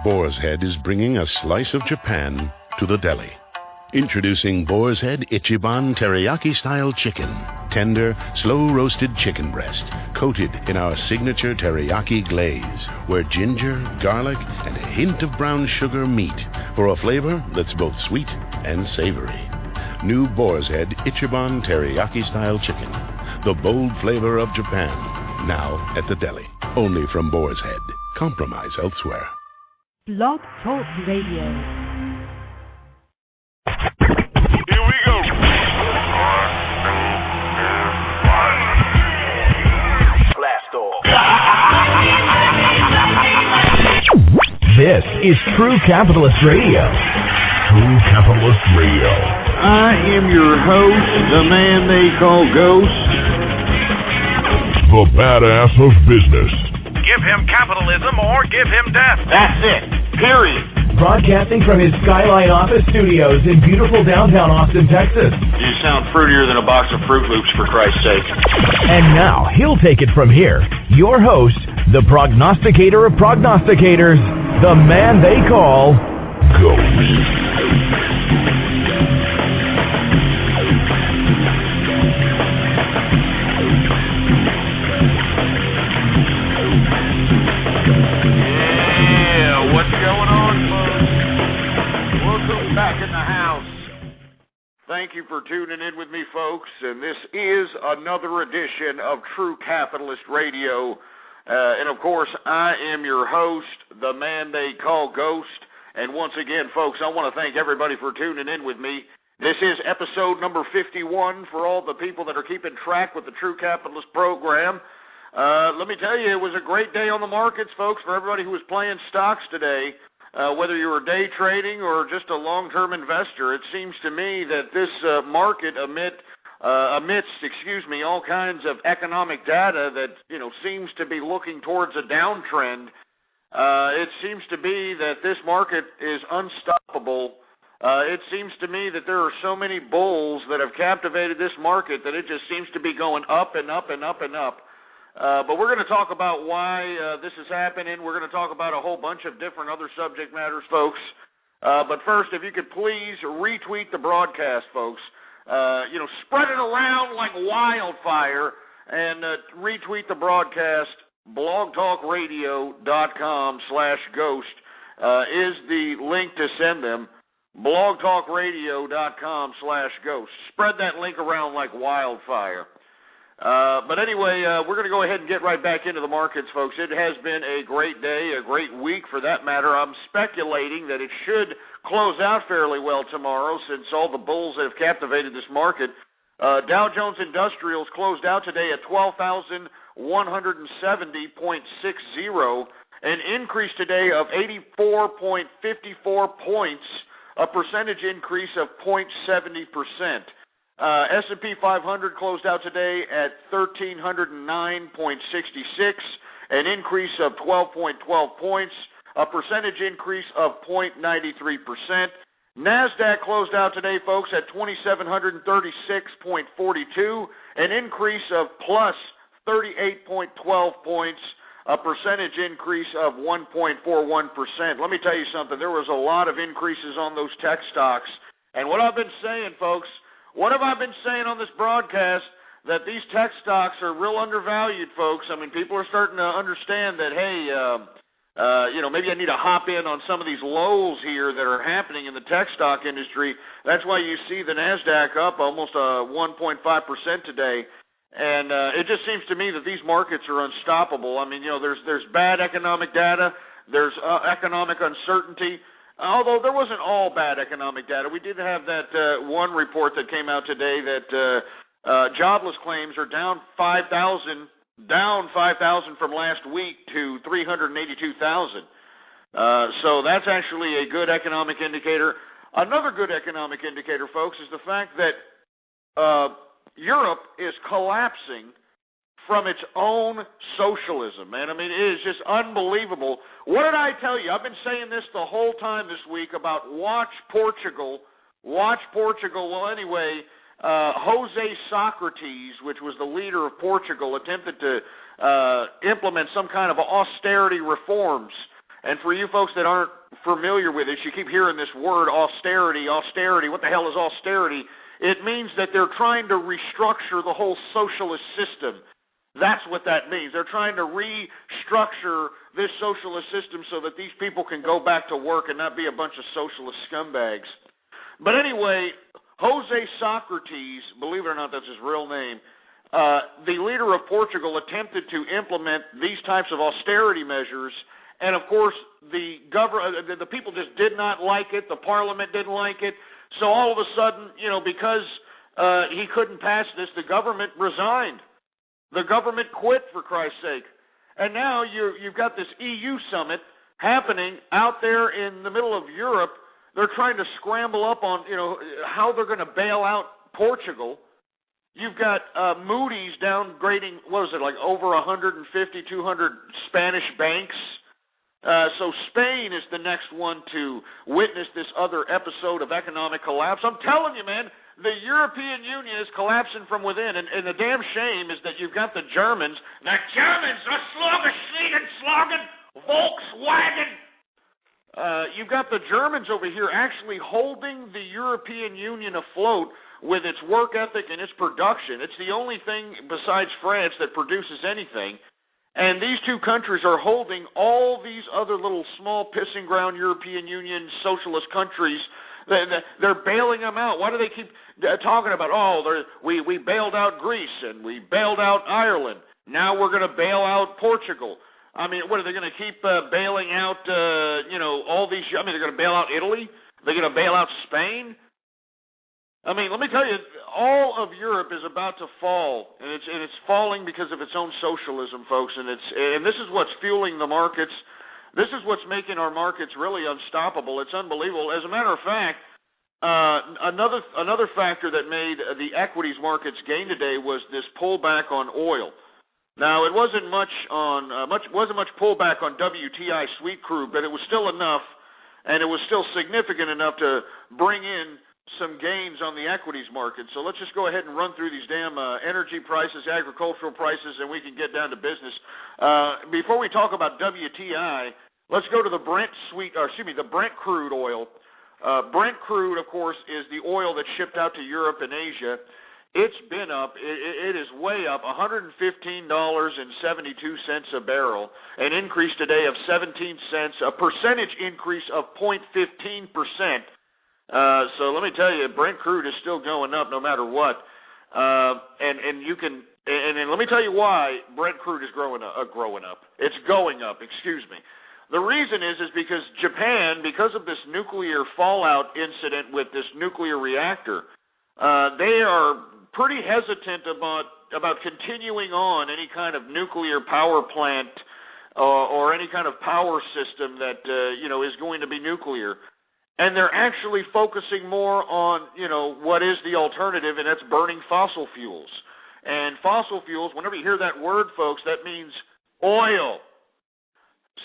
Boar's Head is bringing a slice of Japan to the deli. Introducing Boar's Head Ichiban Teriyaki-style chicken. Tender, slow-roasted chicken breast, coated in our signature teriyaki glaze, where ginger, garlic, and a hint of brown sugar meet for a flavor that's both sweet and savory. New Boar's Head Ichiban Teriyaki-style chicken. The bold flavor of Japan. Now at the deli. Only from Boar's Head. Compromise elsewhere. Blog Talk Radio. Here we go. Blast off. This is True Capitalist Radio. True Capitalist Radio. I am your host, the man they call Ghost. The badass of business. Give him capitalism or give him death. That's it. Period. Broadcasting from his Skyline office studios in beautiful downtown Austin, Texas. You sound fruitier than a box of Fruit Loops, for Christ's sake. And now, he'll take it from here. Your host, the prognosticator of prognosticators, the man they call Ghost. Thank you for tuning in with me, folks, and this is another edition of True Capitalist Radio. And, of course, I am your host, the man they call Ghost. And once again, folks, I want to thank everybody for tuning in with me. This is episode number 51 for all the people that are keeping track with the True Capitalist program. Let me tell you, it was a great day on the markets, folks, for everybody who was playing stocks today. Whether you were day trading or just a long-term investor, it seems to me that this market amidst all kinds of economic data that seems to be looking towards a downtrend. It seems to be that this market is unstoppable. It seems to me that there are so many bulls that have captivated this market that it just seems to be going up and up and up and up. But we're going to talk about why this is happening. We're going to talk about a whole bunch of different other subject matters, folks. But first, if you could please retweet the broadcast, folks. Spread it around like wildfire and retweet the broadcast. blogtalkradio.com/ghost is the link to send them. blogtalkradio.com/ghost. Spread that link around like wildfire. But anyway, we're going to go ahead and get right back into the markets, folks. It has been a great day, a great week for that matter. I'm speculating that it should close out fairly well tomorrow since all the bulls that have captivated this market. Dow Jones Industrials closed out today at 12,170.60, an increase today of 84.54 points, a percentage increase of 0.70%. S&P 500 closed out today at 1,309.66, an increase of 12.12 points, a percentage increase of 0.93%. NASDAQ closed out today, folks, at 2,736.42, an increase of plus 38.12 points, a percentage increase of 1.41%. Let me tell you something. There was a lot of increases on those tech stocks. And what I've been saying, folks, what have I been saying on this broadcast? That these tech stocks are real undervalued, folks. I mean, people are starting to understand that, hey, maybe I need to hop in on some of these lows here that are happening in the tech stock industry. That's why you see the NASDAQ up almost 1.5% today. And it just seems to me that these markets are unstoppable. I mean, there's bad economic data. There's economic uncertainty. Although there wasn't all bad economic data. We did have that one report that came out today that jobless claims are down 5,000 from last week to 382,000. So that's actually a good economic indicator. Another good economic indicator, folks, is the fact that Europe is collapsing from its own socialism, man. I mean, it is just unbelievable. What did I tell you? I've been saying this the whole time this week about watch Portugal. Watch Portugal. Well, anyway, Jose Socrates, which was the leader of Portugal, attempted to implement some kind of austerity reforms. And for you folks that aren't familiar with this, you keep hearing this word austerity, austerity. What the hell is austerity? It means that they're trying to restructure the whole socialist system. That's what that means. They're trying to restructure this socialist system so that these people can go back to work and not be a bunch of socialist scumbags. But anyway, Jose Socrates, believe it or not, that's his real name, the leader of Portugal attempted to implement these types of austerity measures. And, of course, the people just did not like it. The parliament didn't like it. So all of a sudden, because he couldn't pass this, the government resigned. The government quit, for Christ's sake. And now you've got this EU summit happening out there in the middle of Europe. They're trying to scramble up on, how they're going to bail out Portugal. You've got Moody's downgrading, over 150, 200 Spanish banks. So Spain is the next one to witness this other episode of economic collapse. I'm telling you, man, the European Union is collapsing from within, and the damn shame is that you've got the Germans, the Slogan, Volkswagen. You've got the Germans over here actually holding the European Union afloat with its work ethic and its production. It's the only thing besides France that produces anything. And these two countries are holding all these other little small pissing ground European Union socialist countries. They're bailing them out. Why do they keep talking about, we bailed out Greece and we bailed out Ireland. Now we're going to bail out Portugal. I mean, what are they going to keep bailing out, all these? I mean, they're going to bail out Italy? They're going to bail out Spain? I mean, let me tell you, all of Europe is about to fall, and it's falling because of its own socialism, folks. And this is what's fueling the markets. This is what's making our markets really unstoppable. It's unbelievable. As a matter of fact, another factor that made the equities markets gain today was this pullback on oil. Now, it wasn't much pullback on WTI sweet crude, but it was still enough, and it was still significant enough to bring in some gains on the equities market. So let's just go ahead and run through these damn energy prices, agricultural prices, and we can get down to business. Before we talk about WTI, let's go to the Brent crude oil. Brent crude, of course, is the oil that's shipped out to Europe and Asia. It's been up. It is way up, $115.72 a barrel, an increase today of 17 cents, a percentage increase of 0.15%. So let me tell you, Brent crude is still going up no matter what. And let me tell you why Brent crude is growing up. It's going up, excuse me. The reason is because Japan, because of this nuclear fallout incident with this nuclear reactor, they are pretty hesitant about continuing on any kind of nuclear power plant or any kind of power system that is going to be nuclear. And they're actually focusing more on, what is the alternative, and that's burning fossil fuels. And fossil fuels, whenever you hear that word, folks, that means oil.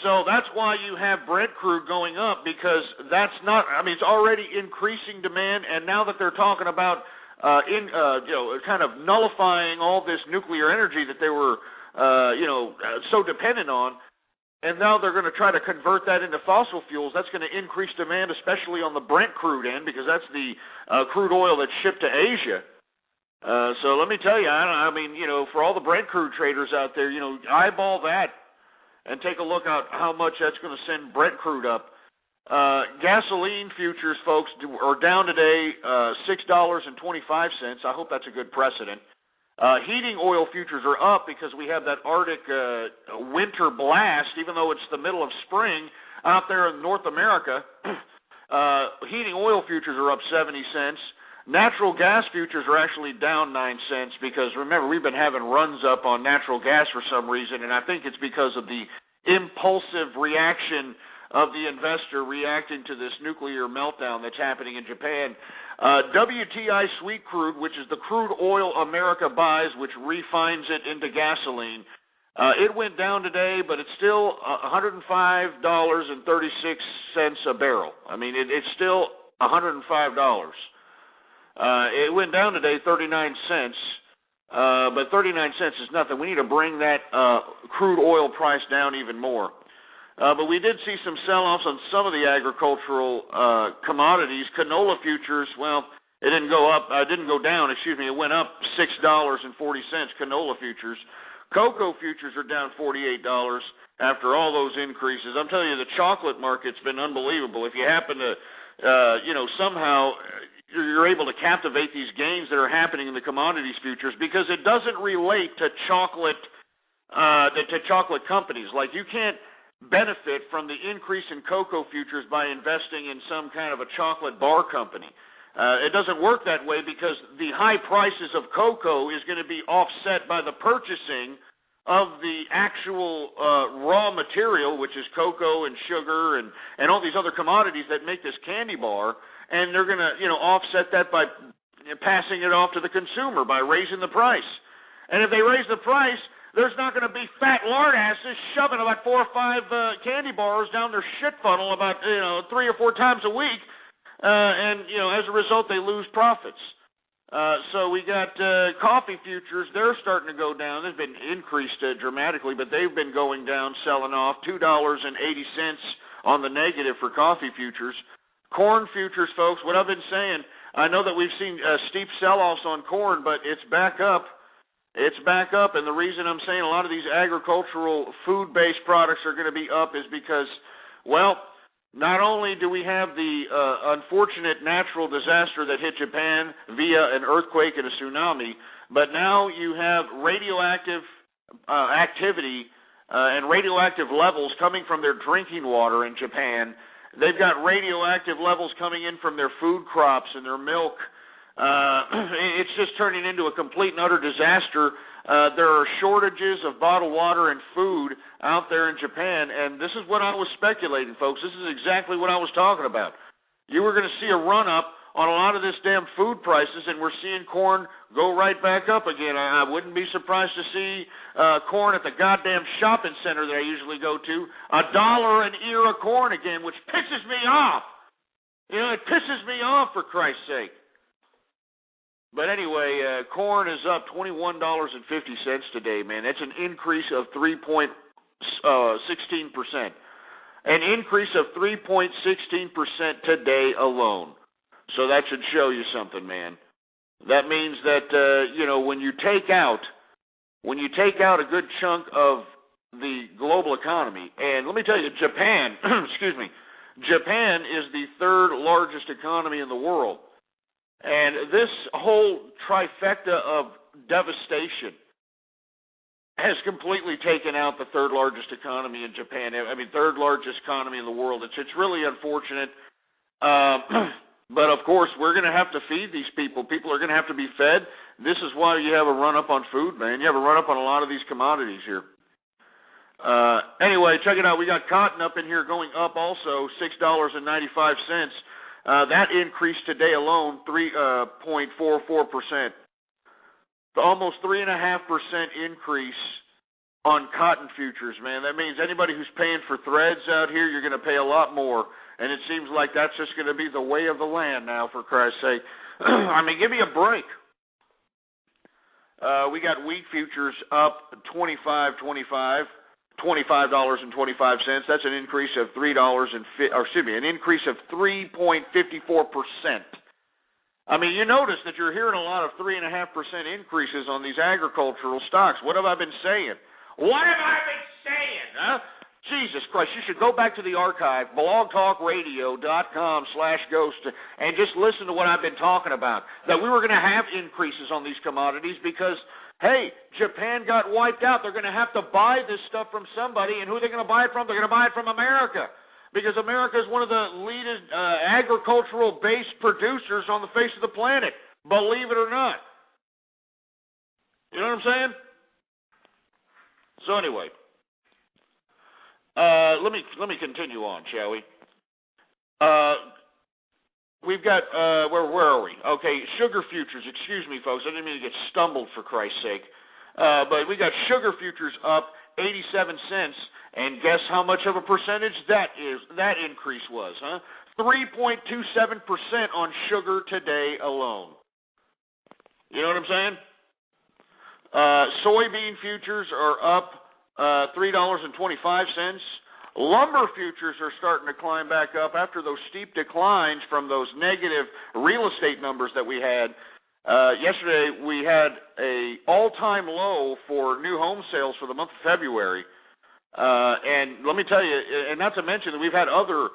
So that's why you have Brent crude going up, because it's already increasing demand, and now that they're talking about, kind of nullifying all this nuclear energy that they were, so dependent on, and now they're going to try to convert that into fossil fuels. That's going to increase demand, especially on the Brent crude end, because that's the crude oil that's shipped to Asia. So let me tell you, for all the Brent crude traders out there, eyeball that and take a look at how much that's going to send Brent crude up. Gasoline futures, folks, are down today $6.25. I hope that's a good precedent. Heating oil futures are up because we have that Arctic winter blast, even though it's the middle of spring out there in North America. Heating oil futures are up 70 cents. Natural gas futures are actually down 9 cents because, remember, we've been having runs up on natural gas for some reason, and I think it's because of the impulsive reaction of the investor reacting to this nuclear meltdown that's happening in Japan. WTI sweet crude, which is the crude oil America buys, which refines it into gasoline, it went down today, but it's still $105.36 a barrel. I mean, it's still $105. It went down today 39 cents, but 39 cents is nothing. We need to bring that crude oil price down even more. But we did see some sell-offs on some of the agricultural commodities. Canola futures, well, it didn't go up. Didn't go down. Excuse me. It went up $6.40. Canola futures. Cocoa futures are down $48 after all those increases. I'm telling you, the chocolate market's been unbelievable. If you happen to, somehow you're able to captivate these gains that are happening in the commodities futures, because it doesn't relate to chocolate companies. Like, you can't benefit from the increase in cocoa futures by investing in some kind of a chocolate bar company. It doesn't work that way, because the high prices of cocoa is going to be offset by the purchasing of the actual raw material, which is cocoa and sugar and all these other commodities that make this candy bar, and they're going to offset that by passing it off to the consumer by raising the price. And if they raise the price, there's not going to be fat lard asses shoving about 4 or 5 candy bars down their shit funnel about 3 or 4 times a week, and as a result they lose profits. So we got coffee futures. They're starting to go down. They've been increased dramatically, but they've been going down, selling off $2.80 on the negative for coffee futures. Corn futures, folks, what I've been saying, I know that we've seen steep sell-offs on corn, but it's back up. It's back up, and the reason I'm saying a lot of these agricultural food-based products are going to be up is because, well, not only do we have the unfortunate natural disaster that hit Japan via an earthquake and a tsunami, but now you have radioactive activity and radioactive levels coming from their drinking water in Japan. They've got radioactive levels coming in from their food crops and their milk. It's just turning into a complete and utter disaster. There are shortages of bottled water and food out there in Japan, and this is what I was speculating, folks. This is exactly what I was talking about. You were going to see a run-up on a lot of this damn food prices, and we're seeing corn go right back up again. I wouldn't be surprised to see corn at the goddamn shopping center that I usually go to, $1 an ear of corn again, which pisses me off. It pisses me off, for Christ's sake. But anyway, corn is up $21.50 today, man. That's an increase of 3.16%. An increase of 3.16% today alone. So that should show you something, man. That means that when you take out a good chunk of the global economy, and let me tell you, Japan, Japan is the 3rd largest economy in the world. And this whole trifecta of devastation has completely taken out the 3rd largest economy in Japan. I mean, 3rd largest economy in the world. It's really unfortunate. But, of course, we're going to have to feed these people. People are going to have to be fed. This is why you have a run-up on food, man. You have a run-up on a lot of these commodities here. Anyway, check it out. We got cotton up in here going up also, $6.95. That increased today alone 3.44%. Almost 3.5% increase on cotton futures, man. That means anybody who's paying for threads out here, you're going to pay a lot more. And it seems like that's just going to be the way of the land now, for Christ's sake. I mean, give me a break. We got wheat futures up $25.25. That's an increase of an increase of 3.54%. I mean, you notice that you're hearing a lot of 3.5% increases on these agricultural stocks. What have I been saying? What have I been saying? Huh? Jesus Christ, you should go back to the archive, blogtalkradio.com/ghost, and just listen to what I've been talking about, that we were going to have increases on these commodities because, hey, Japan got wiped out. They're going to have to buy this stuff from somebody, and who are they going to buy it from? They're going to buy it from America, because America is one of the leading agricultural-based producers on the face of the planet, believe it or not. You know what I'm saying? So anyway, let me continue on, shall we? We've got where are we? Okay, sugar futures. Excuse me, folks. I didn't mean to get stumbled, for Christ's sake. But we got sugar futures up 87 cents, and guess how much of a percentage that increase was, huh? 3.27% on sugar today alone. You know what I'm saying? Soybean futures are up $3.25. Lumber futures are starting to climb back up after those steep declines from those negative real estate numbers that we had. Yesterday we had a all-time low for new home sales for the month of February. And let me tell you, and not to mention that we've had other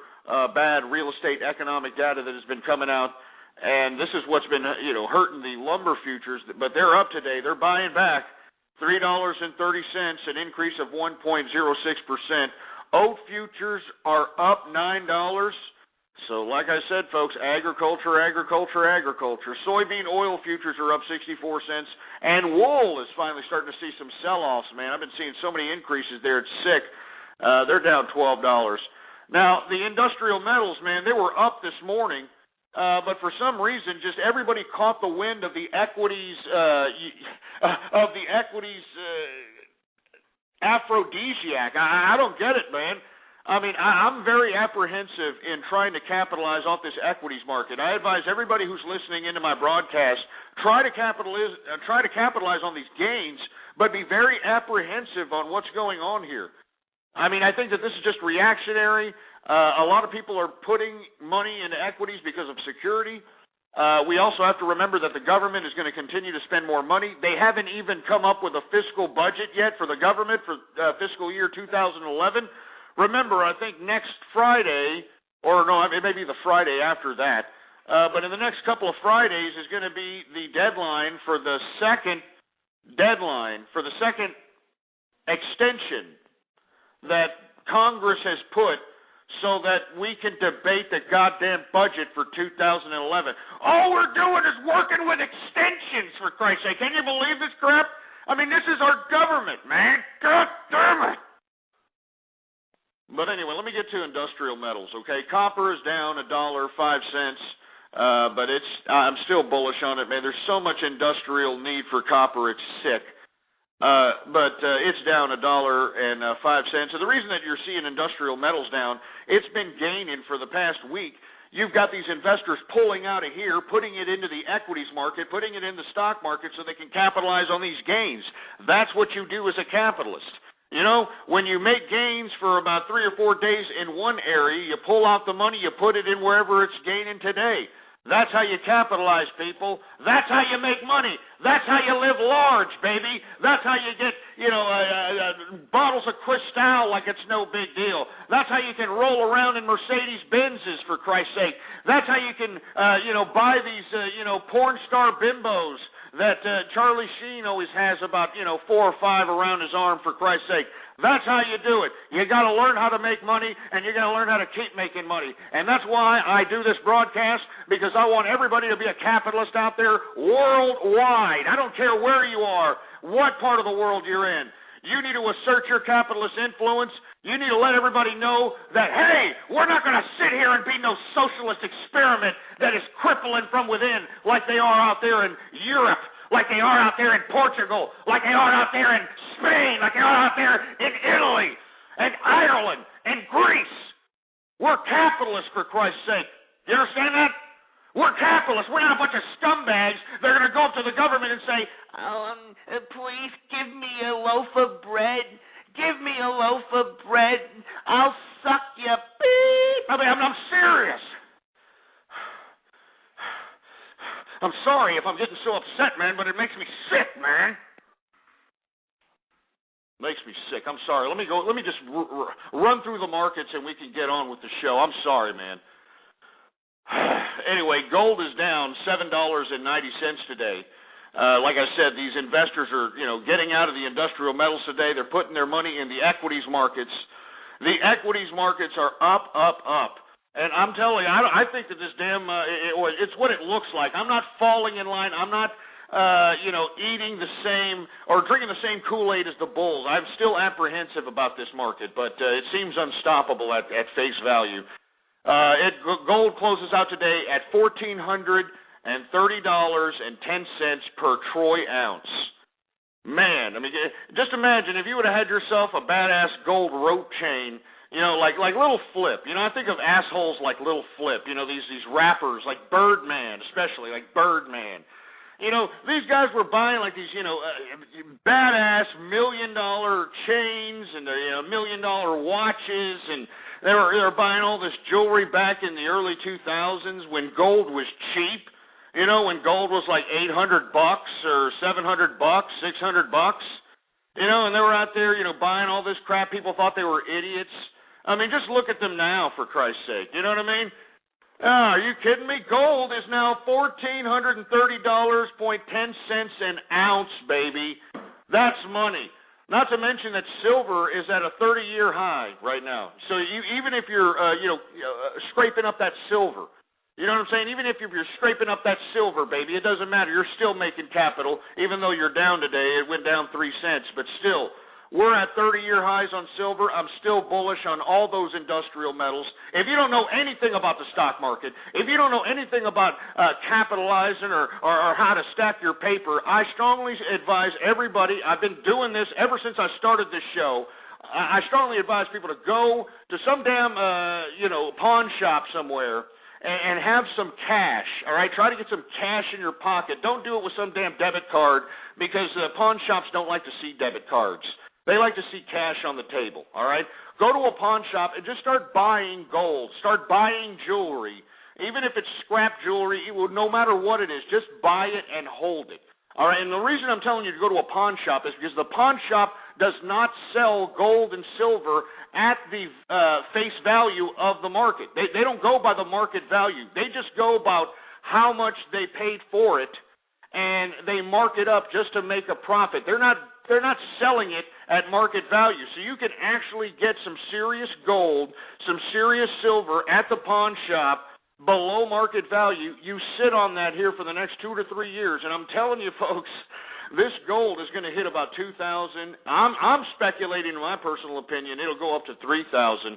bad real estate economic data that has been coming out, and this is what's been hurting the lumber futures. But they're up today. They're buying back $3.30, an increase of 1.06%. Oat futures are up $9. So like I said, folks, agriculture. Soybean oil futures are up 64 cents. And wool is finally starting to see some sell-offs, man. I've been seeing so many increases there. It's sick. They're down $12. Now, the industrial metals, man, they were up this morning. But for some reason, just everybody caught the wind of the equities, aphrodisiac. I don't get it, man. I mean, I'm very apprehensive in trying to capitalize off this equities market. I advise everybody who's listening into my broadcast, try to capitalize on these gains, but be very apprehensive on what's going on here. I mean, I think that this is just reactionary. A lot of people are putting money into equities because of security. We also have to remember that the government is going to continue to spend more money. They haven't even come up with a fiscal budget yet for the government for fiscal year 2011. Remember, I think next Friday, or no, it may be the Friday after that, but in the next couple of Fridays is going to be the deadline for the second extension that Congress has put so that we can debate the goddamn budget for 2011. All we're doing is working with extensions, for Christ's sake. Can you believe this crap? I mean, this is our government, man. God damn it. But anyway, let me get to industrial metals, okay? Copper is down $1.05, but I'm still bullish on it, man. There's so much industrial need for copper, it's sick. But it's down $1.05. And the reason that you're seeing industrial metals down, it's been gaining for the past week. You've got these investors pulling out of here, putting it into the equities market, putting it in the stock market so they can capitalize on these gains. That's what you do as a capitalist. You know, when you make gains for about 3 or 4 days in one area, you pull out the money, you put it in wherever it's gaining today. That's how you capitalize, people. That's how you make money. That's how you live large, baby. That's how you get, bottles of Cristal like it's no big deal. That's how you can roll around in Mercedes-Benzes, for Christ's sake. That's how you can, buy these, porn star bimbos that Charlie Sheen always has about, 4 or 5 around his arm, for Christ's sake. That's how you do it. You got to learn how to make money, and you got to learn how to keep making money. And that's why I do this broadcast, because I want everybody to be a capitalist out there worldwide. I don't care where you are, what part of the world you're in. You need to assert your capitalist influence. You need to let everybody know that, hey, we're not going to sit here and be no socialist experiment that is crippling from within like they are out there in Europe, like they are out there in Portugal, like they are out there in Spain, like they are out there in Italy and Ireland and Greece. We're capitalists, for Christ's sake. You understand that? We're capitalists. We're not a bunch of scumbags. They're going to go up to the government and say, please give me a loaf of bread. Give me a loaf of bread. I'll suck you. Beep. I mean, I'm serious. I'm sorry if I'm getting so upset, man, but it makes me sick, man. Makes me sick. I'm sorry. Let me just run through the markets and we can get on with the show. I'm sorry, man. Anyway, gold is down $7.90 today. Like I said, these investors are, getting out of the industrial metals today. They're putting their money in the equities markets. The equities markets are up. And I'm telling you, I think that this damn, it's what it looks like. I'm not falling in line. I'm not, eating the same or drinking the same Kool-Aid as the bulls. I'm still apprehensive about this market, but it seems unstoppable at face value. Gold closes out today at $1,430.10 per troy ounce. Man, I mean, just imagine if you would have had yourself a badass gold rope chain, like Little Flip. I think of assholes like Little Flip. These rappers like Birdman, especially like Birdman. You know, these guys were buying like these, badass $1 million chains and $1 million watches, and they were buying all this jewelry back in the early 2000s when gold was cheap. You know, when gold was like $800 or $700, $600. You know, and they were out there, buying all this crap. People thought they were idiots. I mean, just look at them now, for Christ's sake. You know what I mean? Oh, are you kidding me? Gold is now $1,430.10 an ounce, baby. That's money. Not to mention that silver is at a 30-year high right now. So even if you're, scraping up that silver, you know what I'm saying? Even if you're scraping up that silver, baby, it doesn't matter. You're still making capital, even though you're down today. It went down 3 cents, but still. We're at 30-year highs on silver. I'm still bullish on all those industrial metals. If you don't know anything about the stock market, if you don't know anything about capitalizing or how to stack your paper, I strongly advise everybody, I've been doing this ever since I started this show, I strongly advise people to go to some damn, pawn shop somewhere and have some cash, all right? Try to get some cash in your pocket. Don't do it with some damn debit card because pawn shops don't like to see debit cards. They like to see cash on the table, all right? Go to a pawn shop and just start buying gold. Start buying jewelry. Even if it's scrap jewelry, no matter what it is, just buy it and hold it. All right, and the reason I'm telling you to go to a pawn shop is because the pawn shop does not sell gold and silver at the face value of the market. They don't go by the market value. They just go about how much they paid for it, and they mark it up just to make a profit. They're not selling it at market value. So you can actually get some serious gold, some serious silver at the pawn shop below market value. You sit on that here for the next 2 to 3 years, and I'm telling you, folks, this gold is going to hit about 2,000. I'm speculating, in my personal opinion, it'll go up to 3,000.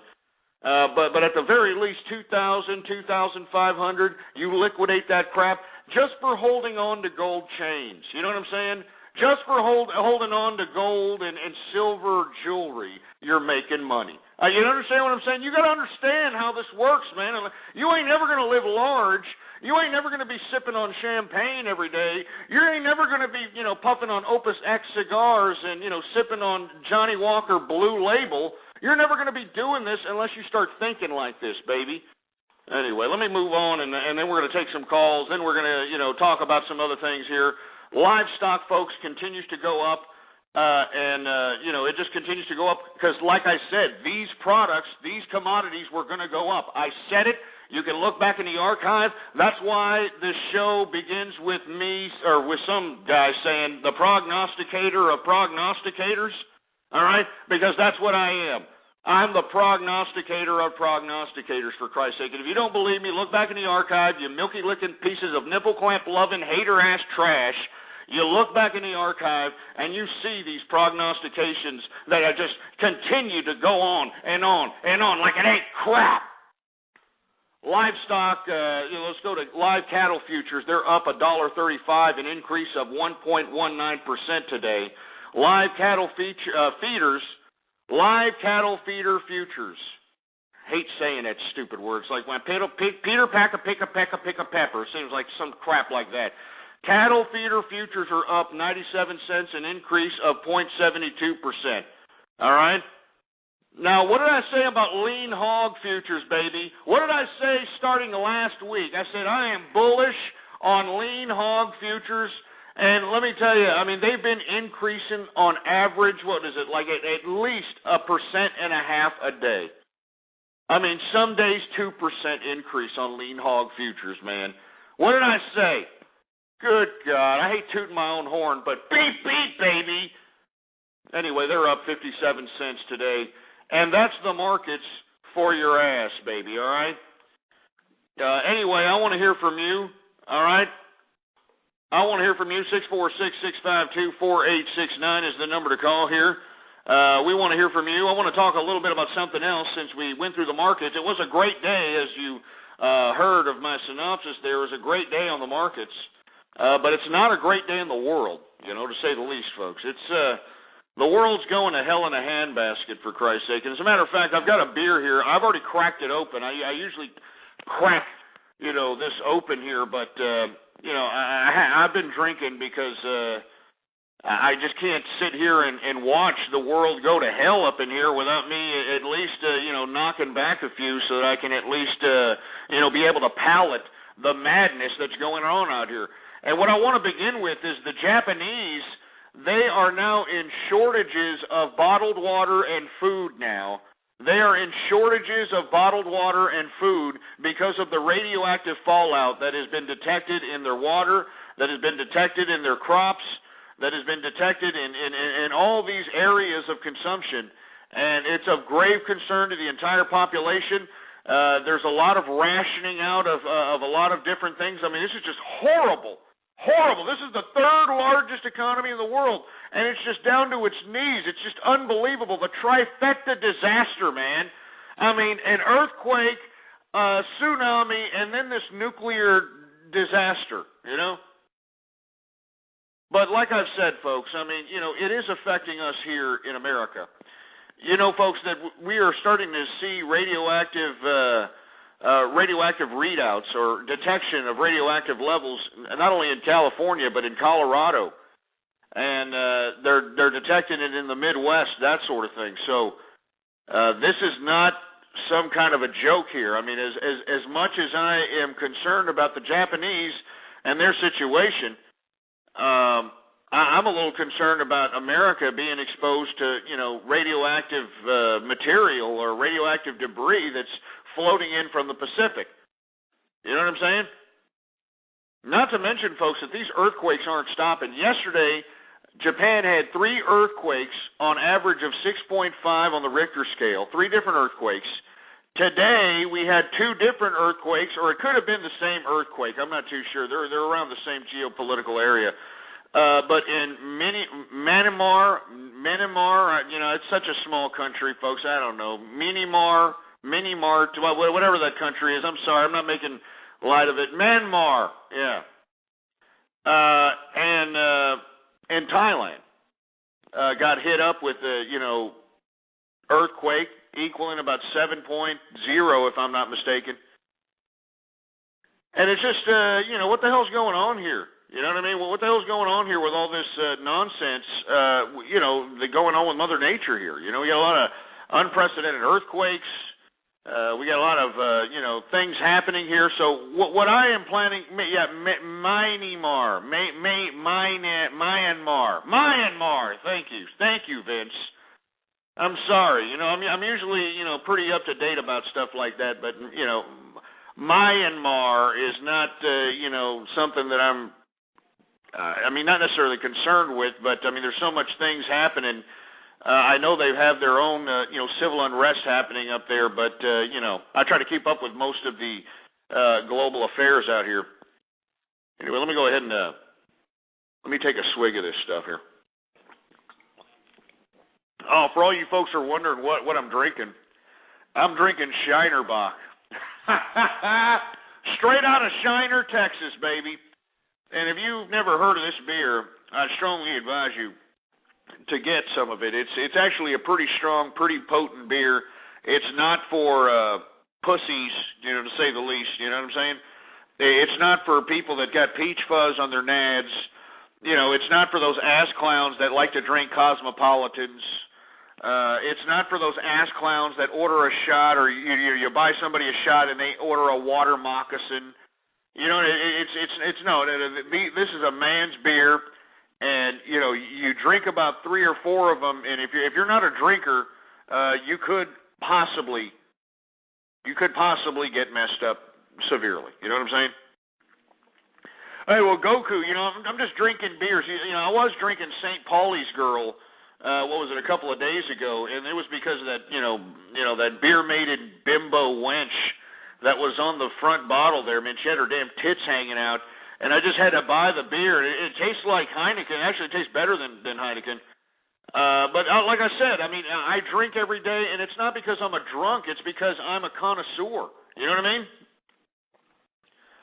But at the very least, 2,000, 2,500, you liquidate that crap just for holding on to gold chains. You know what I'm saying? Just for holding on to gold and silver jewelry, you're making money. You understand what I'm saying? You got to understand how this works, man. You ain't never going to live large. You ain't never going to be sipping on champagne every day. You ain't never going to be, puffing on Opus X cigars and, sipping on Johnny Walker Blue Label. You're never going to be doing this unless you start thinking like this, baby. Anyway, let me move on, and then we're going to take some calls. Then we're going to, talk about some other things here. Livestock, folks, continues to go up, and it just continues to go up because, like I said, these products, these commodities were going to go up. I said it. You can look back in the archive. That's why this show begins with me, or with some guy saying, the prognosticator of prognosticators, all right? Because that's what I am. I'm the prognosticator of prognosticators, for Christ's sake. And if you don't believe me, look back in the archive, you milky-licking pieces of nipple-clamp-loving, hater-ass trash. You look back in the archive, and you see these prognostications that are just continue to go on and on and on like it ain't crap. Livestock, let's go to live cattle futures. They're up $1.35, an increase of 1.19% today. Live cattle feeders, live cattle feeder futures. Hate saying that stupid word. It's like when Peter pack a pick a pepper. It seems like some crap like that. Cattle feeder futures are up 97 cents, an increase of 0.72%. All right? Now, what did I say about lean hog futures, baby? What did I say starting last week? I said I am bullish on lean hog futures. And let me tell you, I mean, they've been increasing on average, what is it, like at least 1.5% a day. I mean, some days 2% increase on lean hog futures, man. What did I say? Good God, I hate tooting my own horn, but beep, beep, baby. Anyway, they're up 57 cents today. And that's the markets for your ass, baby, all right? Anyway, I want to hear from you, all right? I want to hear from you. 646-652-4869 is the number to call here. We want to hear from you. I want to talk a little bit about something else since we went through the markets. It was a great day, as you heard of my synopsis there. It was a great day on the markets. But it's not a great day in the world, to say the least, folks. It's the world's going to hell in a handbasket, for Christ's sake. And as a matter of fact, I've got a beer here. I've already cracked it open. I usually crack this open here, but I've been drinking because I just can't sit here and watch the world go to hell up in here without me at least knocking back a few, so that I can at least be able to palate the madness that's going on out here. And what I want to begin with is the Japanese. They are now in shortages of bottled water and food now. They are in shortages of bottled water and food because of the radioactive fallout that has been detected in their water, that has been detected in their crops, that has been detected in all these areas of consumption. And it's of grave concern to the entire population. There's a lot of rationing out of a lot of different things. I mean, this is just horrible. Horrible. This is the third largest economy in the world, and it's just down to its knees. It's just unbelievable. The trifecta disaster, man. I mean, an earthquake, tsunami, and then this nuclear disaster, But like I've said, folks, I mean, it is affecting us here in America. Folks, that we are starting to see radioactive readouts or detection of radioactive levels, not only in California but in Colorado, and they're detecting it in the Midwest, that sort of thing. So this is not some kind of a joke here. I mean, as much as I am concerned about the Japanese and their situation, I'm a little concerned about America being exposed to radioactive material or radioactive debris that's floating in from the Pacific. You know what I'm saying? Not to mention, folks, that these earthquakes aren't stopping. Yesterday, Japan had 3 earthquakes on average of 6.5 on the Richter scale, 3 different earthquakes. Today, we had 2 different earthquakes, or it could have been the same earthquake. I'm not too sure. They're around the same geopolitical area. But in Myanmar, it's such a small country, folks. I don't know. Myanmar, whatever that country is. I'm sorry, I'm not making light of it. Myanmar, yeah. And Thailand got hit up with a earthquake equaling about 7.0, if I'm not mistaken. And it's just what the hell's going on here? You know what I mean? Well, what the hell's going on here with all this nonsense? Going on with Mother Nature here. We got a lot of unprecedented earthquakes. We got a lot of things happening here. So what I am planning, Myanmar. Thank you, Vince. I'm sorry. I'm usually pretty up to date about stuff like that, but Myanmar is not something that I'm. Not necessarily concerned with, but there's so much things happening. I know they have their own, civil unrest happening up there, but I try to keep up with most of the global affairs out here. Anyway, let me go ahead and let me take a swig of this stuff here. Oh, for all you folks who are wondering what I'm drinking Shiner Bock. Straight out of Shiner, Texas, baby. And if you've never heard of this beer, I strongly advise you to get some of it. It's actually a pretty strong, pretty potent beer. It's not for pussies, to say the least. You know what I'm saying? It's not for people that got peach fuzz on their nads. It's not for those ass clowns that like to drink Cosmopolitans. It's not for those ass clowns that order a shot, or you buy somebody a shot and they order a water moccasin. This is a man's beer, and you drink about 3 or 4 of them, and if you're not a drinker, you could possibly get messed up severely. You know what I'm saying? Hey, well, Goku, I'm just drinking beers. I was drinking St. Pauli's Girl. A couple of days ago, and it was because of that, that beer-mated bimbo wench that was on the front bottle there. Man, she had her damn tits hanging out, and I just had to buy the beer. It tastes like Heineken. Actually, it tastes better than Heineken. But like I said, I drink every day, and it's not because I'm a drunk. It's because I'm a connoisseur. You know what I mean?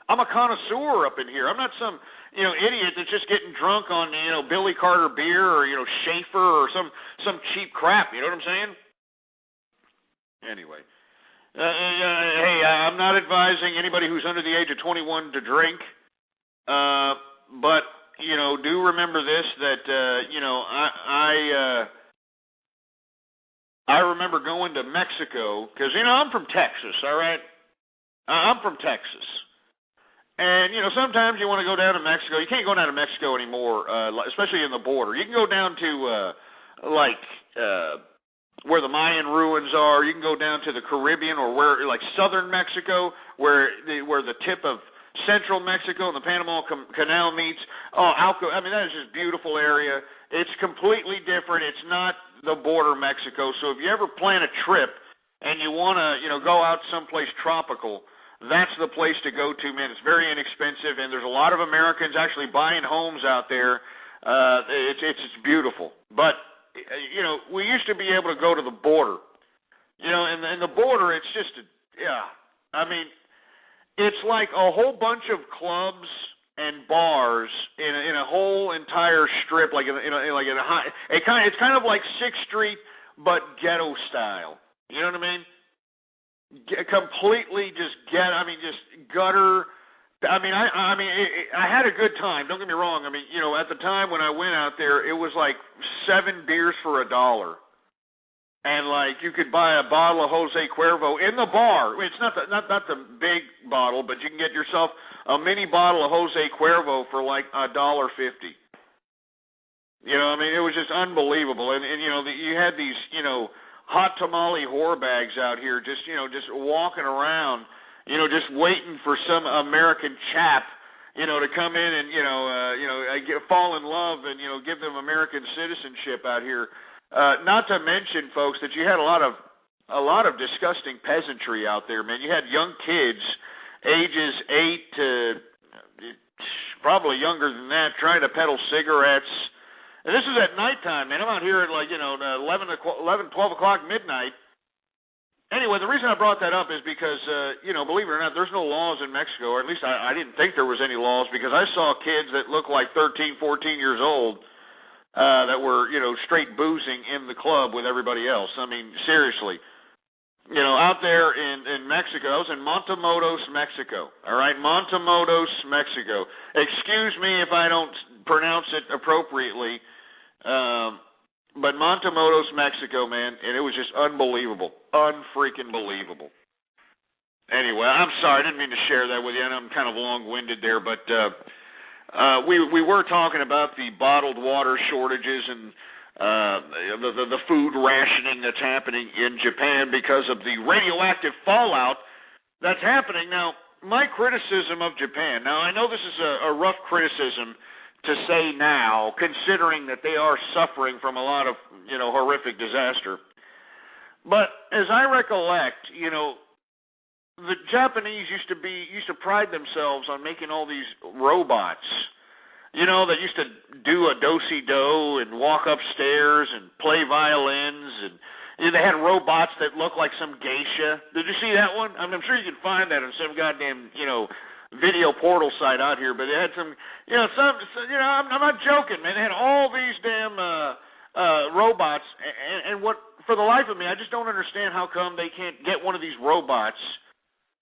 I'm a connoisseur up in here. I'm not some idiot that's just getting drunk on Billy Carter beer or Schaefer or some cheap crap. You know what I'm saying? Anyway, Hey, I'm not advising anybody who's under the age of 21 to drink, but do remember this, that I remember going to Mexico, because I'm from Texas, all right? I'm from Texas. And, sometimes you want to go down to Mexico. You can't go down to Mexico anymore, especially in the border. You can go down to, where the Mayan ruins are. You can go down to the Caribbean, or like southern Mexico, where the tip of central Mexico and the Panama Canal meets. Oh, I mean, that is just a beautiful area. It's completely different. It's not the border Mexico. So if you ever plan a trip and you want to, go out someplace tropical, that's the place to go to, man. It's very inexpensive, and there's a lot of Americans actually buying homes out there. It's beautiful. But, we used to be able to go to the border. And the border, it's just, it's like a whole bunch of clubs and bars in a whole entire strip, it's kind of like 6th Street, but ghetto style. You know what I mean? Completely just gutter. I had a good time. Don't get me wrong. At the time when I went out there, it was like 7 beers for $1. And you could buy a bottle of Jose Cuervo in the bar. It's not the big bottle, but you can get yourself a mini bottle of Jose Cuervo for like $1.50. It was just unbelievable. And you had these hot tamale whore bags out here, just walking around, just waiting for some American chap, to come in and fall in love and give them American citizenship out here. Not to mention, folks, that you had a lot of disgusting peasantry out there, man. You had young kids, ages 8 to probably younger than that, trying to peddle cigarettes. And this is at nighttime, man. I'm out here at 11, 12 o'clock midnight. Anyway, the reason I brought that up is because, believe it or not, there's no laws in Mexico, or at least I didn't think there was any laws, because I saw kids that looked like 13, 14 years old that were, straight boozing in the club with everybody else. I mean, seriously. Out there in Mexico, I was in Montemodos, Mexico. All right, Montemodos, Mexico. Excuse me if I don't pronounce it appropriately. But Montemodos, Mexico, man, and it was just unbelievable. Unfreaking believable. Anyway, I'm sorry, I didn't mean to share that with you. I know I'm kind of long-winded there, but we were talking about the bottled water shortages and the food rationing that's happening in Japan because of the radioactive fallout that's happening. Now, my criticism of Japan, now I know this is a rough criticism to say now, considering that they are suffering from a lot of, horrific disaster. But as I recollect, the Japanese used to pride themselves on making all these robots, that used to do a do-si-do and walk upstairs and play violins, and they had robots that looked like some geisha. Did you see that one? I'm sure you can find that on some goddamn, video portal site out here, but they had some, I'm not joking, man. They had all these damn robots, and what, for the life of me, I just don't understand how come they can't get one of these robots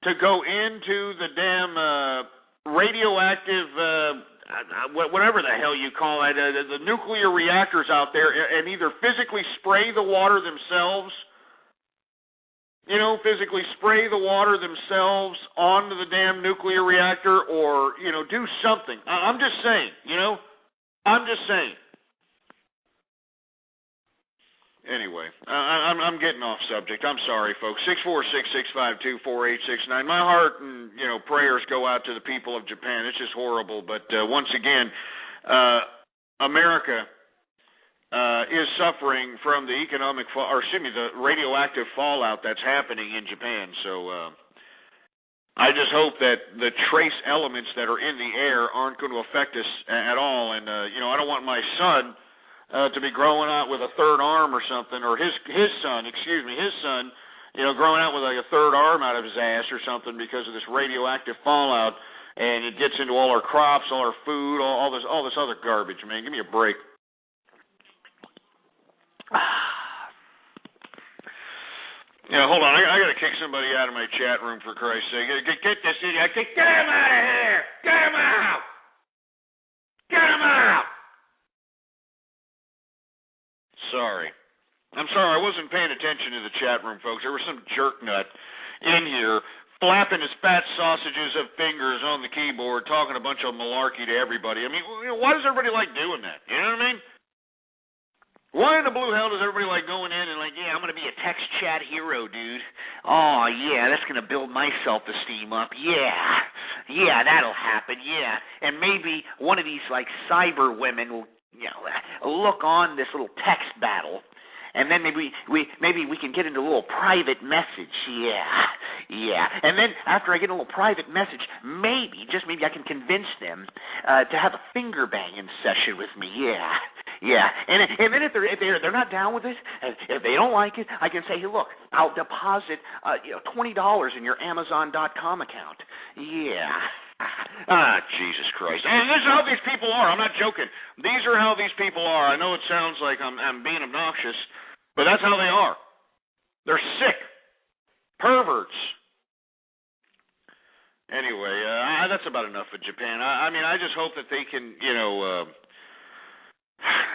to go into the damn radioactive, whatever the hell you call it, the nuclear reactors out there, and either physically spray the water themselves, physically spray the water themselves onto the damn nuclear reactor, or, do something. I'm just saying, I'm just saying. Anyway, I'm getting off subject. I'm sorry, folks. 646-652-4869. My heart and, prayers go out to the people of Japan. It's just horrible. But once again, America is suffering from the the radioactive fallout that's happening in Japan. So I just hope that the trace elements that are in the air aren't going to affect us at all. And I don't want my son to be growing out with a third arm or something, or his son, growing out with like a third arm out of his ass or something because of this radioactive fallout, and it gets into all our crops, all our food, all this other garbage. Man, give me a break. Yeah, hold on. I got to kick somebody out of my chat room, for Christ's sake. Get this idiot. Get him out of here. Get him out. Get him out. Sorry. I'm sorry. I wasn't paying attention to the chat room, folks. There was some jerk nut in here flapping his fat sausages of fingers on the keyboard, talking a bunch of malarkey to everybody. I mean, why does everybody like doing that? You know what I mean? Why in the blue hell does everybody like going in and like, yeah, I'm going to be a text chat hero, dude. Oh, yeah, that's going to build my self-esteem up. Yeah, that'll happen, yeah. And maybe one of these, like, cyber women will, look on this little text battle, and then maybe we can get into a little private message, yeah. And then after I get a little private message, maybe I can convince them to have a finger banging session with me, yeah. And then if they're not down with it, if they don't like it, I can say, hey, look, I'll deposit $20 in your Amazon.com account. Yeah. Jesus Christ. And this is how these people are. I'm not joking. These are how these people are. I know it sounds like I'm being obnoxious, but that's how they are. They're sick. Perverts. Anyway, that's about enough of Japan. I mean, I just hope that they can,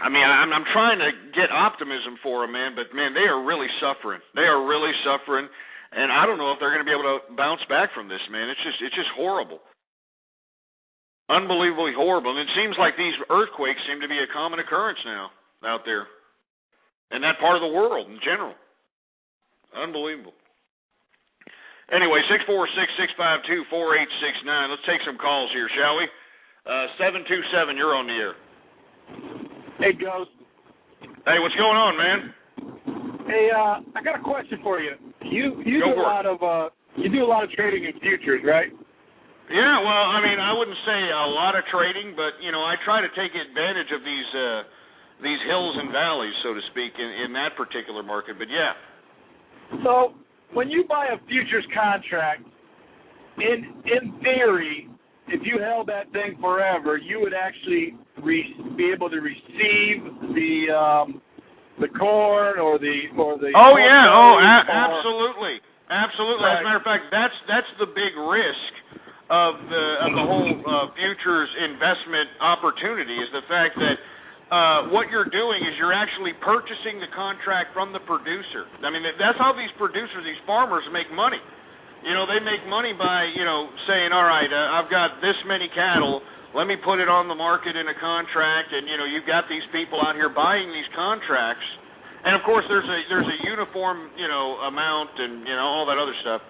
I'm trying to get optimism for them, man, but, man, they are really suffering. They are really suffering, and I don't know if they're going to be able to bounce back from this, man. It's just horrible. Unbelievably horrible. And it seems like these earthquakes seem to be a common occurrence now out there in that part of the world in general. Unbelievable. Anyway, 646-652-4869. Let's take some calls here, shall we? 727, you're on the air. Hey, Ghost. Hey, what's going on, man? Hey, I got a question for you. You do a lot of trading in futures, right? Yeah, well, I mean, I wouldn't say a lot of trading, but I try to take advantage of these hills and valleys, so to speak, in that particular market. But yeah. So when you buy a futures contract, in theory, if you held that thing forever, you would actually be able to receive the corn or the. Oh yeah! Absolutely. Right. As a matter of fact, that's the big risk of the whole futures investment opportunity is the fact that what you're doing is you're actually purchasing the contract from the producer. I mean, that's how these producers, these farmers make money. They make money by, saying, all right, I've got this many cattle, let me put it on the market in a contract, and, you've got these people out here buying these contracts. And, of course, there's a uniform, amount and, all that other stuff.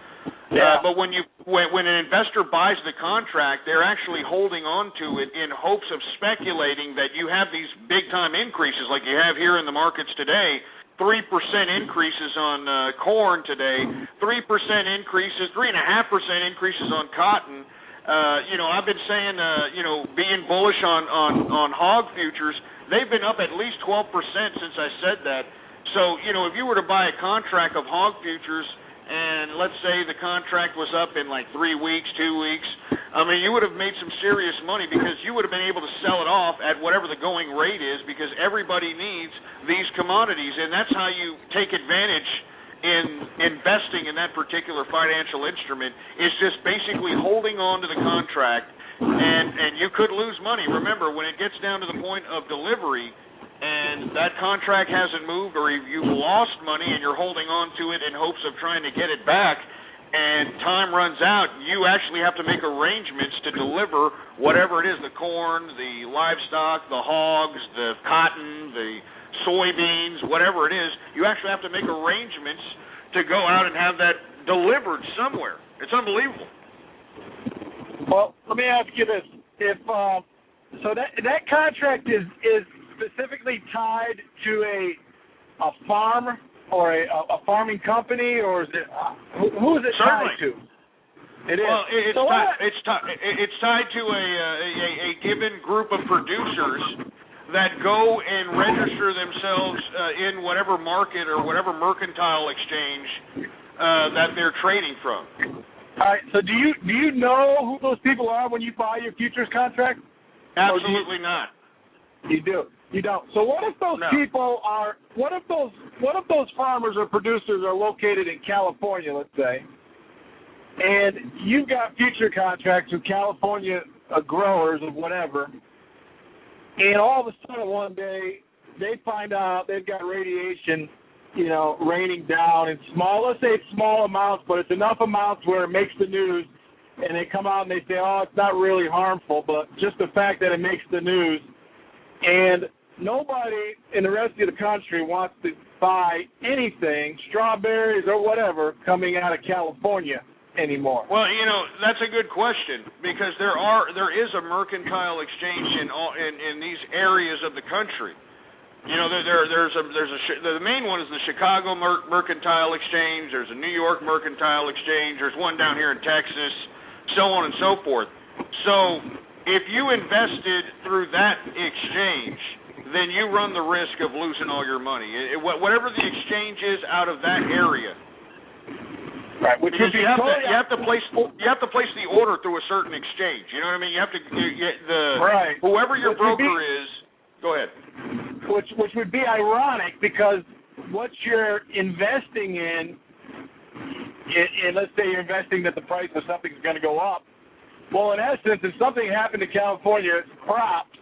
Yeah. But when an investor buys the contract, they're actually holding on to it in hopes of speculating that you have these big-time increases like you have here in the markets today. 3% increases on corn today, 3% increases, 3.5% increases on cotton. I've been saying, being bullish on hog futures, they've been up at least 12% since I said that. So, if you were to buy a contract of hog futures, and let's say the contract was up in like 3 weeks, 2 weeks, I mean, you would have made some serious money because you would have been able to sell it off at whatever the going rate is because everybody needs these commodities, and that's how you take advantage in investing in that particular financial instrument is just basically holding on to the contract, and you could lose money. Remember, when it gets down to the point of delivery, and that contract hasn't moved or you've lost money and you're holding on to it in hopes of trying to get it back and time runs out, you actually have to make arrangements to deliver whatever it is, the corn, the livestock, the hogs, the cotton, the soybeans, whatever it is. You actually have to make arrangements to go out and have that delivered somewhere. It's unbelievable. Well, let me ask you this. If so that contract is specifically tied to a farm or a farming company, or is it who is it Certainly. tied to? It is. Well, it's tied to a given group of producers that go and register themselves in whatever market or whatever mercantile exchange that they're trading from. All right. So do you know who those people are when you buy your futures contract? Absolutely not. You do. You don't. So what if those people are? What if those farmers or producers are located in California, let's say, and you've got future contracts with California growers or whatever, and all of a sudden one day they find out they've got radiation, raining down in let's say it's small amounts, but it's enough amounts where it makes the news, and they come out and they say, oh, it's not really harmful, but just the fact that it makes the news, and nobody in the rest of the country wants to buy anything, strawberries or whatever, coming out of California anymore. Well, that's a good question, because there is a mercantile exchange in these areas of the country. The main one is the Chicago Mercantile Exchange. There's a New York Mercantile Exchange. There's one down here in Texas, so on and so forth. So if you invested through that exchange, then you run the risk of losing all your money. Whatever the exchange is out of that area. Right, which because you have to place the order through a certain exchange. You know what I mean? You have to whoever your broker is. Go ahead. Which would be ironic, because what you're investing in, let's say you're investing that the price of something's going to go up. Well, in essence, if something happened to California crops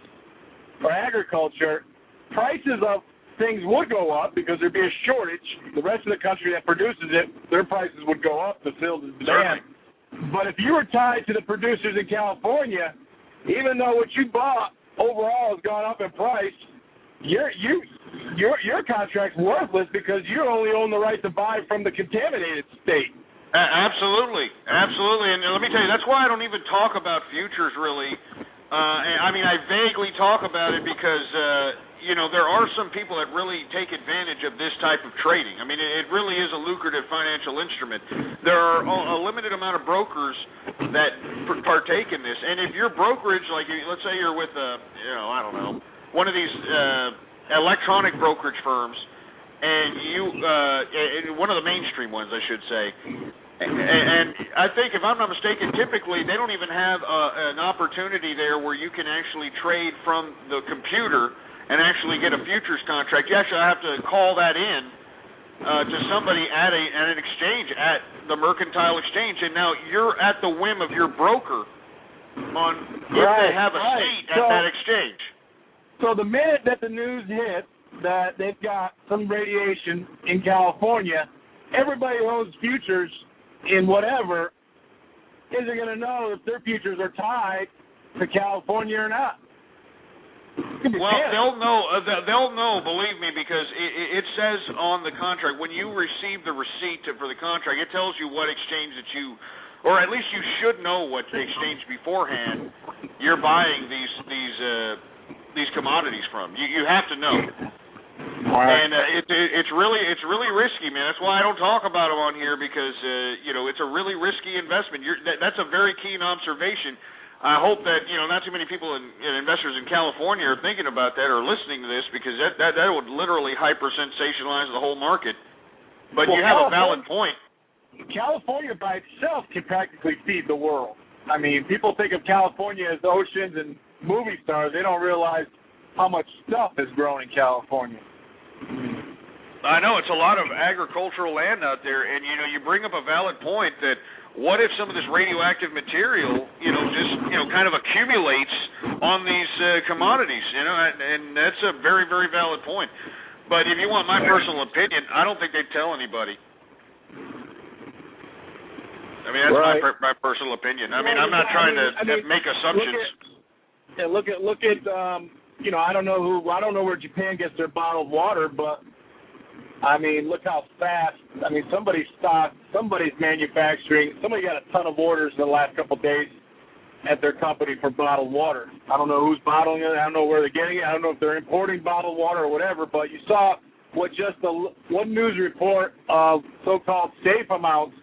or agriculture, prices of things would go up because there'd be a shortage. The rest of the country that produces it, their prices would go up to fill the demand. But if you were tied to the producers in California, even though what you bought overall has gone up in price, your contract's worthless because you only own the right to buy from the contaminated state. Absolutely, and let me tell you, that's why I don't even talk about futures really. I vaguely talk about it because there are some people that really take advantage of this type of trading. I mean, it really is a lucrative financial instrument. There are a limited amount of brokers that partake in this, and if your brokerage, like let's say you're with one of these electronic brokerage firms, and one of the mainstream ones, I should say. And I think, if I'm not mistaken, typically they don't even have an opportunity there where you can actually trade from the computer and actually get a futures contract. You actually have to call that in to somebody at an exchange, at the mercantile exchange, and now you're at the whim of your broker on if they have a seat at that exchange. So the minute that the news hits that they've got some radiation in California, everybody who owns futures in whatever isn't going to know if their futures are tied to California or not. Well, they'll know, believe me, because it says on the contract, when you receive the receipt for the contract, it tells you what exchange that or at least you should know what exchange beforehand you're buying these commodities from. You have to know. And it's really risky, man. That's why I don't talk about them on here, because it's a really risky investment. That's a very keen observation. I hope that not too many people and investors in California are thinking about that or listening to this, because that would literally hyper sensationalize the whole market. But you have a valid point. California by itself can practically feed the world. I mean, people think of California as oceans and movie stars. They don't realize how much stuff is grown in California. I know, it's a lot of agricultural land out there, and you bring up a valid point that what if some of this radioactive material, just kind of accumulates on these commodities, and that's a very, very valid point. But if you want my personal opinion, I don't think they'd tell anybody. I mean, that's my personal opinion. I mean, I'm not trying to make assumptions. Look at I don't know where Japan gets their bottled water, but I mean, look how fast. I mean, somebody's manufacturing. Somebody got a ton of orders in the last couple of days at their company for bottled water. I don't know who's bottling it. I don't know where they're getting it. I don't know if they're importing bottled water or whatever. But you saw what just one news report of so-called safe amounts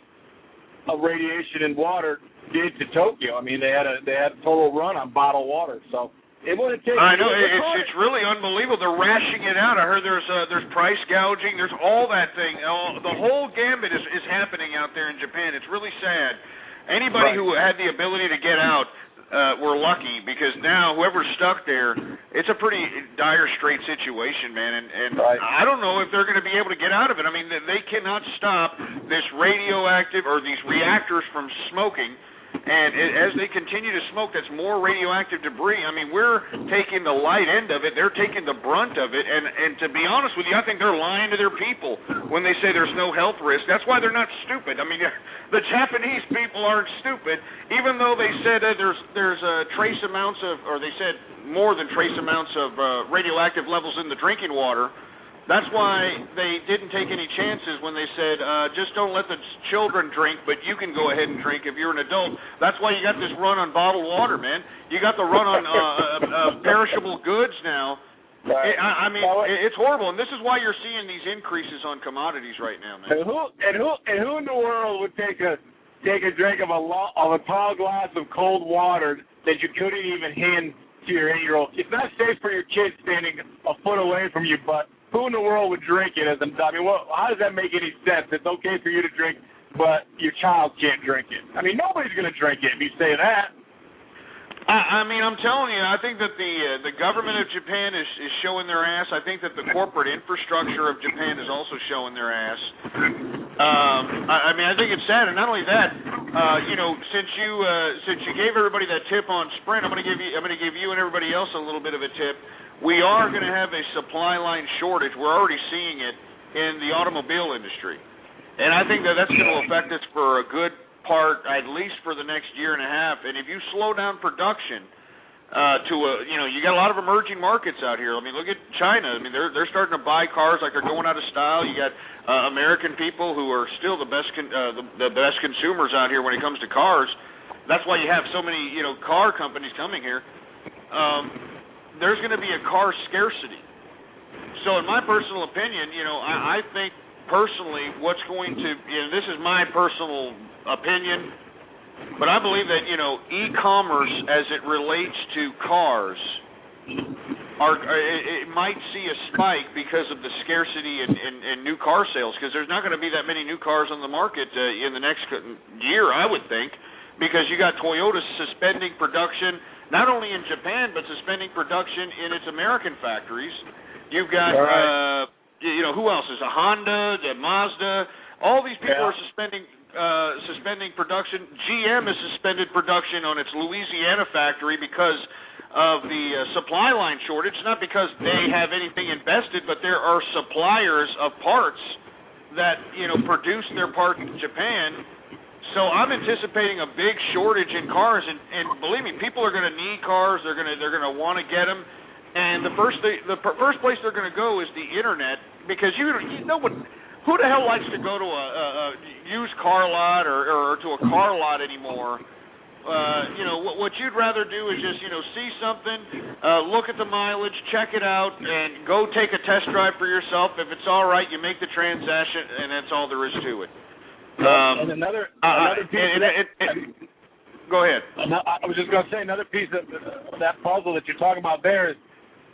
of radiation in water did to Tokyo. I mean, they had a total run on bottled water. So it wouldn't take. I know it's really unbelievable. They're rationing it out. I heard there's price gouging. There's all that thing. The whole gambit is happening out there in Japan. It's really sad. Anybody who had the ability to get out were lucky, because now whoever's stuck there, it's a pretty dire straight situation, man, and right. I don't know if they're going to be able to get out of it. I mean, they cannot stop this radioactive or these reactors from smoking. And as they continue to smoke, that's more radioactive debris. I mean, we're taking the light end of it. They're taking the brunt of it. And to be honest with you, I think they're lying to their people when they say there's no health risk. That's why they're not stupid. I mean, the Japanese people aren't stupid, even though they said there's trace amounts of, or they said more than trace amounts of radioactive levels in the drinking water. That's why they didn't take any chances when they said, just don't let the children drink, but you can go ahead and drink if you're an adult. That's why you got this run on bottled water, man. You got the run on perishable goods now. Right. I mean, it's horrible, and this is why you're seeing these increases on commodities right now, man. And who in the world would take a drink of a tall glass of cold water that you couldn't even hand to your 8-year-old? It's not safe for your kid standing a foot away from you, but who in the world would drink it? How does that make any sense? It's okay for you to drink, but your child can't drink it. I mean, nobody's going to drink it if you say that. I mean, I'm telling you, I think that the government of Japan is showing their ass. I think that the corporate infrastructure of Japan is also showing their ass. I mean, I think it's sad, and not only that, since you gave everybody that tip on Sprint, I'm going to give you and everybody else a little bit of a tip. We are going to have a supply line shortage. We're already seeing it in the automobile industry, and I think that that's going to affect us for a good part, at least for the next year and a half. And if you slow down production you got a lot of emerging markets out here. I mean, look at China. I mean, they're starting to buy cars like they're going out of style. You got American people who are still the best the best consumers out here when it comes to cars. That's why you have so many car companies coming here. There's going to be a car scarcity. So in my personal opinion, I think personally what's going to, this is my personal opinion, but I believe that, e-commerce as it relates to cars, it might see a spike because of the scarcity in new car sales, because there's not going to be that many new cars on the market in the next year, I would think, because you got Toyota suspending production, not only in Japan, but suspending production in its American factories. You've got, who else? There's a Honda, the Mazda. All these people are suspending production. GM has suspended production on its Louisiana factory because of the supply line shortage, not because they have anything invested, but there are suppliers of parts that, produce their parts in Japan. So I'm anticipating a big shortage in cars, and believe me, people are going to need cars. They're going to want to get them, and the first place they're going to go is the internet, because who the hell likes to go to a used car lot or to a car lot anymore? What you'd rather do is just see something, look at the mileage, check it out, and go take a test drive for yourself. If it's all right, you make the transaction, and that's all there is to it. And another piece go ahead. I was just going to say another piece of that puzzle that you're talking about there is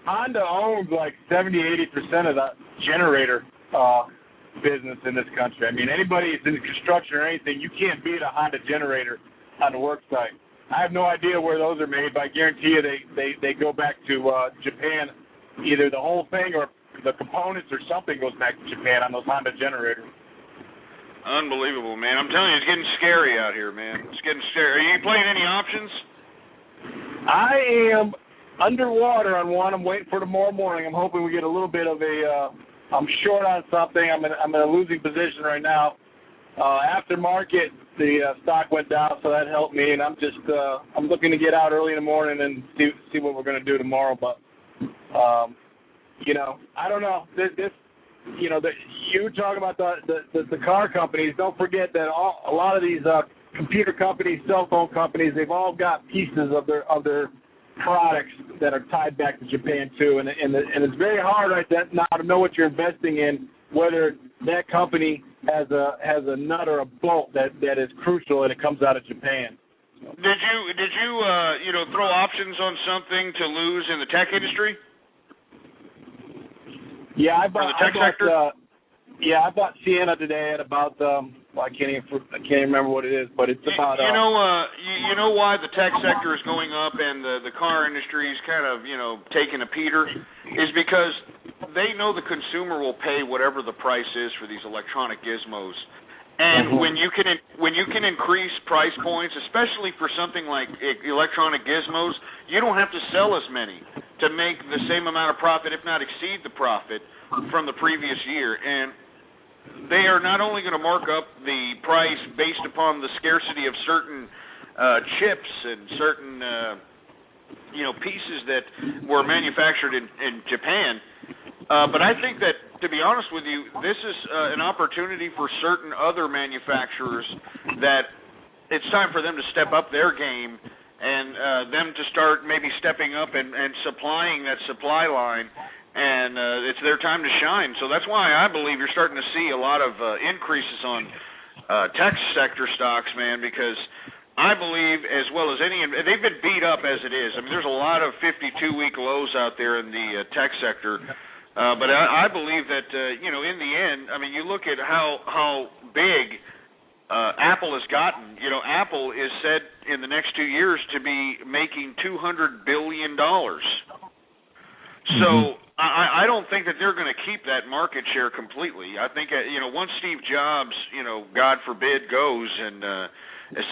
Honda owns like 70-80% of the generator business in this country. I mean, anybody that's in construction or anything, you can't beat a Honda generator on the work site. I have no idea where those are made, but I guarantee you they go back to Japan. Either the whole thing or the components or something goes back to Japan on those Honda generators. Unbelievable, man. I'm telling you, it's getting scary out here, man. It's getting scary. Are you playing any options? I am underwater on one. I'm waiting for tomorrow morning. I'm hoping we get a little bit of I'm short on something. I'm in a losing position right now. After market, the stock went down, so that helped me. And I'm just I'm looking to get out early in the morning and see what we're going to do tomorrow. But I don't know. You talk about the car companies. Don't forget that a lot of these computer companies, cell phone companies, they've all got pieces of their products that are tied back to Japan too, and it's very hard right now to know what you're investing in, whether that company has a nut or a bolt that is crucial and it comes out of Japan. So. Did you throw options on something to lose in the tech industry? Yeah, I bought Yeah, I bought Sienna today at about I can't even remember what it is, but it's about. You know why the tech sector is going up and the car industry is kind of taking a peter, is because they know the consumer will pay whatever the price is for these electronic gizmos. And when you can increase price points, especially for something like electronic gizmos, you don't have to sell as many to make the same amount of profit, if not exceed the profit from the previous year. And they are not only going to mark up the price based upon the scarcity of certain chips and certain pieces that were manufactured in Japan, but I think that, to be honest with you, this is an opportunity for certain other manufacturers that it's time for them to step up their game and them to start maybe stepping up and supplying that supply line. And it's their time to shine. So that's why I believe you're starting to see a lot of increases on tech sector stocks, man, because I believe, as well as they've been beat up as it is. I mean, there's a lot of 52-week lows out there in the tech sector. But I believe that, in the end, I mean, you look at how big Apple has gotten. Apple is said in the next 2 years to be making $200 billion. So I don't think that they're going to keep that market share completely. I think, once Steve Jobs, God forbid, goes and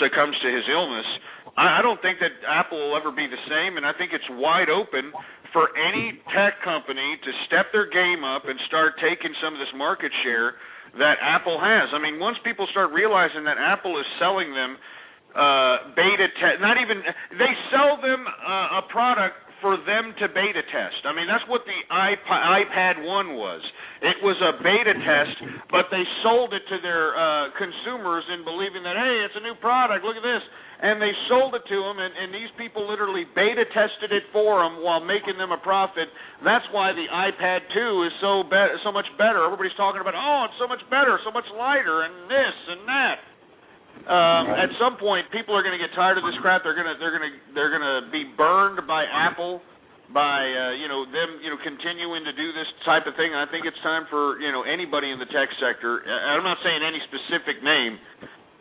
succumbs to his illness, I don't think that Apple will ever be the same, and I think it's wide open for any tech company to step their game up and start taking some of this market share that Apple has. I mean, once people start realizing that Apple is selling them beta test, they sell them a product for them to beta test. I mean, that's what the iPad 1 was. It was a beta test, but they sold it to their consumers in believing that, hey, it's a new product, look at this. And they sold it to them, and these people literally beta tested it for them while making them a profit. That's why the iPad 2 is so much better. Everybody's talking about, it's so much better, so much lighter, and this and that. At some point, people are going to get tired of this crap. They're going to be burned by Apple, by them continuing to do this type of thing. And I think it's time for anybody in the tech sector. I'm not saying any specific name,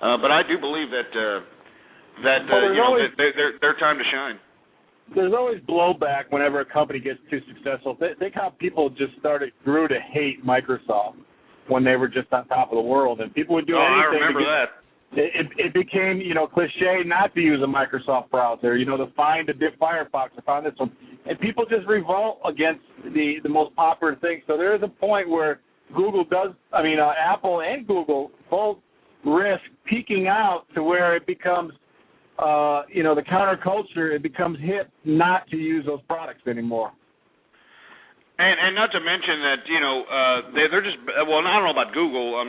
but I do believe that their time to shine. There's always blowback whenever a company gets too successful. Think how people just grew to hate Microsoft when they were just on top of the world, and people would do anything. I remember that. It became, cliche not to use a Microsoft browser, to find a Firefox or find this one. And people just revolt against the most popular thing. So there is a point where Apple and Google both risk peaking out to where it becomes, the counterculture, it becomes hip not to use those products anymore. And not to mention that, they're just, I don't know about Google. I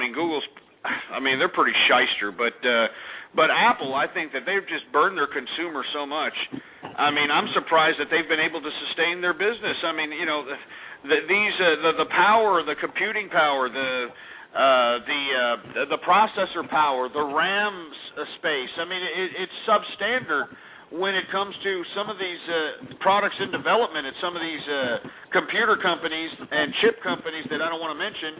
mean, they're pretty shyster, but Apple, I think that they've just burned their consumer so much. I mean, I'm surprised that they've been able to sustain their business. I mean, the power, the computing power, the processor power, the RAM space. I mean, it's substandard when it comes to some of these products in development at some of these computer companies and chip companies that I don't want to mention.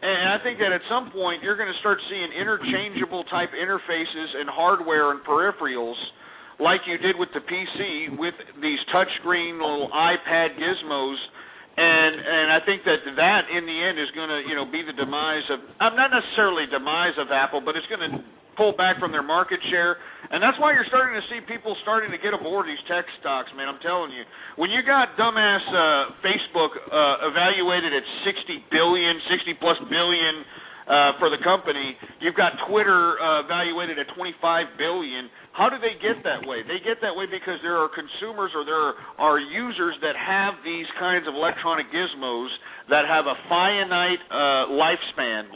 And I think that at some point you're going to start seeing interchangeable type interfaces and hardware and peripherals like you did with the PC with these touchscreen little iPad gizmos. And I think that in the end is going to be the demise of, not necessarily demise of Apple, but it's going to pull back from their market share. And that's why you're starting to see people starting to get aboard these tech stocks, man. I'm telling you. When you got dumbass Facebook evaluated at $60+ billion for the company, you've got Twitter evaluated at $25 billion. How do they get that way? They get that way because there are consumers or there are users that have these kinds of electronic gizmos that have a finite lifespan.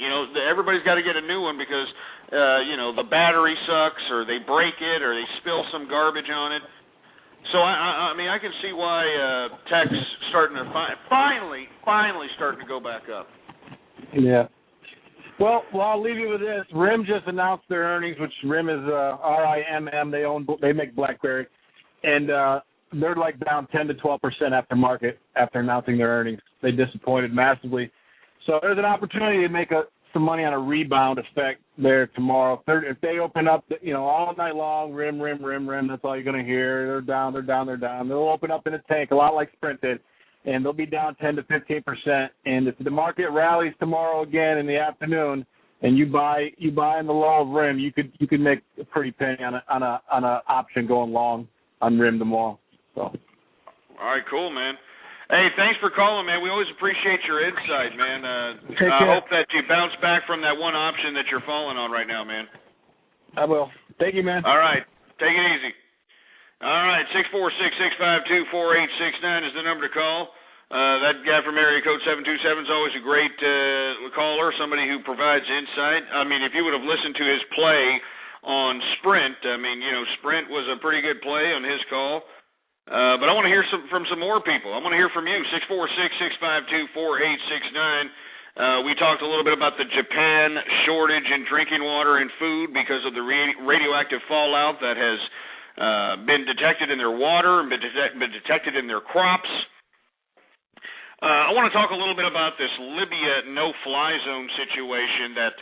Everybody's got to get a new one because the battery sucks, or they break it, or they spill some garbage on it. So I mean, I can see why tech's starting to finally starting to go back up. Yeah. Well, I'll leave you with this. RIM just announced their earnings, which RIM is RIMM. They make BlackBerry, and they're like down 10 to 12% after market after announcing their earnings. They disappointed massively. So there's an opportunity to make some money on a rebound effect there tomorrow. If they open up, all night long, rim, that's all you're going to hear. They're down. They'll open up in a tank, a lot like Sprint did, and they'll be down 10 to 15%. And if the market rallies tomorrow again in the afternoon, and you buy in the low of rim, you could make a pretty penny on a option going long on rim tomorrow. So. All right, cool, man. Hey, thanks for calling, man. We always appreciate your insight, man. I hope that you bounce back from that one option that you're falling on right now, man. I will. Thank you, man. All right. Take it easy. All right, 646-652-4869 is the number to call. That guy from area code 727 is always a great caller, somebody who provides insight. I mean, if you would have listened to his play on Sprint, Sprint was a pretty good play on his call. But I want to hear from some more people. I want to hear from you, 646-652-4869. We talked a little bit about the Japan shortage in drinking water and food because of the radioactive fallout that has been detected in their water and been detected in their crops. I want to talk a little bit about this Libya no-fly zone situation that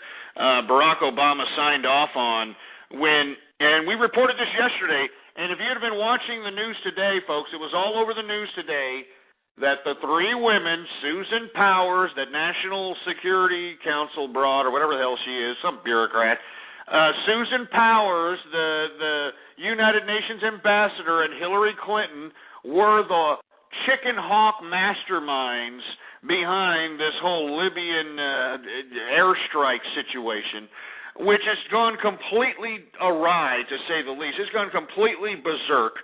Barack Obama signed off on and we reported this yesterday. And if you had been watching the news today, folks, it was all over the news today that the three women, Susan Powers, that National Security Council brought, or whatever the hell she is, some bureaucrat, Susan Powers, the United Nations ambassador, and Hillary Clinton were the chicken hawk masterminds behind this whole Libyan airstrike situation, which has gone completely awry, to say the least. It's gone completely berserk.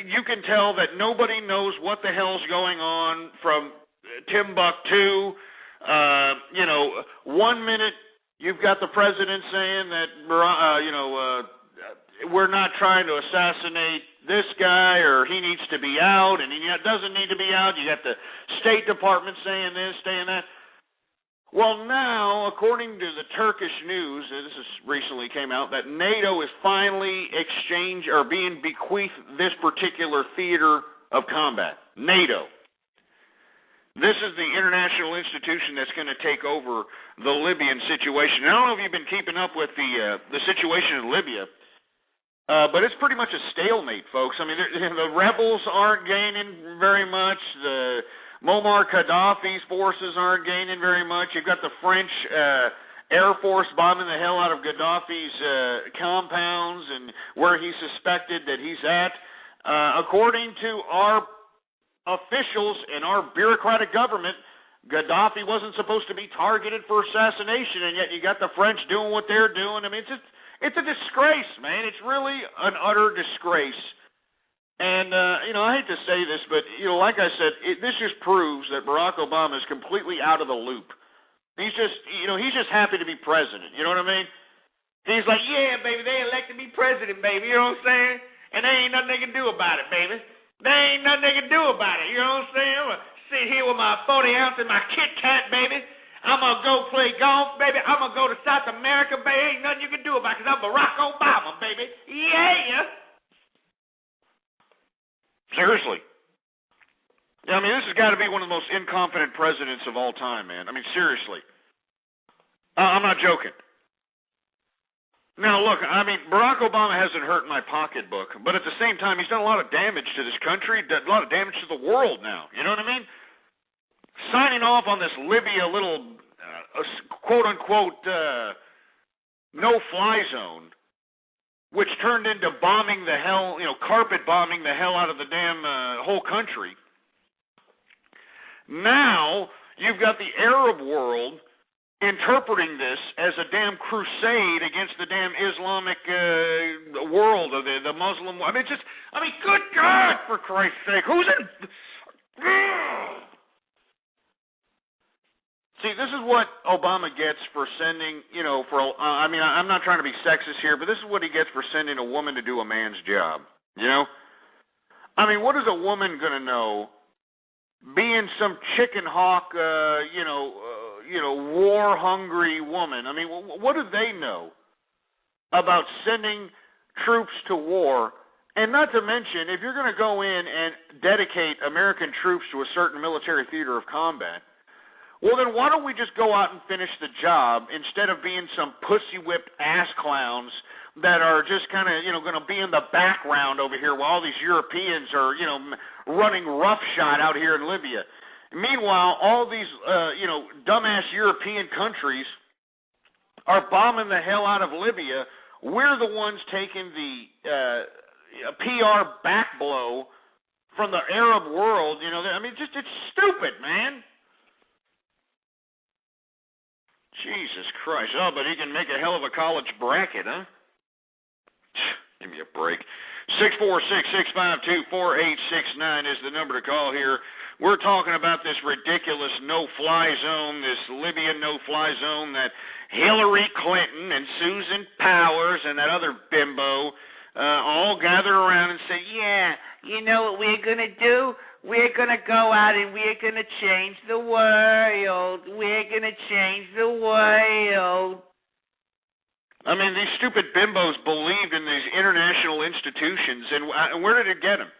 You can tell that nobody knows what the hell's going on from Timbuktu. 1 minute you've got the president saying that, we're not trying to assassinate this guy, or he needs to be out, and he doesn't need to be out. You got the State Department saying this, saying that. Well, now, according to the Turkish news, this is recently came out, that NATO is finally being bequeathed this particular theater of combat. NATO. This is the international institution that's going to take over the Libyan situation. And I don't know if you've been keeping up with the situation in Libya, but it's pretty much a stalemate, folks. I mean, the rebels aren't gaining very much. The Muammar Gaddafi's forces aren't gaining very much. You've got the French Air Force bombing the hell out of Gaddafi's compounds and where he's suspected that he's at. According to our officials in our bureaucratic government, Gaddafi wasn't supposed to be targeted for assassination, and yet you got the French doing what they're doing. I mean, it's a disgrace, man. It's really an utter disgrace. And, I hate to say this, but, like I said, this just proves that Barack Obama is completely out of the loop. He's just happy to be president. You know what I mean? He's like, yeah, baby, they elected me president, baby. You know what I'm saying? And there ain't nothing they can do about it, baby. There ain't nothing they can do about it. You know what I'm saying? I'm going to sit here with my 40 ounce and my Kit Kat, baby. I'm going to go play golf, baby. I'm going to go to South America, baby. Ain't nothing you can do about it because I'm Barack Obama, baby. Yeah. Seriously. I mean, this has got to be one of the most incompetent presidents of all time, man. I mean, seriously. I'm not joking. Now, look, I mean, Barack Obama hasn't hurt my pocketbook, but at the same time, he's done a lot of damage to this country, a lot of damage to the world now. You know what I mean? Signing off on this Libya little, quote-unquote, no-fly zone, which turned into bombing the hell, carpet bombing the hell out of the damn whole country. Now, you've got the Arab world interpreting this as a damn crusade against the damn Islamic world, or the Muslim. I mean, good God, for Christ's sake, who's in? See, this is what Obama gets for sending, I'm not trying to be sexist here, but this is what he gets for sending a woman to do a man's job, I mean, what is a woman going to know being some chicken hawk, war-hungry woman? I mean, what do they know about sending troops to war? And not to mention, if you're going to go in and dedicate American troops to a certain military theater of combat, Well, then why don't we just go out and finish the job instead of being some pussy-whipped ass clowns that are just kind of, going to be in the background over here while all these Europeans are, running roughshod out here in Libya. Meanwhile, all these, dumbass European countries are bombing the hell out of Libya. We're the ones taking the PR back blow from the Arab world. It's stupid, man. Jesus Christ. Oh, but he can make a hell of a college bracket, huh? Give me a break. 646-652-4869 is the number to call here. We're talking about this ridiculous no-fly zone, this Libyan no-fly zone that Hillary Clinton and Susan Powers and that other bimbo all gather around and say, yeah, you know what we're going to do? We're going to go out and we're going to change the world. We're going to change the world. I mean, these stupid bimbos believed in these international institutions, and where did it get them?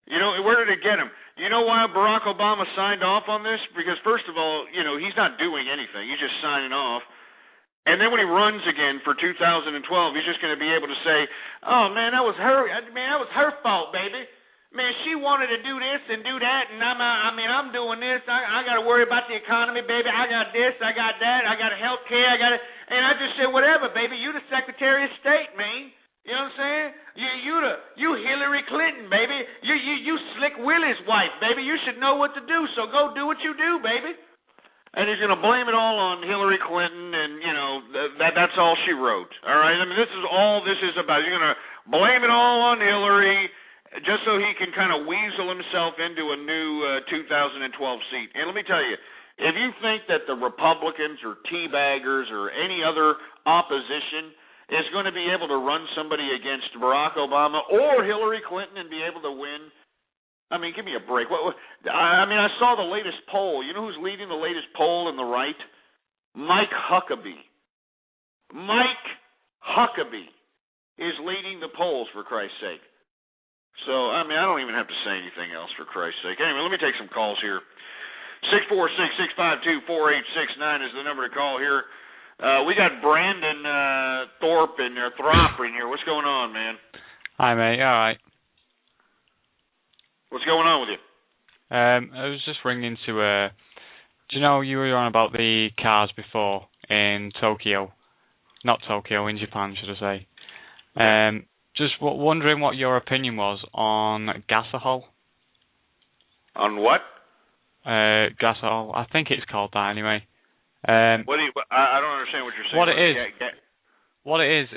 Where did it get them? You know why Barack Obama signed off on this? Because, first of all, he's not doing anything. He's just signing off. And then when he runs again for 2012, he's just going to be able to say, oh, man, that was her fault, baby. Man, she wanted to do this and do that, and I'm doing this. I got to worry about the economy, baby. I got this, I got that, I got health care, and I just said, whatever, baby. You the Secretary of State, man. You know what I'm saying? You Hillary Clinton, baby. You Slick Willie's wife, baby. You should know what to do, so go do what you do, baby. And he's going to blame it all on Hillary Clinton, and, that's all she wrote. All right? I mean, this is all this is about. You're going to blame it all on Hillary just so he can kind of weasel himself into a new 2012 seat. And let me tell you, if you think that the Republicans or teabaggers or any other opposition is going to be able to run somebody against Barack Obama or Hillary Clinton and be able to win, I mean, give me a break. I saw the latest poll. You know who's leading the latest poll in the right? Mike Huckabee. Mike Huckabee is leading the polls, for Christ's sake. So, I don't even have to say anything else, for Christ's sake. Anyway, let me take some calls here. 646-652-4869 is the number to call here. We got Brandon Throp in here. What's going on, man? Hi, mate. All right. What's going on with you? I was just ringing to, do you know you were on about the cars before in Tokyo? Not Tokyo, in Japan, should I say. Just wondering what your opinion was on gasohol. On what? Gasohol. I think it's called that anyway. I don't understand what you're saying. What it is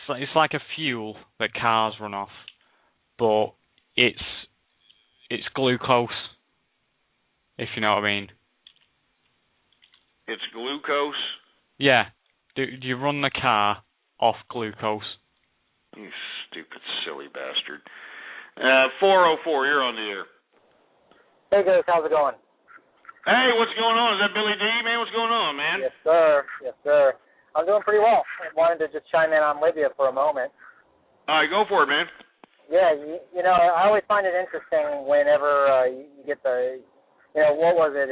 it's like a fuel that cars run off, but it's glucose, if you know what I mean. It's glucose? Yeah. Do you run the car off glucose? You stupid, silly bastard. 404, you're on the air. Hey guys, how's it going? Hey, what's going on? Is that Billy D, man? What's going on, man? Yes, sir. Yes, sir. I'm doing pretty well. I wanted to just chime in on Libya for a moment. All right, go for it, man. Yeah, I always find it interesting whenever you get the, what was it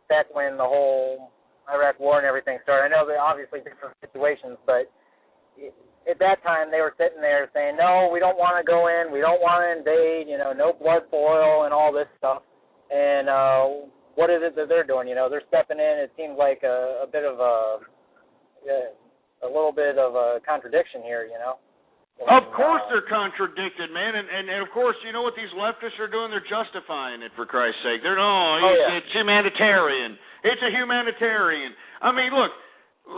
back when the whole Iraq war and everything started. I know they're obviously different situations, but at that time they were sitting there saying, no, we don't want to go in, we don't want to invade, no blood for oil and all this stuff. And what is it that they're doing? They're stepping in. It seems like a bit of a little bit of a contradiction here, Of course they're contradicted, man. And of course, you know what these leftists are doing? They're justifying it, for Christ's sake. It's humanitarian. It's a humanitarian. I mean, look,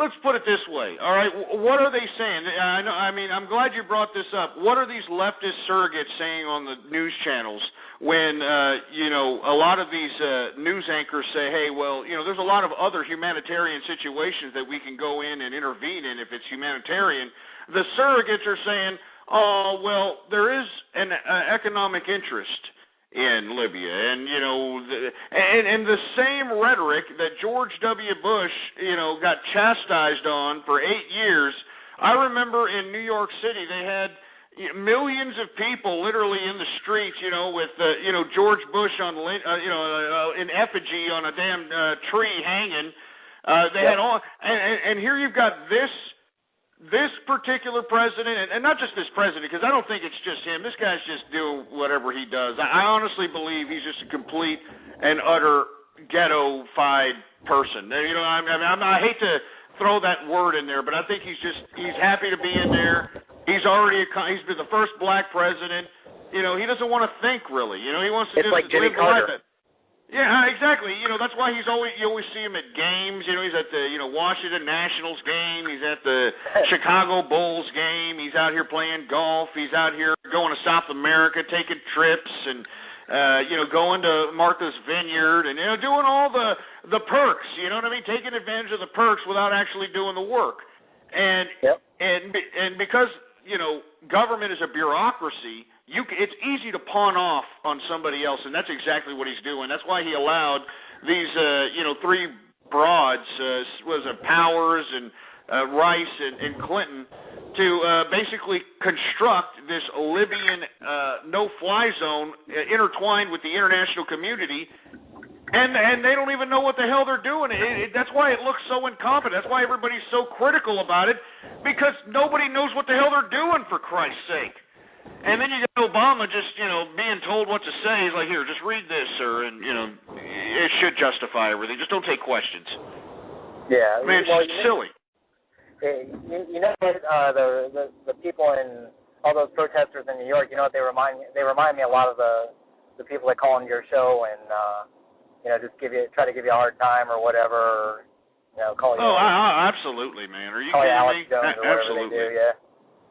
let's put it this way, all right? What are they saying? I'm glad you brought this up. What are these leftist surrogates saying on the news channels when, a lot of these news anchors say, hey, well, there's a lot of other humanitarian situations that we can go in and intervene in if it's humanitarian. The surrogates are saying, oh, well, there is an economic interest in Libya. And, and the same rhetoric that George W. Bush, got chastised on for 8 years. I remember in New York City they had, millions of people literally in the streets, with George Bush on in effigy on a damn tree hanging. They had all, and here you've got this particular president, and not just this president, because I don't think it's just him. This guy's just doing whatever he does. I honestly believe he's just a complete and utter ghetto-fied person. I hate to throw that word in there, but I think he's happy to be in there. He's been the first black president. He doesn't want to think really. He wants to just like Jimmy live Carter. life. Yeah, exactly. That's why you always see him at games. He's at the Washington Nationals game. He's at the Chicago Bulls game. He's out here playing golf. He's out here going to South America, taking trips, and going to Martha's Vineyard, and doing all the perks. You know what I mean? Taking advantage of the perks without actually doing the work. And because government is a bureaucracy, it's easy to pawn off on somebody else, and that's exactly what he's doing. That's why he allowed these, three broads, Powers and Rice and Clinton, to basically construct this Libyan no-fly zone intertwined with the international community, and they don't even know what the hell they're doing. That's why it looks so incompetent. That's why everybody's so critical about it, because nobody knows what the hell they're doing, for Christ's sake. And then you got Obama just, being told what to say. He's like, here, just read this, sir, and, it should justify everything. Just don't take questions. Yeah. It's silly. The people in all those protesters in New York, what they remind me? They remind me a lot of the people that call on your show and, just try to give you a hard time or whatever, or, call you. Oh, absolutely, man. Are you kidding me? Alex Jones or whatever Absolutely. They do, yeah.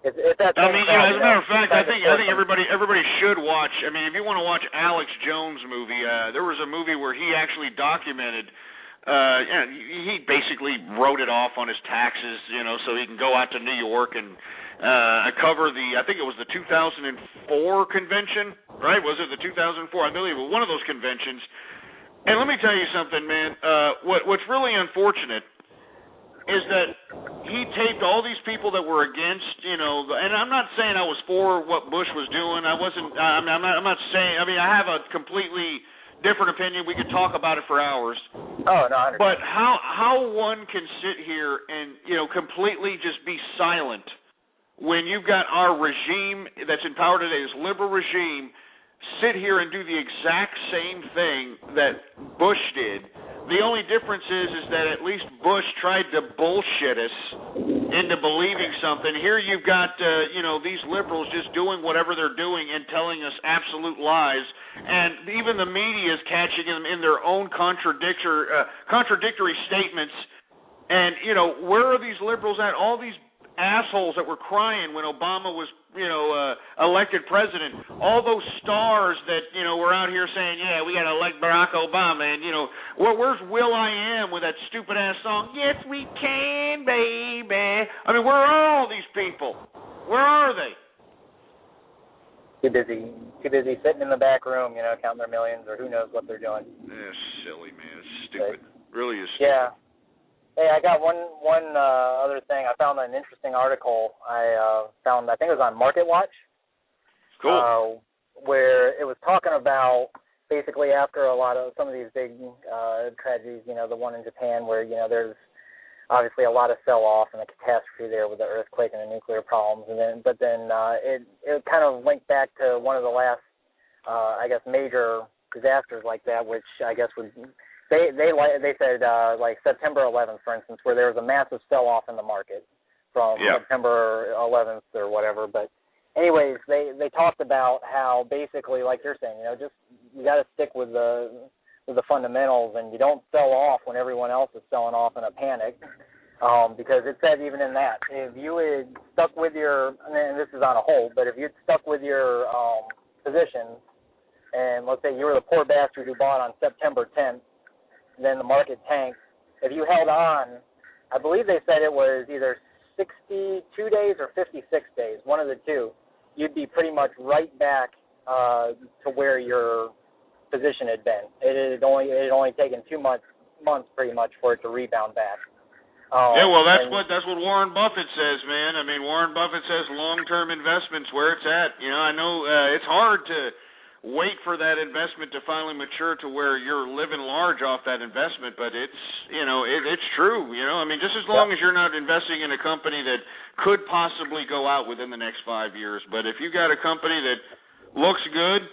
It's that I mean, as a matter of fact, I think everybody everybody should watch. I mean, if you want to watch Alex Jones' movie, there was a movie where he actually documented. He basically wrote it off on his taxes, so he can go out to New York and cover I think it was the 2004 convention, right? Was it the 2004? I believe it was one of those conventions. And let me tell you something, man. What's really unfortunate is that he taped all these people that were against, and I'm not saying I was for what Bush was doing. I wasn't. I'm not saying. I mean, I have a completely different opinion. We could talk about it for hours. Oh no, I understand. But how one can sit here and completely just be silent when you've got our regime that's in power today, this liberal regime, sit here and do the exact same thing that Bush did. The only difference is that at least Bush tried to bullshit us into believing something. Here you've got, these liberals just doing whatever they're doing and telling us absolute lies. And even the media is catching them in their own contradictory statements. And, where are these liberals at? All these assholes that were crying when Obama was, elected president. All those stars that, were out here saying, yeah, we got to elect Barack Obama. And, where's Will I Am with that stupid-ass song? Yes, we can, baby. I mean, where are all these people? Where are they? Too busy sitting in the back room, counting their millions or who knows what they're doing. It's silly, man. It's stupid. It really is stupid. Yeah. Hey, I got one other thing. I found an interesting article. I think it was on Market Watch. Cool. Where it was talking about basically after some of these big tragedies, the one in Japan where, there's obviously a lot of sell-off and a catastrophe there with the earthquake and the nuclear problems. But then it kind of linked back to one of the last, major disasters like that, which I guess would... They said like September 11th, for instance, where there was a massive sell-off in the market from September 11th or whatever. But anyways, they talked about how basically, like you're saying, just you got to stick with the fundamentals, and you don't sell off when everyone else is selling off in a panic. Because it said even in that, if you had stuck with your, and this is on a hold, but if you'd stuck with your positions, and let's say you were the poor bastard who bought on September 10th. Then the market tanked. If you held on, I believe they said it was either 62 days or 56 days, one of the two, you'd be pretty much right back to where your position had been. It had only taken 2 months pretty much for it to rebound back. Yeah, well, that's what Warren Buffett says, man. I mean, Warren Buffett says long-term investments where it's at. You know, I know it's hard to wait for that investment to finally mature to where you're living large off that investment, but it's, you know, it's true. You know, I mean, just as long as you're not investing in a company that could possibly go out within the next 5 years, but if you got a company that looks good,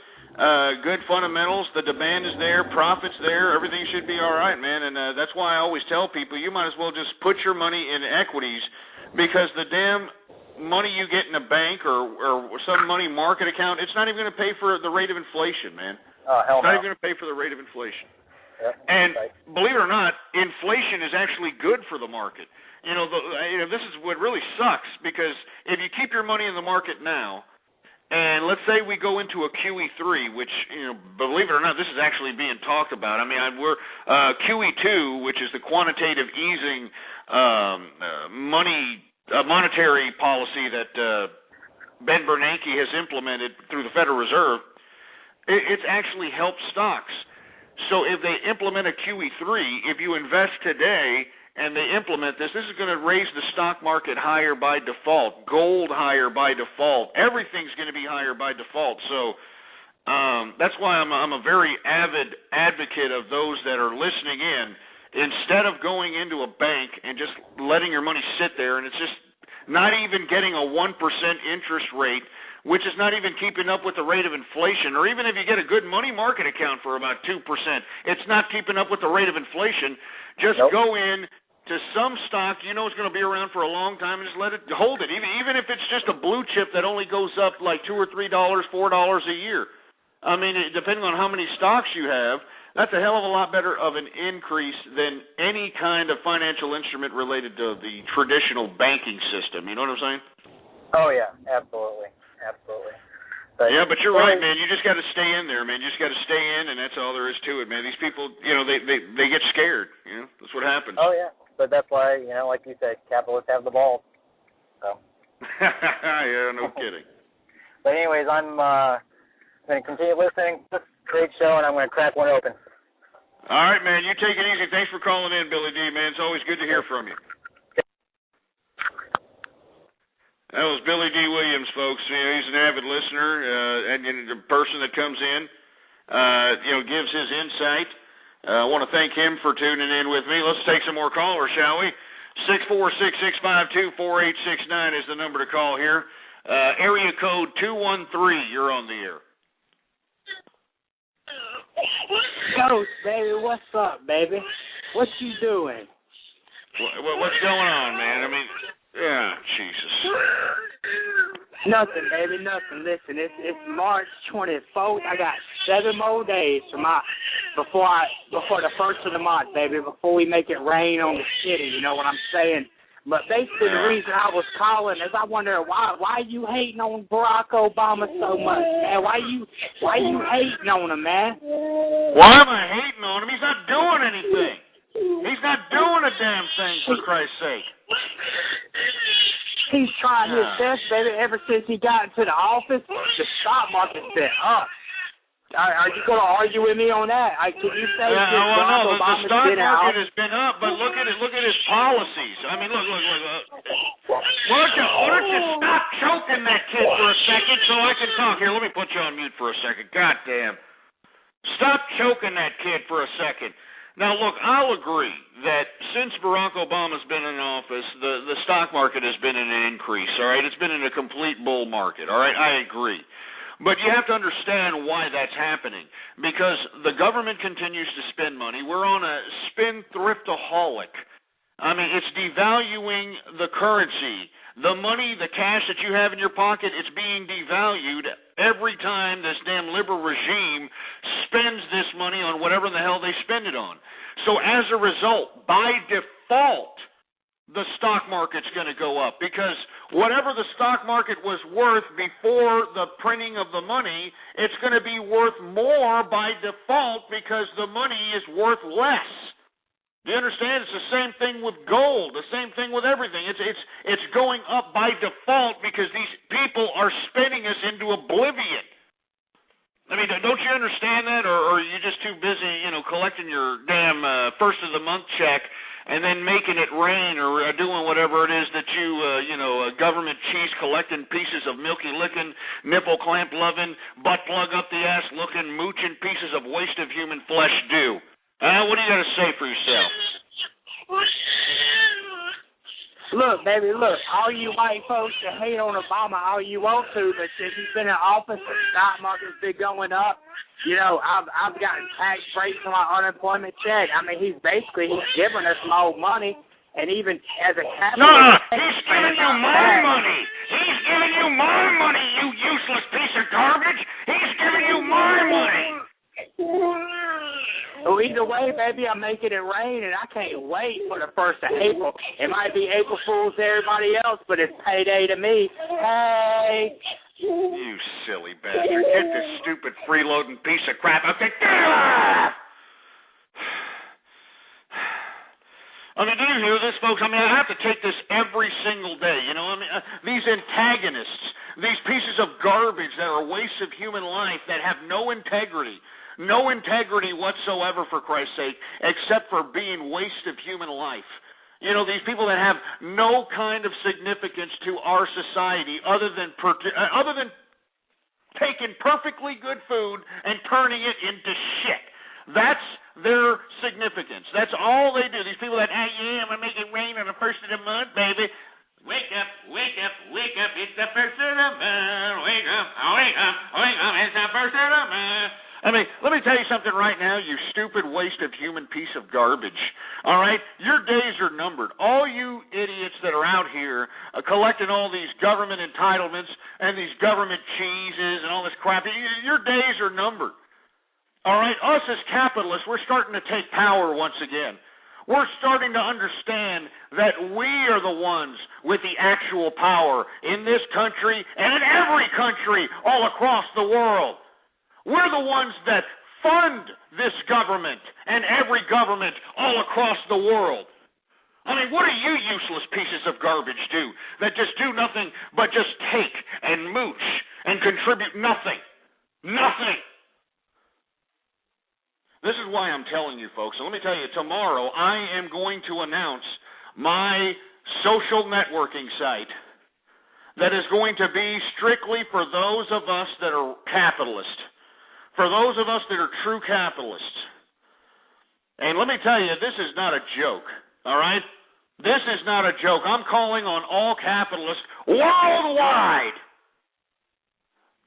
good fundamentals, the demand is there, profits there, everything should be all right, man. And that's why I always tell people you might as well just put your money in equities, because the damn money you get in a bank or some money market account, it's not even going to pay for the rate of inflation, man. Oh, hell it's not no. even going to pay for the rate of inflation. Yep, and right. Believe it or not, inflation is actually good for the market. You know, this is what really sucks, because if you keep your money in the market now, and let's say we go into a QE3, which, you know, believe it or not, this is actually being talked about. I mean, we're QE2, which is the quantitative easing monetary policy that Ben Bernanke has implemented through the Federal Reserve. It's actually helped stocks. So if they implement a QE3, if you invest today and they implement this is going to raise the stock market higher by default, gold higher by default, everything's going to be higher by default. So that's why I'm a very avid advocate of those that are listening in. Instead of going into a bank and just letting your money sit there, and it's just not even getting a 1% interest rate, which is not even keeping up with the rate of inflation, or even if you get a good money market account for about 2%, it's not keeping up with the rate of inflation. Just go in to some stock you know is going to be around for a long time and just hold it, even if it's just a blue chip that only goes up like $2 or $3, $4 a year. I mean, depending on how many stocks you have, that's a hell of a lot better of an increase than any kind of financial instrument related to the traditional banking system. You know what I'm saying? Oh, yeah, absolutely. Absolutely. But you're right, man. You just got to stay in there, man. You just got to stay in, and that's all there is to it, man. These people, you know, they get scared. You know, that's what happens. Oh, yeah. But that's why, you know, like you said, capitalists have the balls. So. Yeah, no kidding. But anyways, I'm going to continue listening. Great show, and I'm going to crack one open. All right, man. You take it easy. Thanks for calling in, Billy D, man. It's always good to hear from you. That was Billy D. Williams, folks. You know, he's an avid listener, and the person that comes in, you know, gives his insight. I want to thank him for tuning in with me. Let's take some more callers, shall we? 646-652-4869 is the number to call here. Area code 213, you're on the air. Ghost, baby, what's up, baby? What you doing? What's going on, man? I mean, yeah, Jesus. Nothing, baby, nothing. Listen, it's March 24th. I got 7 more days before the first of the month, baby, before we make it rain on the city. You know what I'm saying? But basically, the reason I was calling is I wonder why you hating on Barack Obama so much, man? Why you hating on him, man? Why am I hating on him? He's not doing anything. He's not doing a damn thing, for Christ's sake. He's trying his best, baby. Ever since he got into the office, the stock market's been up. Are you going to argue with me on that? Can you say no, Obama's the stock been out? market has been up, but look at his policies. I mean, look. Why don't you stop choking that kid for a second so I can talk? Here, let me put you on mute for a second. God damn. Stop choking that kid for a second. Now, look, I'll agree that since Barack Obama's been in office, the stock market has been in an increase, all right? It's been in a complete bull market, all right? I agree. But you have to understand why that's happening, because the government continues to spend money. We're on a spendthriftaholic. I mean, it's devaluing the currency. The money, the cash that you have in your pocket, it's being devalued every time this damn liberal regime spends this money on whatever the hell they spend it on. So as a result, by default, the stock market's going to go up, because whatever the stock market was worth before the printing of the money, it's going to be worth more by default because the money is worth less. Do you understand? It's the same thing with gold, the same thing with everything. It's going up by default because these people are spinning us into oblivion. I mean, don't you understand that, or are you just too busy, you know, collecting your damn first of the month check and then making it rain or doing whatever it is that government cheese collecting pieces of milky licking, nipple clamp loving, butt plug up the ass looking, mooching pieces of waste of human flesh do? What do you got to say for yourself? Look, baby, look, all you white folks that hate on Obama all you want to, but since he's been in office, the stock market's been going up. I've gotten tax breaks on my unemployment check. I mean, he's giving us more money, and even as a capitalist... No, he's giving you my money. He's giving you my money, you useless piece of garbage. He's giving you my money. Well, either way, baby, I'm making it rain, and I can't wait for the 1st of April. It might be April Fool's to everybody else, but it's payday to me. Hey. You silly bastard. Get this stupid freeloading piece of crap out there. I mean, do you hear this, folks? I mean, I have to take this every single day. These antagonists, these pieces of garbage that are wastes of human life that have no integrity whatsoever, for Christ's sake, except for being waste of human life. These people that have no kind of significance to our society other than taking perfectly good food and turning it into shit. That's their significance. That's all they do. These people that, I'm going to make it rain on the 1st of the month, baby. Wake up, wake up, wake up. It's the 1st of the month. Wake up, wake up, wake up. It's the 1st of the month. I mean, let me tell you something right now, you stupid waste of human piece of garbage. All right? Your days are numbered. All you idiots that are out here collecting all these government entitlements and these government cheeses and all this crap, your days are numbered. All right? Us as capitalists, we're starting to take power once again. We're starting to understand that we are the ones with the actual power in this country and in every country all across the world. We're the ones that fund this government and every government all across the world. I mean, what do you useless pieces of garbage do that just do nothing but just take and mooch and contribute nothing? Nothing. This is why I'm telling you, folks. So let me tell you, tomorrow I am going to announce my social networking site that is going to be strictly for those of us that are capitalists. For those of us that are true capitalists. And let me tell you, this is not a joke, all right? This is not a joke. I'm calling on all capitalists worldwide.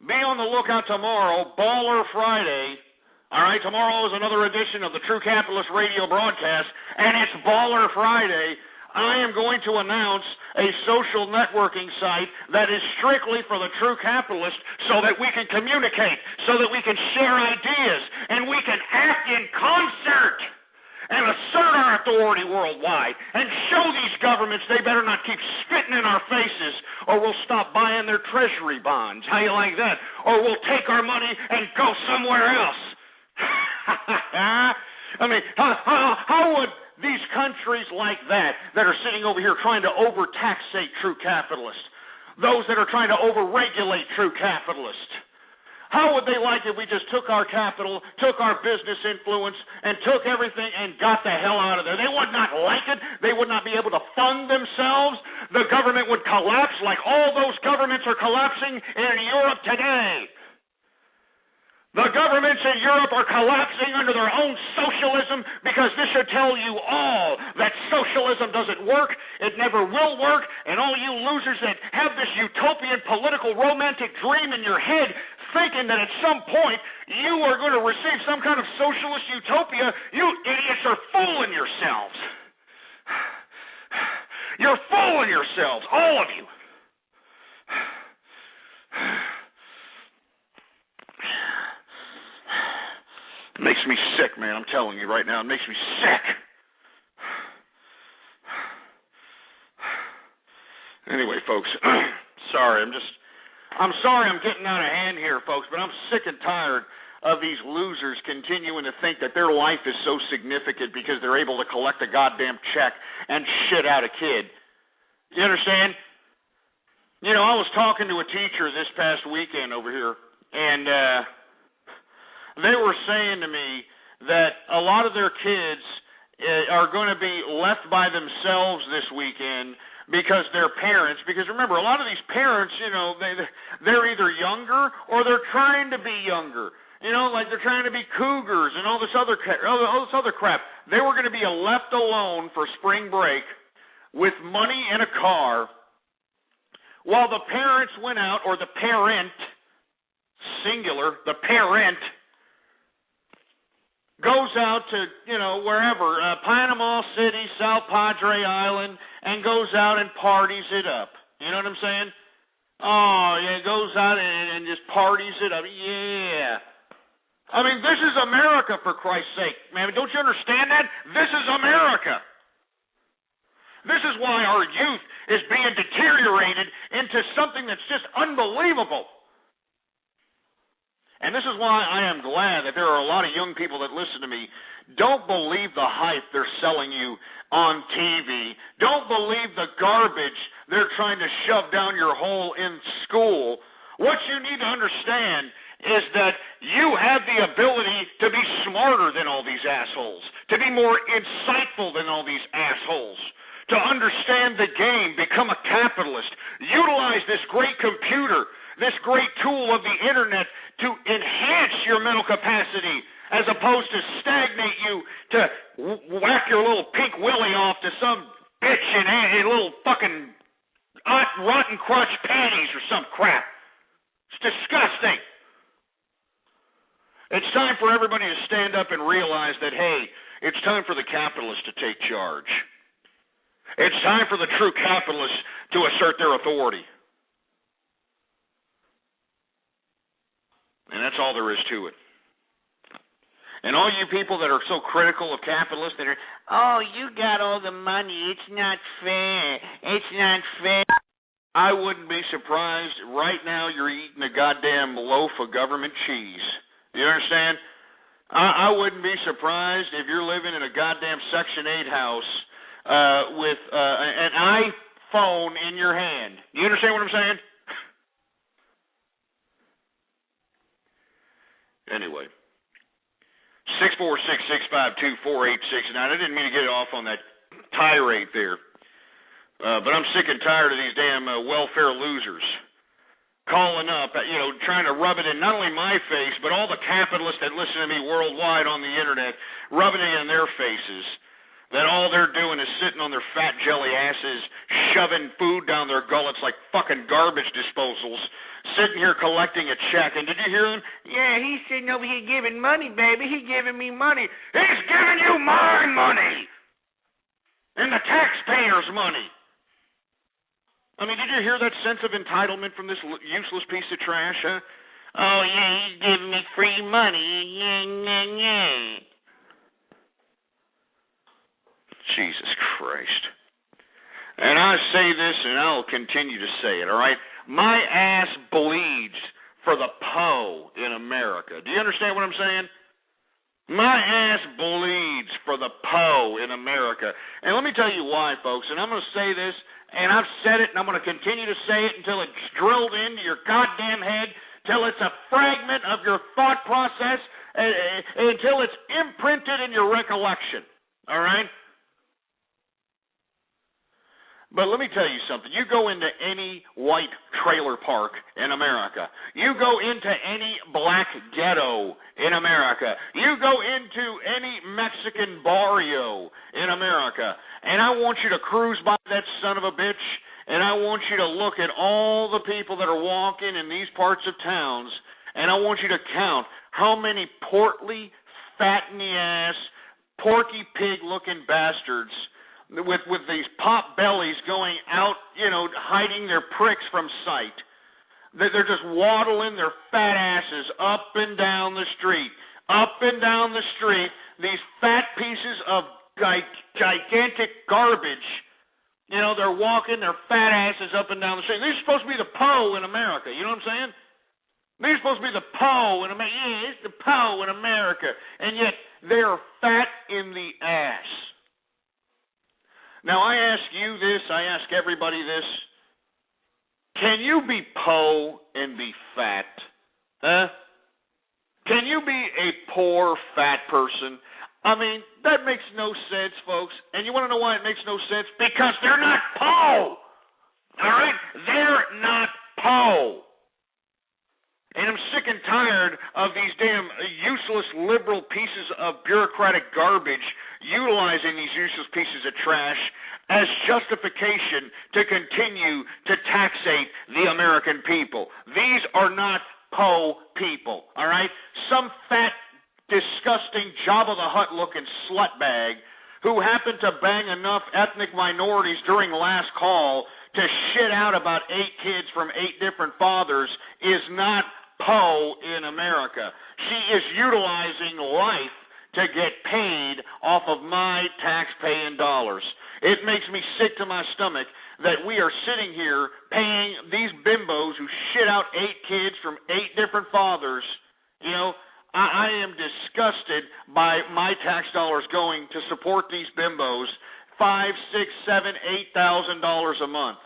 Be on the lookout tomorrow, Baller Friday. All right, tomorrow is another edition of the True Capitalist Radio broadcast, and it's Baller Friday. I am going to announce a social networking site that is strictly for the true capitalist so that we can communicate, so that we can share ideas, and we can act in concert and assert our authority worldwide and show these governments they better not keep spitting in our faces or we'll stop buying their treasury bonds. How you like that? Or we'll take our money and go somewhere else. I mean, how would these countries like that are sitting over here trying to overtaxate true capitalists, those that are trying to overregulate true capitalists, how would they like if we just took our capital, took our business influence, and took everything and got the hell out of there? They would not like it. They would not be able to fund themselves. The government would collapse like all those governments are collapsing in Europe today. The governments in Europe are collapsing under their own socialism because this should tell you all that socialism doesn't work, it never will work, and all you losers that have this utopian political romantic dream in your head thinking that at some point you are going to receive some kind of socialist utopia, you idiots are fooling yourselves. You're fooling yourselves, all of you. It makes me sick, man. I'm telling you right now. It makes me sick. Anyway, folks, sorry. I'm sorry I'm getting out of hand here, folks, but I'm sick and tired of these losers continuing to think that their life is so significant because they're able to collect a goddamn check and shit out a kid. You understand? You know, I was talking to a teacher this past weekend over here, and they were saying to me that a lot of their kids are going to be left by themselves this weekend because their parents, because remember, a lot of these parents, they're either younger or they're trying to be younger. Like they're trying to be cougars and all this other crap. They were going to be left alone for spring break with money and a car while the parents went out, or the parent, singular, the parent, goes out to, wherever, Panama City, South Padre Island, and goes out and parties it up. You know what I'm saying? Oh, yeah, goes out and just parties it up. Yeah. I mean, this is America, for Christ's sake. Man, don't you understand that? This is America. This is why our youth is being deteriorated into something that's just unbelievable. And this is why I am glad that there are a lot of young people that listen to me. Don't believe the hype they're selling you on TV. Don't believe the garbage they're trying to shove down your hole in school. What you need to understand is that you have the ability to be smarter than all these assholes, to be more insightful than all these assholes, to understand the game, become a capitalist, utilize this great computer, this great tool of the internet to enhance your mental capacity as opposed to stagnate you to whack your little pink willy off to some bitch in a little fucking rotten crotch panties or some crap. It's disgusting. It's time for everybody to stand up and realize that, hey, it's time for the capitalists to take charge. It's time for the true capitalists to assert their authority. And that's all there is to it. And all you people that are so critical of capitalists that are, oh, you got all the money, it's not fair, it's not fair. I wouldn't be surprised. Right now you're eating a goddamn loaf of government cheese. You understand? I wouldn't be surprised if you're living in a goddamn Section 8 house with an iPhone in your hand. You understand what I'm saying? Anyway. 646-652-4869. I didn't mean to get off on that tirade there. But I'm sick and tired of these damn welfare losers calling up, trying to rub it in not only my face, but all the capitalists that listen to me worldwide on the internet, rubbing it in their faces. That all they're doing is sitting on their fat jelly asses, shoving food down their gullets like fucking garbage disposals, sitting here collecting a check. And did you hear him? Yeah, he's sitting over here giving money, baby. He's giving me money. He's giving you my money! And the taxpayers' money. I mean, did you hear that sense of entitlement from this useless piece of trash, huh? Oh, yeah, he's giving me free money. Yeah. Jesus Christ. And I say this, and I'll continue to say it, all right? My ass bleeds for the Poe in America. Do you understand what I'm saying? My ass bleeds for the Poe in America. And let me tell you why, folks, and I'm going to say this, and I've said it, and I'm going to continue to say it until it's drilled into your goddamn head, till it's a fragment of your thought process, until it's imprinted in your recollection. All right? But let me tell you something. You go into any white trailer park in America. You go into any black ghetto in America. You go into any Mexican barrio in America. And I want you to cruise by that son of a bitch, and I want you to look at all the people that are walking in these parts of towns, and I want you to count how many portly, fat-in-the-ass, porky pig-looking bastards with these pop bellies going out, hiding their pricks from sight. They're just waddling their fat asses up and down the street. Up and down the street, these fat pieces of gigantic garbage. They're walking their fat asses up and down the street. These are supposed to be the Poe in America. You know what I'm saying? These are supposed to be the Poe in America. Yeah, it's the Poe in America. And yet, they're fat in the ass. Now, I ask you this, I ask everybody this. Can you be Poe and be fat? Huh? Can you be a poor, fat person? I mean, that makes no sense, folks. And you want to know why it makes no sense? Because they're not Poe. All right? They're not Poe. And I'm sick and tired of these damn useless liberal pieces of bureaucratic garbage utilizing these useless pieces of trash as justification to continue to taxate the American people. These are not Poe people, all right? Some fat, disgusting Jabba the Hutt looking slutbag who happened to bang enough ethnic minorities during last call to shit out about 8 kids from 8 different fathers is not Poe in America. She is utilizing life to get paid off of my tax-paying dollars. It makes me sick to my stomach that we are sitting here paying these bimbos who shit out 8 kids from 8 different fathers. You know, I am disgusted by my tax dollars going to support these bimbos $5,000, $6,000, $7,000, $8,000 a month.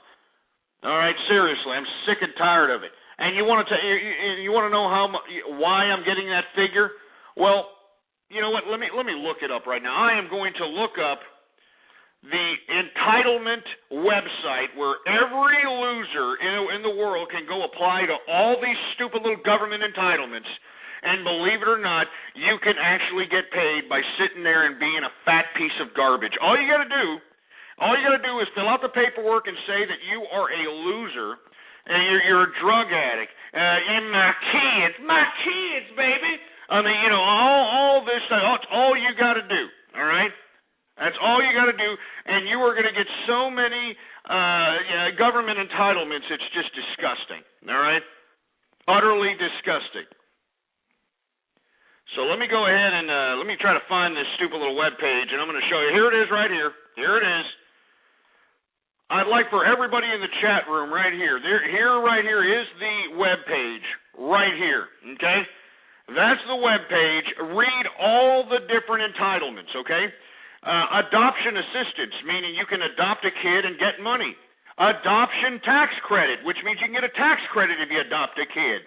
All right, seriously, I'm sick and tired of it. And you want to know why I'm getting that figure? Well, you know what? Let me look it up right now. I am going to look up the entitlement website where every loser in the world can go apply to all these stupid little government entitlements. And believe it or not, you can actually get paid by sitting there and being a fat piece of garbage. All you got to do is fill out the paperwork and say that you are a loser and you're a drug addict. And my kids, baby. I mean, you know, all this stuff. That's all you got to do. All right. That's all you got to do, and you are going to get so many government entitlements. It's just disgusting. All right, utterly disgusting. So let me go ahead and let me try to find this stupid little web page, and I'm going to show you. Here it is, right here. Here it is. I'd like for everybody in the chat room right here. Right here is the web page. Right here. Okay, that's the web page. Read all the different entitlements. Okay. Adoption assistance, meaning you can adopt a kid and get money. Adoption tax credit, which means you can get a tax credit if you adopt a kid.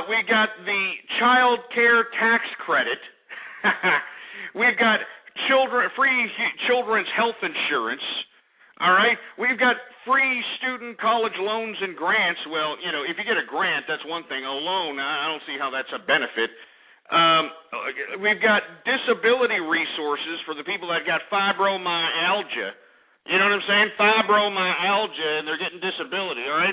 We got the child care tax credit. We've got free children's health insurance. All right. We've got free student college loans and grants. Well, you know, if you get a grant, that's one thing. A loan, I don't see how that's a benefit. We've got disability resources for the people that got fibromyalgia. You know what I'm saying? Fibromyalgia, and they're getting disability, all right?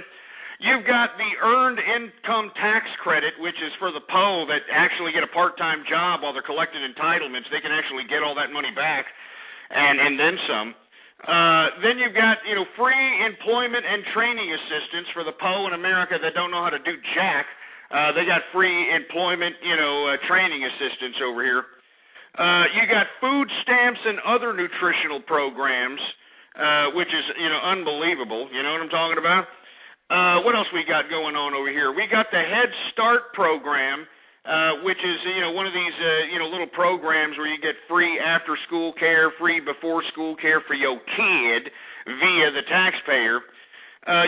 You've got the earned income tax credit, which is for the PO that actually get a part-time job while they're collecting entitlements. They can actually get all that money back and then some. Then you've got, you know, free employment and training assistance for the PO in America that don't know how to do jack. They got free employment, training assistance over here. You got food stamps and other nutritional programs, which is, unbelievable. You know what I'm talking about? What else we got going on over here? We got the Head Start program, which is, one of these, little programs where you get free after-school care, free before-school care for your kid via the taxpayer.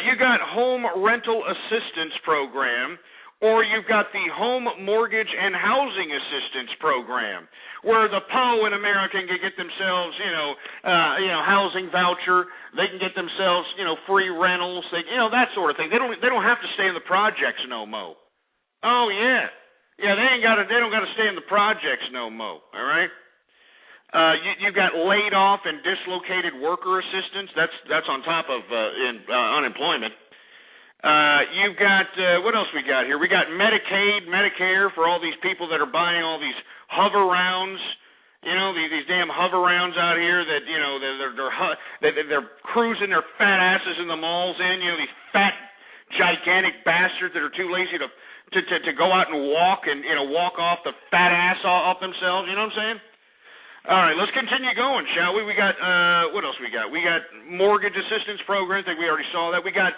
You got Home Rental Assistance Program. Or you've got the Home Mortgage and Housing Assistance Program, where the PO in America can get themselves, housing voucher. They can get themselves, free rentals. That sort of thing. They don't have to stay in the projects no mo. Oh yeah, They don't got to stay in the projects no mo. All right. You've got laid off and dislocated worker assistance. That's on top of unemployment. You've got, what else we got here? We got Medicaid, Medicare for all these people that are buying all these hover rounds, these damn hover rounds out here that, they're cruising their fat asses in the malls these fat, gigantic bastards that are too lazy to go out and walk and, walk off the fat ass off themselves, you know what I'm saying? All right, let's continue going, shall we? We got, what else we got? We got mortgage assistance programs. I think we already saw that. We got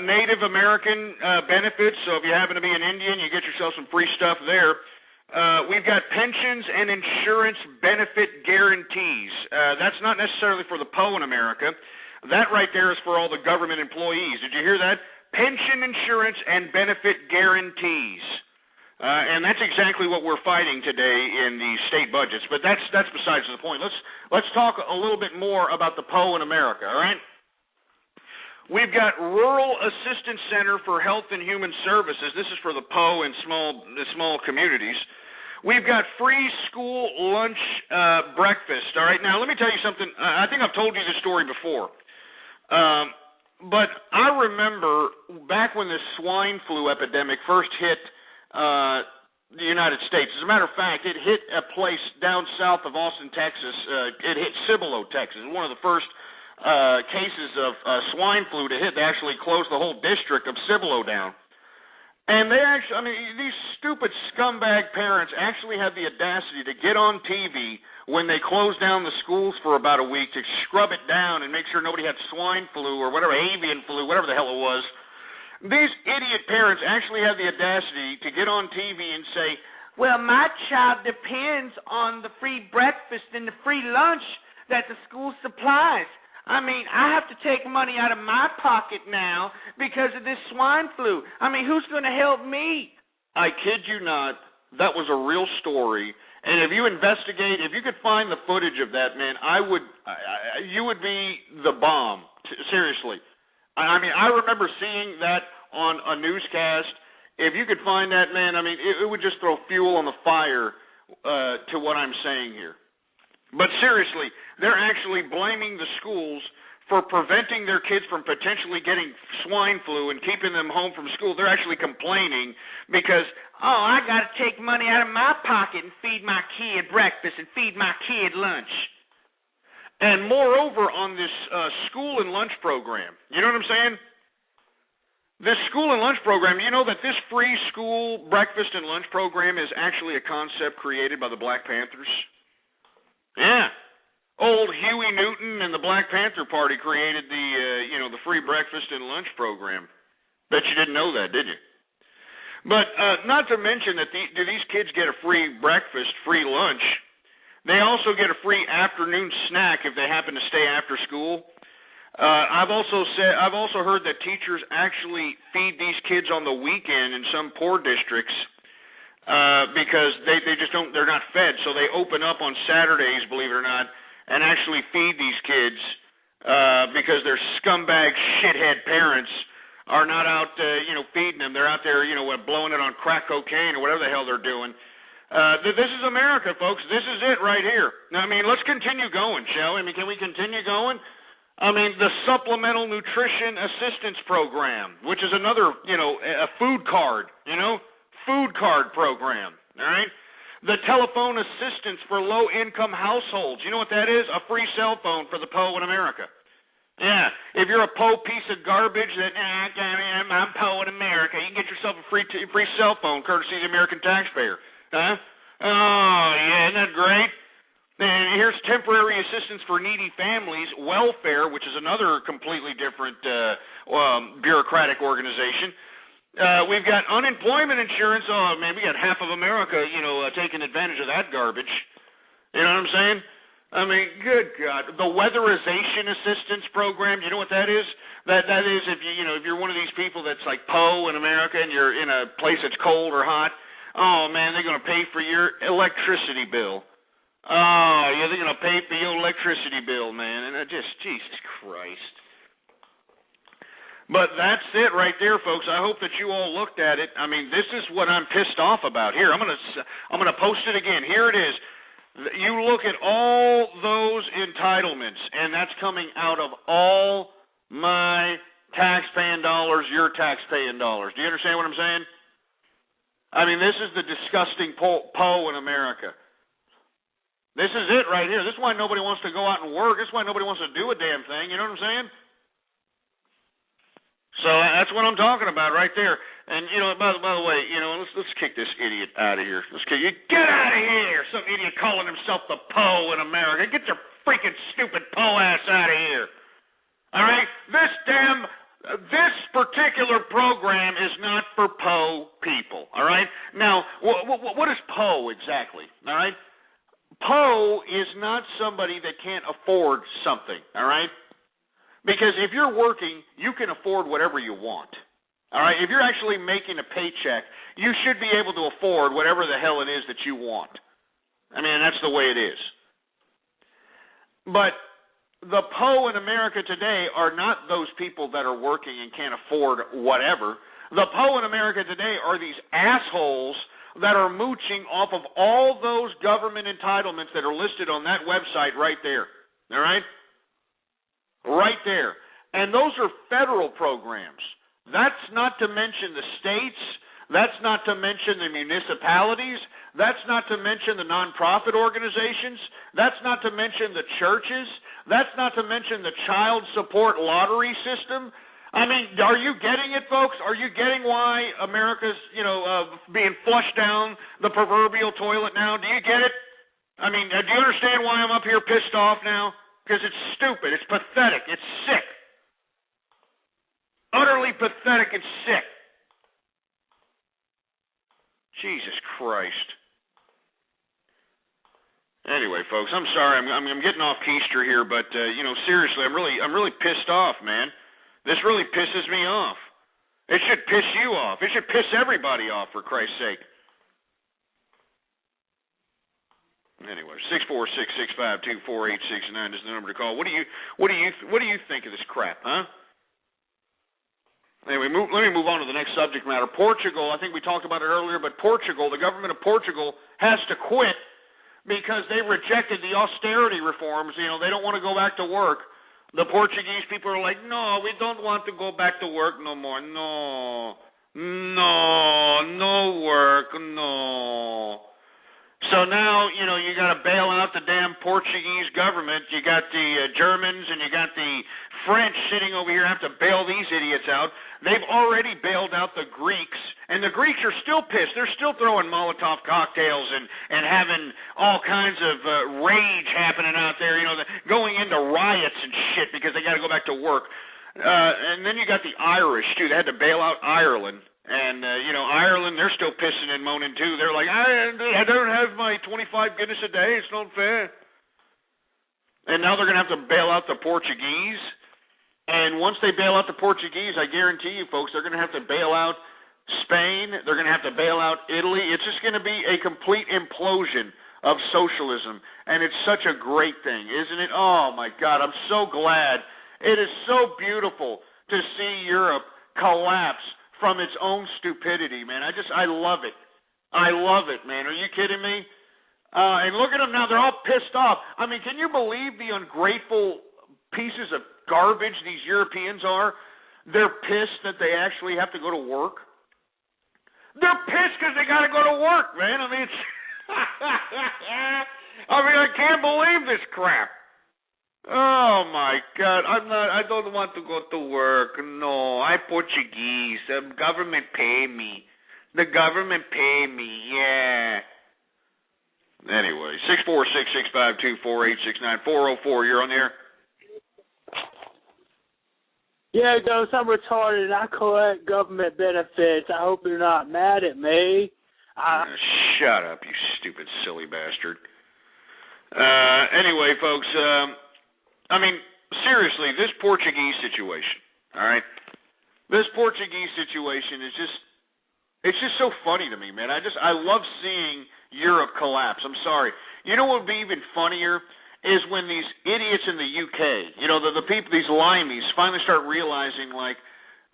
Native American benefits, so if you happen to be an Indian, you get yourself some free stuff there. We've got pensions and insurance benefit guarantees. That's not necessarily for the PO in America. That right there is for all the government employees. Did you hear that? Pension insurance and benefit guarantees. And that's exactly what we're fighting today in the state budgets. But that's besides the point. Let's talk a little bit more about the PO in America, all right? We've got Rural Assistance Center for Health and Human Services. This is for the PO in small communities. We've got free school lunch breakfast, all right? Now, let me tell you something. I think I've told you this story before. But I remember back when the swine flu epidemic first hit the United States. As a matter of fact, it hit a place down south of Austin, Texas. It hit Cibolo, Texas. One of the first cases of swine flu to hit. They actually closed the whole district of Cibolo down. And they actually, I mean, these stupid scumbag parents actually had the audacity to get on TV when they closed down the schools for about a week to scrub it down and make sure nobody had swine flu or whatever, avian flu, whatever the hell it was. These idiot parents actually have the audacity to get on TV and say, well, my child depends on the free breakfast and the free lunch that the school supplies. I mean, I have to take money out of my pocket now because of this swine flu. I mean, who's going to help me? I kid you not. That was a real story. And if you investigate, if you could find the footage of that, man, you would be the bomb. Seriously. I mean, I remember seeing that on a newscast. If you could find that, man, I mean, it would just throw fuel on the fire to what I'm saying here. But seriously, they're actually blaming the schools for preventing their kids from potentially getting swine flu and keeping them home from school. They're actually complaining because, I got to take money out of my pocket and feed my kid breakfast and feed my kid lunch. And moreover, on this school and lunch program, you know what I'm saying? This school and lunch program, you know that this free school breakfast and lunch program is actually a concept created by the Black Panthers? Yeah. Old Huey Newton and the Black Panther Party created the free breakfast and lunch program. Bet you didn't know that, did you? But not to mention that do these kids get a free breakfast, free lunch? They also get a free afternoon snack if they happen to stay after school. I've also heard that teachers actually feed these kids on the weekend in some poor districts. Because they just don't, they're not fed, so they open up on Saturdays, believe it or not, and actually feed these kids because their scumbag shithead parents are not out, feeding them. They're out there, blowing it on crack cocaine or whatever the hell they're doing. This is America, folks. This is it right here. Now, I mean, let's continue going, shall we? I mean, can we continue going? I mean, the Supplemental Nutrition Assistance Program, which is another, a food card, food card program, all right? The telephone assistance for low-income households. You know what that is? A free cell phone for the PO in America. Yeah, if you're a PO piece of garbage that, I'm PO in America, you can get yourself a free cell phone courtesy of the American taxpayer. Huh? Oh, yeah, isn't that great? And here's temporary assistance for needy families, welfare, which is another completely different bureaucratic organization. We've got unemployment insurance. Oh, man, we got half of America, taking advantage of that garbage. You know what I'm saying? I mean, good God. The weatherization assistance program, you know what that is? That is if you're one of these people that's like PO in America and you're in a place that's cold or hot. Oh, man, they're going to pay for your electricity bill. Oh, yeah, they're going to pay for your electricity bill, man. And Jesus Christ. But that's it right there, folks. I hope that you all looked at it. I mean, this is what I'm pissed off about. Here, I'm gonna post it again. Here it is. You look at all those entitlements, and that's coming out of all my tax-paying dollars, your tax-paying dollars. Do you understand what I'm saying? I mean, this is the disgusting PO in America. This is it right here. This is why nobody wants to go out and work. This is why nobody wants to do a damn thing. You know what I'm saying? So that's what I'm talking about right there. And, by the way, let's kick this idiot out of here. Get out of here! Some idiot calling himself the PO in America. Get your freaking stupid PO ass out of here. All right? This particular program is not for PO people. All right? Now, what is PO exactly? All right? PO is not somebody that can't afford something. All right? Because if you're working, you can afford whatever you want. All right? If you're actually making a paycheck, you should be able to afford whatever the hell it is that you want. I mean, that's the way it is. But the PO in America today are not those people that are working and can't afford whatever. The PO in America today are these assholes that are mooching off of all those government entitlements that are listed on that website right there. All right? Right there. And those are federal programs. That's not to mention the states. That's not to mention the municipalities. That's not to mention the nonprofit organizations. That's not to mention the churches. That's not to mention the child support lottery system. I mean, are you getting it, folks? Are you getting why America's, being flushed down the proverbial toilet now? Do you get it? I mean, do you understand why I'm up here pissed off now? Because it's stupid. It's pathetic. It's sick. Utterly pathetic and sick. Jesus Christ. Anyway, folks, I'm sorry. I'm getting off keister here, but seriously, I'm really pissed off, man. This really pisses me off. It should piss you off. It should piss everybody off, for Christ's sake. Anyway, 646-652-4869 is the number to call. What do you think of this crap, huh? Anyway, let me move on to the next subject matter. Portugal, I think we talked about it earlier, but Portugal, the government of Portugal has to quit because they rejected the austerity reforms. They don't want to go back to work. The Portuguese people are like, no, we don't want to go back to work no more. No work, no. So now, you got to bail out the damn Portuguese government. You got the Germans and you got the French sitting over here have to bail these idiots out. They've already bailed out the Greeks, and the Greeks are still pissed. They're still throwing Molotov cocktails and having all kinds of rage happening out there, going into riots and shit because they got to go back to work. And then you got the Irish, too. They had to bail out Ireland. And, Ireland, they're still pissing and moaning, too. They're like, I don't have my 25 Guinness a day. It's not fair. And now they're going to have to bail out the Portuguese. And once they bail out the Portuguese, I guarantee you, folks, they're going to have to bail out Spain. They're going to have to bail out Italy. It's just going to be a complete implosion of socialism. And it's such a great thing, isn't it? Oh, my God, I'm so glad. It is so beautiful to see Europe collapse from its own stupidity, man. I love it. I love it, man. Are you kidding me? And look at them now. They're all pissed off. I mean, can you believe the ungrateful pieces of garbage these Europeans are? They're pissed that they actually have to go to work. They're pissed because they got to go to work, man. I mean, I can't believe this crap. Oh my God! I don't want to go to work. No, I'm Portuguese. The government pay me. The government pay me. Yeah. Anyway, 646-652-4869 404. You're on the air. Yeah, Ghost, I'm retarded. I collect government benefits. I hope you're not mad at me. Shut up, you stupid, silly bastard. Anyway, folks, seriously, this Portuguese situation, all right? This Portuguese situation is it's just so funny to me, man. I love seeing Europe collapse. I'm sorry. You know what would be even funnier is when these idiots in the UK, the people, these limeys, finally start realizing, like,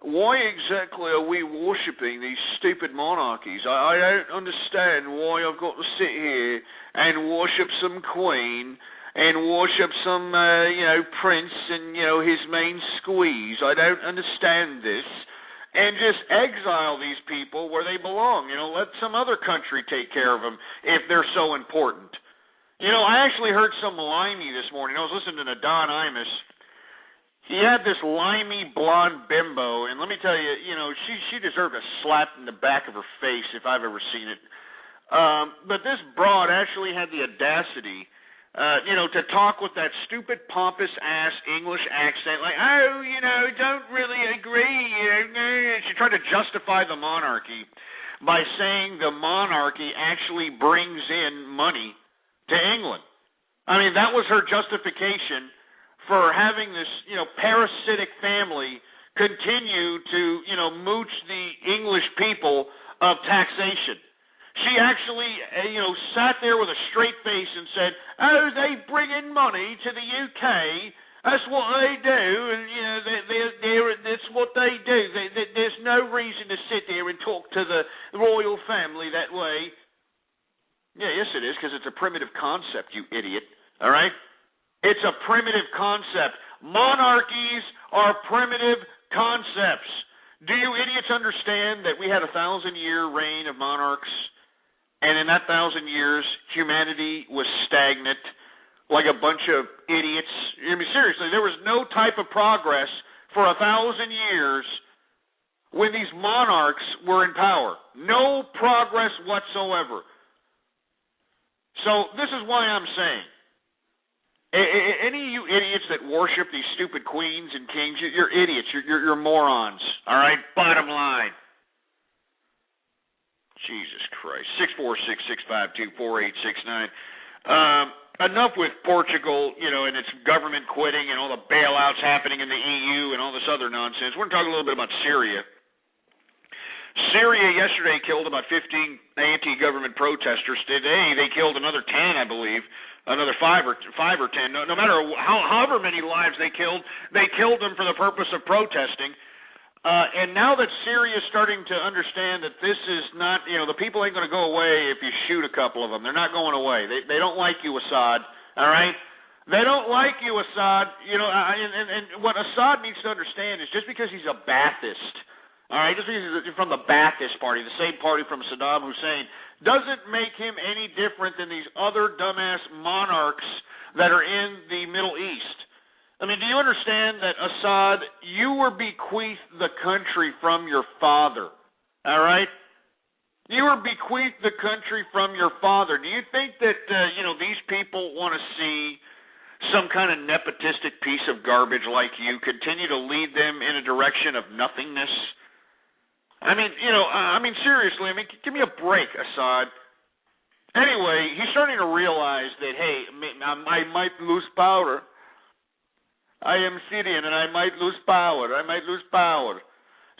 why exactly are we worshipping these stupid monarchies? I don't understand why I've got to sit here and worship some queen and worship some, prince and, his main squeeze. I don't understand this. And just exile these people where they belong. Let some other country take care of them if they're so important. I actually heard some limey this morning. I was listening to Don Imus. He had this limey blonde bimbo, and let me tell you, she deserved a slap in the back of her face if I've ever seen it. But this broad actually had the audacity, to talk with that stupid pompous-ass English accent, like, don't really agree. She tried to justify the monarchy by saying the monarchy actually brings in money to England. I mean, that was her justification for having this, parasitic family continue to, mooch the English people of taxation. She actually, sat there with a straight face and said, "Oh, they bring in money to the UK. That's what they do, and that's what they do. There's no reason to sit there and talk to the royal family that way." Yeah, yes, it is, because it's a primitive concept, you idiot. All right, it's a primitive concept. Monarchies are primitive concepts. Do you idiots understand that we had a 1,000-year reign of monarchs? And in that 1,000 years, humanity was stagnant, like a bunch of idiots. I mean, seriously, there was no type of progress for 1,000 years when these monarchs were in power. No progress whatsoever. So this is why I'm saying, any of you idiots that worship these stupid queens and kings, you're idiots. You're morons. All right? Bottom line. Jesus Christ. 646-652-4869. Enough with Portugal, and its government quitting and all the bailouts happening in the EU and all this other nonsense. We're going to talk a little bit about Syria. Syria yesterday killed about 15 anti-government protesters. Today they killed another 10, I believe. Another 5 or 10. No matter however many lives they killed them for the purpose of protesting. And now that Syria is starting to understand that this is not, the people ain't going to go away if you shoot a couple of them. They're not going away. They don't like you, Assad. All right? They don't like you, Assad. And what Assad needs to understand is just because he's a Ba'athist, all right, just because he's from the Ba'athist party, the same party from Saddam Hussein, doesn't make him any different than these other dumbass monarchs that are in the Middle East. I mean, do you understand that, Assad, you were bequeathed the country from your father, all right? You were bequeathed the country from your father. Do you think that, these people want to see some kind of nepotistic piece of garbage like you continue to lead them in a direction of nothingness? I mean, seriously, give me a break, Assad. Anyway, he's starting to realize that, hey, I might lose power. I am Syrian, and I might lose power.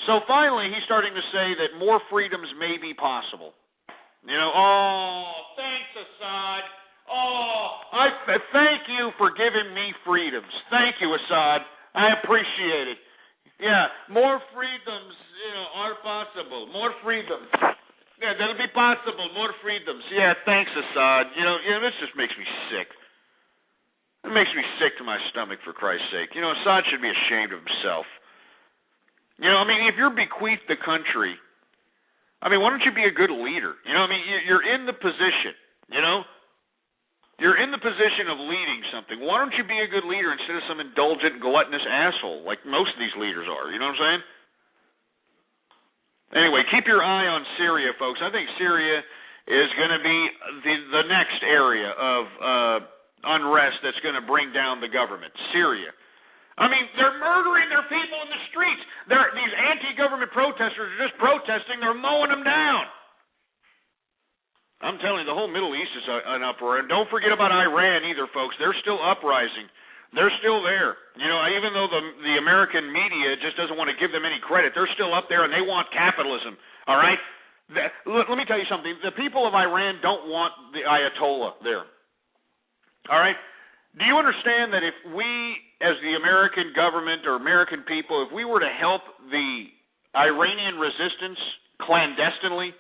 So finally, he's starting to say that more freedoms may be possible. Thanks, Assad. I thank you for giving me freedoms. Thank you, Assad. I appreciate it. Yeah, more freedoms, are possible. More freedoms. Yeah, that'll be possible. More freedoms. Yeah, thanks, Assad. This just makes me sick. It makes me sick to my stomach, for Christ's sake. Assad should be ashamed of himself. If you're bequeathed the country, why don't you be a good leader? You're in the position, You're in the position of leading something. Why don't you be a good leader instead of some indulgent, gluttonous asshole like most of these leaders are? You know what I'm saying? Anyway, keep your eye on Syria, folks. I think Syria is going to be the next area of unrest that's going to bring down the government. Syria. They're murdering their people in the streets. These anti-government protesters are just protesting. They're mowing them down. I'm telling you, the whole Middle East is an uproar. And don't forget about Iran either, folks. They're still uprising. They're still there. Even though the American media just doesn't want to give them any credit, they're still up there and they want capitalism. All right? Let me tell you something. The people of Iran don't want the Ayatollah there. All right? Do you understand that if we, as the American government or American people, if we were to help the Iranian resistance clandestinely,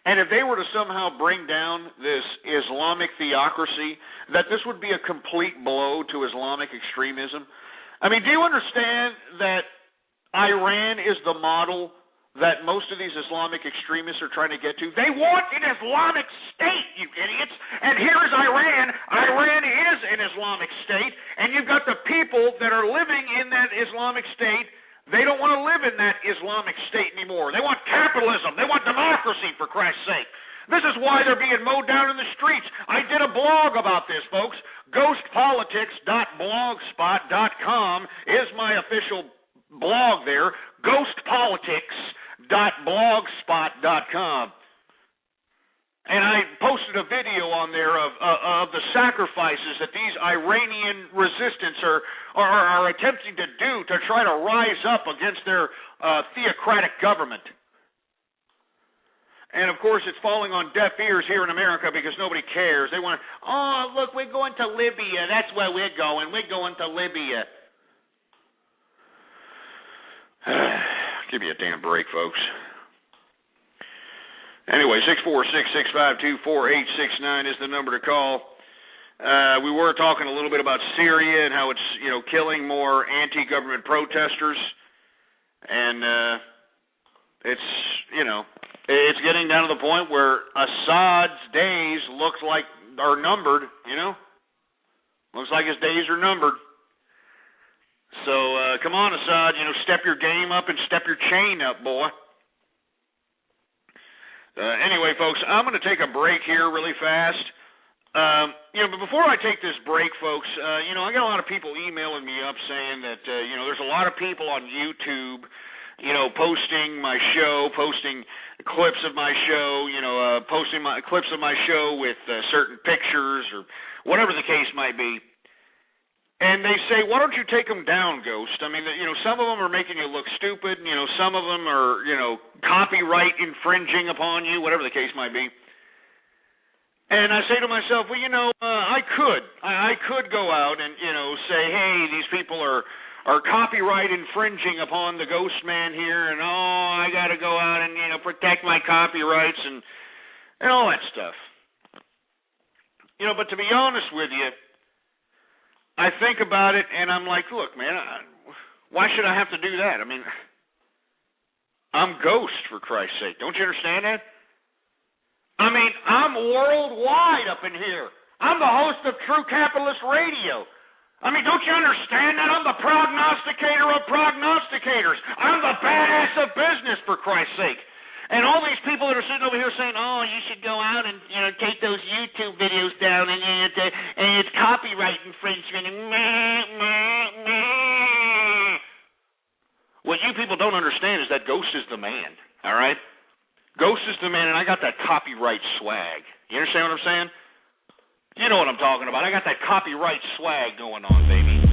and if they were to somehow bring down this Islamic theocracy, that this would be a complete blow to Islamic extremism? Do you understand that Iran is the model that most of these Islamic extremists are trying to get to? They want an Islamic state, you idiots. And here is Iran. Iran is an Islamic state, and you've got the people that are living in that Islamic state. They don't want to live in that Islamic state anymore. They want capitalism. They want democracy, for Christ's sake. This is why they're being mowed down in the streets. I did a blog about this, folks. Ghostpolitics.blogspot.com is my official blog there. Ghostpolitics.blogspot.com. And I posted a video on there of the sacrifices that these Iranian resistance are attempting to do to try to rise up against their theocratic government. And, of course, it's falling on deaf ears here in America because nobody cares. They want, oh, look, we're going to Libya. That's where we're going. We're going to Libya. Give me a damn break, folks. Anyway, 646-652-4869 is the number to call. We were talking a little bit about Syria and how it's, killing more anti-government protesters. And it's getting down to the point where Assad's days are numbered, Looks like his days are numbered. So, come on, Assad, step your game up and step your chain up, boy. Anyway, folks, I'm going to take a break here really fast. But before I take this break, folks, I got a lot of people emailing me up saying that, there's a lot of people on YouTube, posting my show, posting clips of my show, posting clips of my show with certain pictures or whatever the case might be. And they say, why don't you take them down, Ghost? I mean, some of them are making you look stupid. Some of them are, copyright infringing upon you, whatever the case might be. And I say to myself, well, I could go out and, say, hey, these people are copyright infringing upon the Ghost Man here, and, I got to go out and, protect my copyrights and all that stuff. But to be honest with you, I think about it, and I'm like, look, man, why should I have to do that? I mean, I'm Ghost, for Christ's sake. Don't you understand that? I mean, I'm worldwide up in here. I'm the host of True Capitalist Radio. I mean, don't you understand that? I'm the prognosticator of prognosticators. I'm the badass of business, for Christ's sake. And all these people that are sitting over here saying, oh, you should go out and, take those YouTube videos down and it's copyright infringement. What you people don't understand is that Ghost is the man, all right? Ghost is the man, and I got that copyright swag. You understand what I'm saying? You know what I'm talking about. I got that copyright swag going on, baby.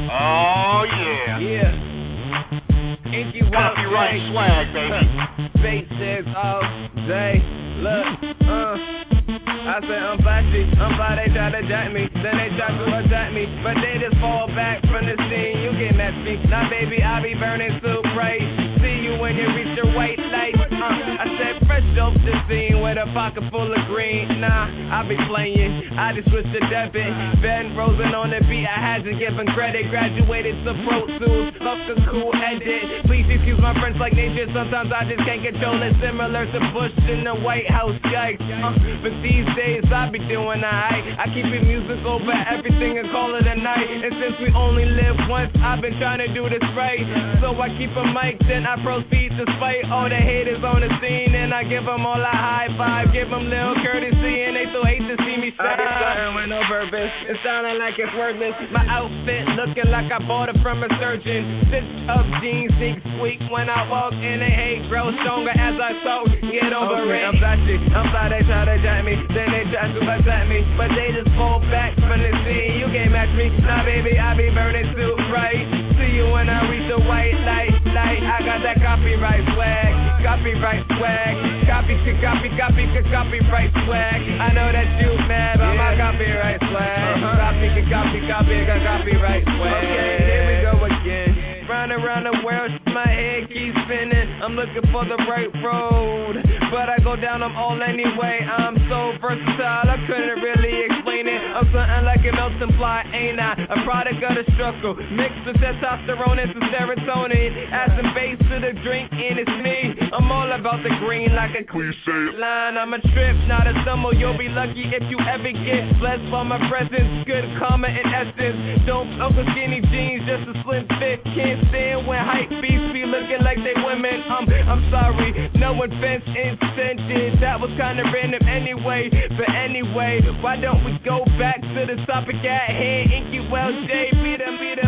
Oh, yeah. Yeah. Copyright swag, baby. Faces all day. Look, I said I'm flashy. They try to jack me, then they try to attack me, but they just fall back from the scene. You get messy. Now, baby, I be burning so bright. See you when you reach your white light. I said fresh off the scene with a pocket full of green. Nah, I be playing. I just switched to debit. Ben Rosen on the beat. I had to give him credit. Graduated to Pro Tools. Love the cool edit. Please excuse my French like nature. Sometimes I just can't control it. Similar to Bush in the White House. Yikes. But these days I be doing alright. I keep it music over everything and call it a night. And since we only live once, I've been trying to do this right. So I keep a mic, then I proceed to spite all the haters on the scene. And I give them all a high five, give them little courtesy, and they still hate to see me shine. I be starting with no purpose, it's sounding like it's worthless. My outfit looking like I bought it from a surgeon. Stitched up jeans, sneak squeak when I walk, and they hate grow stronger as I talk. Get over it. I'm flashy, I'm fly, they try to jack me, then they try to attack me, but they just fall back from the scene. You can't match me, nah baby, I be burning too bright. See you when I reach the white light. I got that copyright swag, copyright swag, copyright swag. I know that you mad about my copyright swag. Copyright swag. Okay, here we go again. Round around the world, my head keeps spinning. I'm looking for the right road, but I go down them all anyway. I'm so versatile, I couldn't really explain it. I'm something like a melting pot, ain't I? A product of the struggle, mixed with testosterone and some serotonin. Add some bass to the drink, and it's me. I'm all about the green like a cliche line. I'm a trip, not a stumble. You'll be lucky if you ever get blessed by my presence. Good karma and essence. Don't fuck with skinny jeans, just a slim fit. Can't stand when hype beasts be looking like they women. I'm sorry, no offense intended. That was kind of random anyway. But anyway, why don't we go back to the topic at hand? Inky Wells J, beat him, man.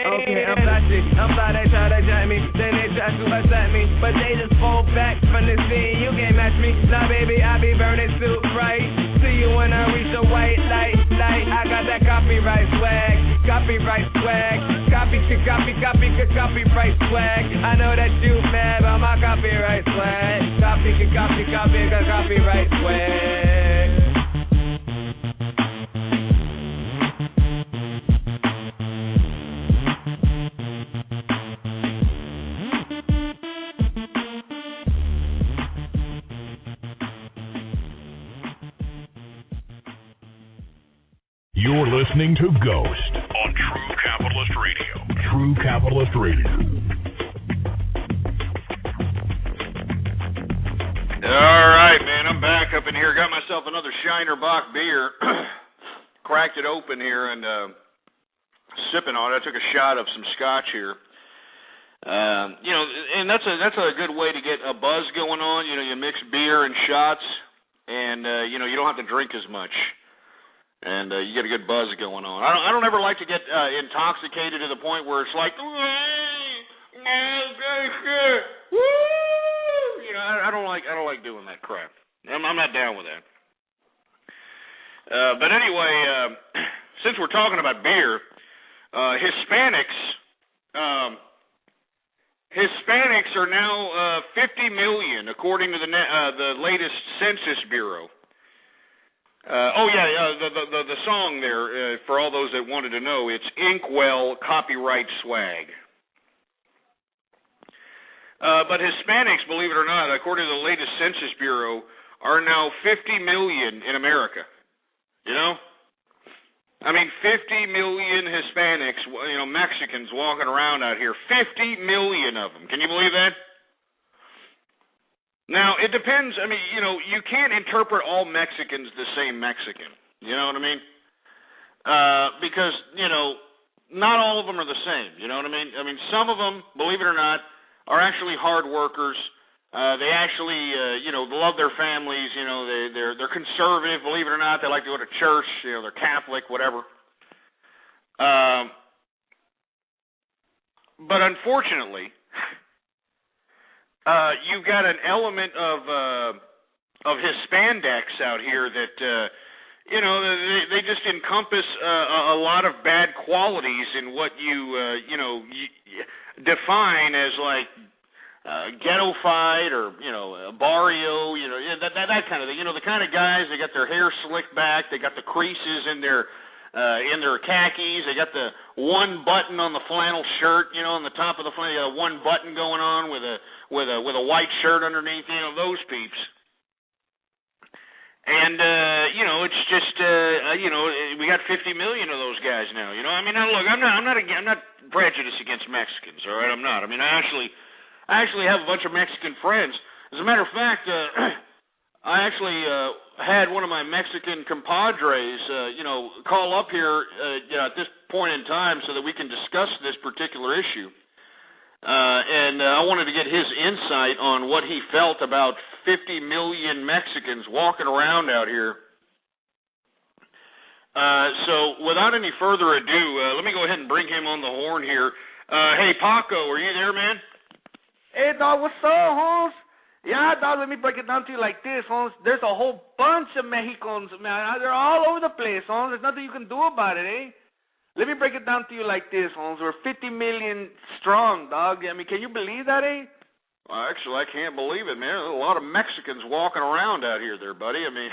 Okay, I'm fly, they try to jack me, then they try to attack me, but they just fall back from the scene. You can't match me. Now, baby, I be burning suit right. See you when I reach the white light. I got that copyright swag. Copyright swag. Copyright swag. I know that you mad about my copyright swag. Copyright swag. You're listening to Ghost on True Capitalist Radio. True Capitalist Radio. All right, man, I'm back up in here. Got myself another Shiner Bock beer. Cracked it open here and sipping on it. I took a shot of some scotch here. You know, and that's a good way to get a buzz going on. You know, you mix beer and shots, and you know, you don't have to drink as much. And you get a good buzz going on. I don't ever like to get intoxicated to the point where it's like, you know, I don't like doing that crap. I'm not down with that. But anyway, since we're talking about beer, Hispanics are now 50 million, according to the latest Census Bureau. The song there, for all those that wanted to know, it's Inkwell Copyright Swag. But Hispanics, believe it or not, according to the latest Census Bureau, are now 50 million in America. You know? I mean, 50 million Hispanics, you know, Mexicans walking around out here. 50 million of them. Can you believe that? Now, it depends. I mean, you know, you can't interpret all Mexicans the same Mexican. You know what I mean? Because, you know, not all of them are the same. You know what I mean? I mean, some of them, believe it or not, are actually hard workers. They actually, you know, love their families. You know, they're conservative. Believe it or not, they like to go to church. You know, they're Catholic, whatever. But unfortunately, you've got an element of Hispanics out here that, you know, they just encompass a lot of bad qualities in what you know, define as like ghetto-fied or, you know, barrio, you know, that kind of thing. You know, the kind of guys, they got their hair slicked back, they got the creases in their khakis, they got the one button on the flannel shirt, you know, on the top of the flannel, one button going on with a white shirt underneath, you know, those peeps. And you know, it's just you know, we got 50 million of those guys now. You know, I mean, now look, I'm not prejudiced against Mexicans. All right, I'm not. I mean, I actually have a bunch of Mexican friends. As a matter of fact, I actually had one of my Mexican compadres, you know, call up here you know, at this point in time so that we can discuss this particular issue. And I wanted to get his insight on what he felt about 50 million Mexicans walking around out here. So without any further ado, let me go ahead and bring him on the horn here. Hey, Paco, are you there, man? Hey, dog, what's up, Holmes? Yeah, dog, let me break it down to you like this, Holmes. There's a whole bunch of Mexicans, man. They're all over the place, Holmes. There's nothing you can do about it, eh? Let me break it down to you like this, Holmes. We're 50 million strong, dog. I mean, can you believe that, eh? Well, actually, I can't believe it, man. There's a lot of Mexicans walking around out here there, buddy. I mean,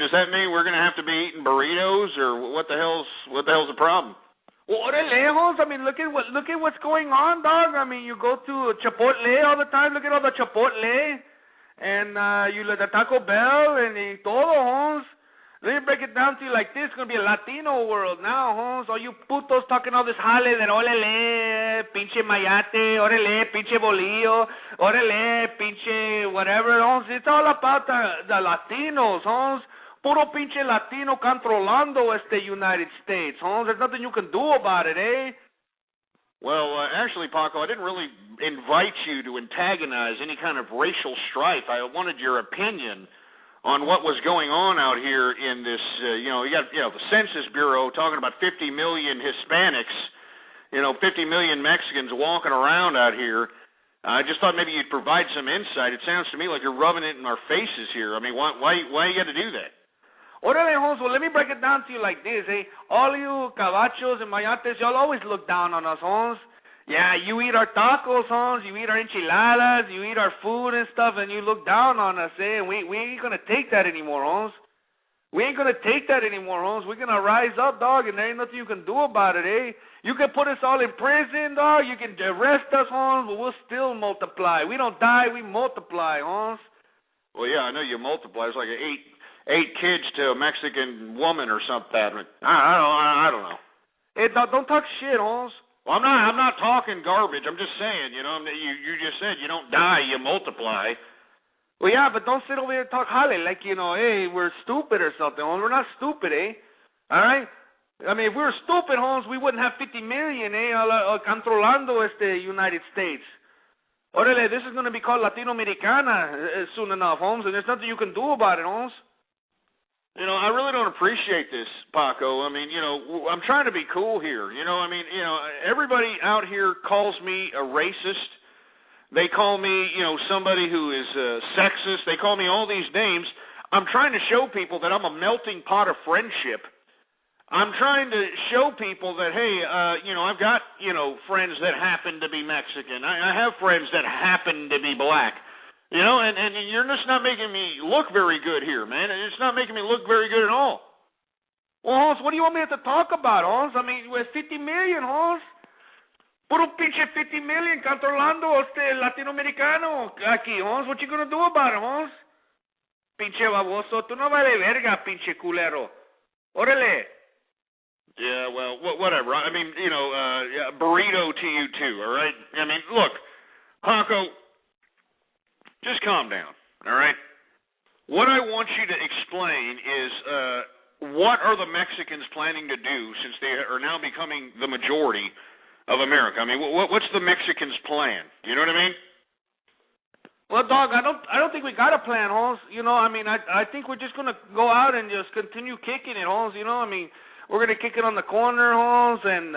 does that mean we're going to have to be eating burritos, or what the hell's the problem? Well, orale, Holmes. I mean, look at what's going on, dog. I mean, you go to Chipotle all the time. Look at all the Chipotle, and you look at Taco Bell and todo, Holmes. Let me break it down to you like this. It's going to be a Latino world now, Holmes. All you putos talking all this jale that orale, pinche mayate, orale, pinche bolillo, orale, pinche whatever, Holmes. It's all about the Latinos, Holmes. Puro pinche Latino controlando este United States, Holmes. There's nothing you can do about it, eh? Well, actually, Paco, I didn't really invite you to antagonize any kind of racial strife. I wanted your opinion on what was going on out here in this, you got the Census Bureau talking about 50 million Hispanics, 50 million Mexicans walking around out here, I just thought maybe you'd provide some insight. It sounds to me like you're rubbing it in our faces here. I mean, why you got to do that? Orale, Holmes, well, let me break it down to you like this, all you cabachos and mayates, y'all always look down on us, Holmes. Yeah, you eat our tacos, Holmes, you eat our enchiladas, you eat our food and stuff, and you look down on us, and we ain't going to take that anymore, Holmes. We ain't going to take that anymore, Holmes. We're going to rise up, dog, and there ain't nothing you can do about it, You can put us all in prison, dog. You can arrest us, Holmes, but we'll still multiply. We don't die, we multiply, Holmes. Well, yeah, I know you multiply. It's like eight kids to a Mexican woman or something. I don't know. Hey, don't talk shit, Holmes. Well, I'm not talking garbage. I'm just saying, you just said you don't die, you multiply. Well, yeah, but don't sit over here and talk holly like, hey, we're stupid or something, Holmes. We're not stupid, All right? I mean, if we were stupid, Holmes, we wouldn't have 50 million, controlando United States. Orale, this is going to be called Latinoamericana soon enough, Holmes, and there's nothing you can do about it, Holmes. I really don't appreciate this, Paco. I mean, I'm trying to be cool here. Everybody out here calls me a racist. They call me, somebody who is sexist. They call me all these names. I'm trying to show people that I'm a melting pot of friendship. I'm trying to show people that, hey, I've got, friends that happen to be Mexican. I have friends that happen to be black. And you're just not making me look very good here, man. It's not making me look very good at all. Well, Holmes, what do you want me to talk about, Holmes? I mean, we're 50 million, Holmes. Puro pinche 50 million controlando latinoamericano aquí, Holmes. What you gonna do about it, Holmes? Pinche baboso, tú no vale verga, pinche culero. Órale. Yeah, well, whatever. I mean, burrito to you too, all right? I mean, look, Paco, just calm down, all right? What I want you to explain is what are the Mexicans planning to do since they are now becoming the majority of America? I mean, what's the Mexicans' plan? You know what I mean? Well, dog, I don't think we got a plan, Holmes. I think we're just gonna go out and just continue kicking it, Holmes. I mean, we're gonna kick it on the corner, Holmes, and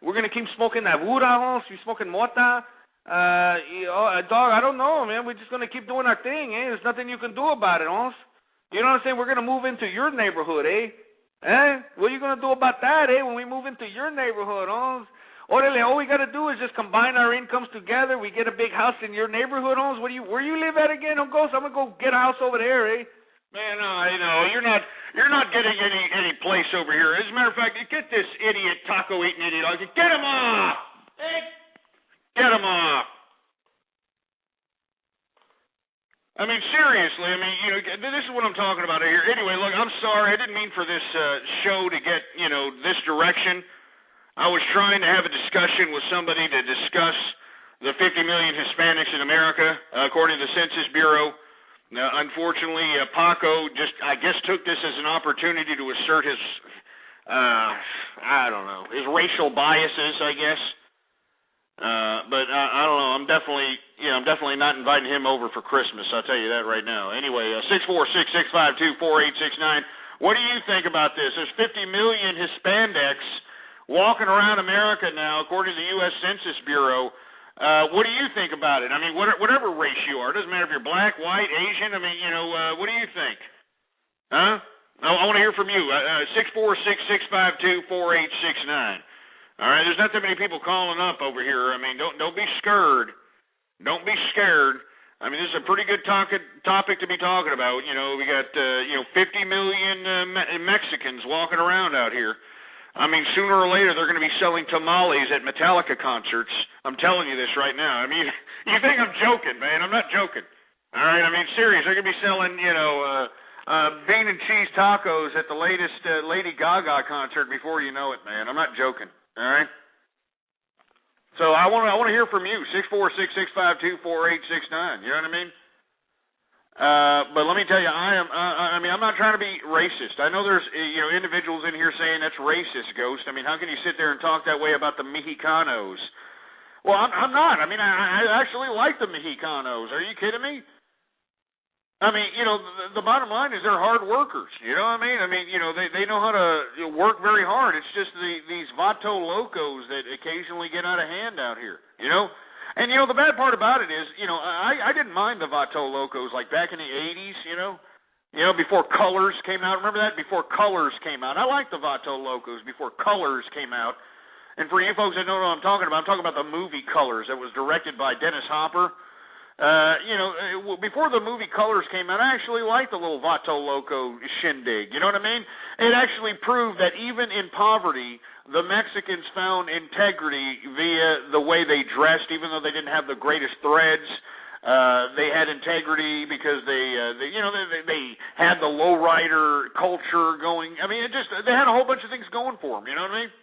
we're gonna keep smoking that Buddha, Holmes. We're smoking mota. Dog, I don't know, man. We're just gonna keep doing our thing, There's nothing you can do about it, Holmes. You know what I'm saying? We're gonna move into your neighborhood, What are you gonna do about that, when we move into your neighborhood, Holmes? Orale, all we got to do is just combine our incomes together. We get a big house in your neighborhood, Holmes. Where you live at again, Uncle? So I'm going to go get a house over there, Man, you're not getting any place over here. As a matter of fact, get this idiot, taco-eating idiot. Get him off! Get him off! I mean, seriously, this is what I'm talking about here. Anyway, look, I'm sorry. I didn't mean for this show to get, this direction. I was trying to have a discussion with somebody to discuss the 50 million Hispanics in America, according to the Census Bureau. Unfortunately, Paco I guess, took this as an opportunity to assert his, his racial biases, I guess. But I don't know. I'm definitely not inviting him over for Christmas. I'll tell you that right now. Anyway, 646-652-4869. What do you think about this? There's 50 million Hispanics walking around America now, according to the U.S. Census Bureau. What do you think about it? I mean, whatever race you are, it doesn't matter if you're black, white, Asian. I mean, what do you think? Huh? I want to hear from you. 646-652-4869. All right, there's not that many people calling up over here. I mean, don't be scared. Don't be scared. I mean, this is a pretty good topic to be talking about. We got 50 million Mexicans walking around out here. I mean, sooner or later, they're going to be selling tamales at Metallica concerts. I'm telling you this right now. I mean, you think I'm joking, man. I'm not joking. All right? I mean, serious. They're going to be selling, bean and cheese tacos at the latest Lady Gaga concert before you know it, man. I'm not joking. All right? So I want to hear from you. 646-652-4869. You know what I mean? But let me tell you, I'm not trying to be racist. I know there's individuals in here saying that's racist, Ghost. I mean, how can you sit there and talk that way about the Mexicanos? Well, I'm not. I mean, I actually like the Mexicanos. Are you kidding me? I mean, the bottom line is they're hard workers. You know what I mean? I mean, they know how to work very hard. It's just these vato locos that occasionally get out of hand out here. And, you know, the bad part about it is, you know, I didn't mind the Vato Locos, like, back in the 80s, you know, before Colors came out. Remember that? Before Colors came out. I liked the Vato Locos before Colors came out. And for you folks that don't know what I'm talking about the movie Colors that was directed by Dennis Hopper. You know, before the movie Colors came out, I actually liked the little Vato Loco shindig. You know what I mean? It actually proved that even in poverty, the Mexicans found integrity via the way they dressed, even though they didn't have the greatest threads. They had integrity because they had the lowrider culture going. I mean, they had a whole bunch of things going for them. You know what I mean?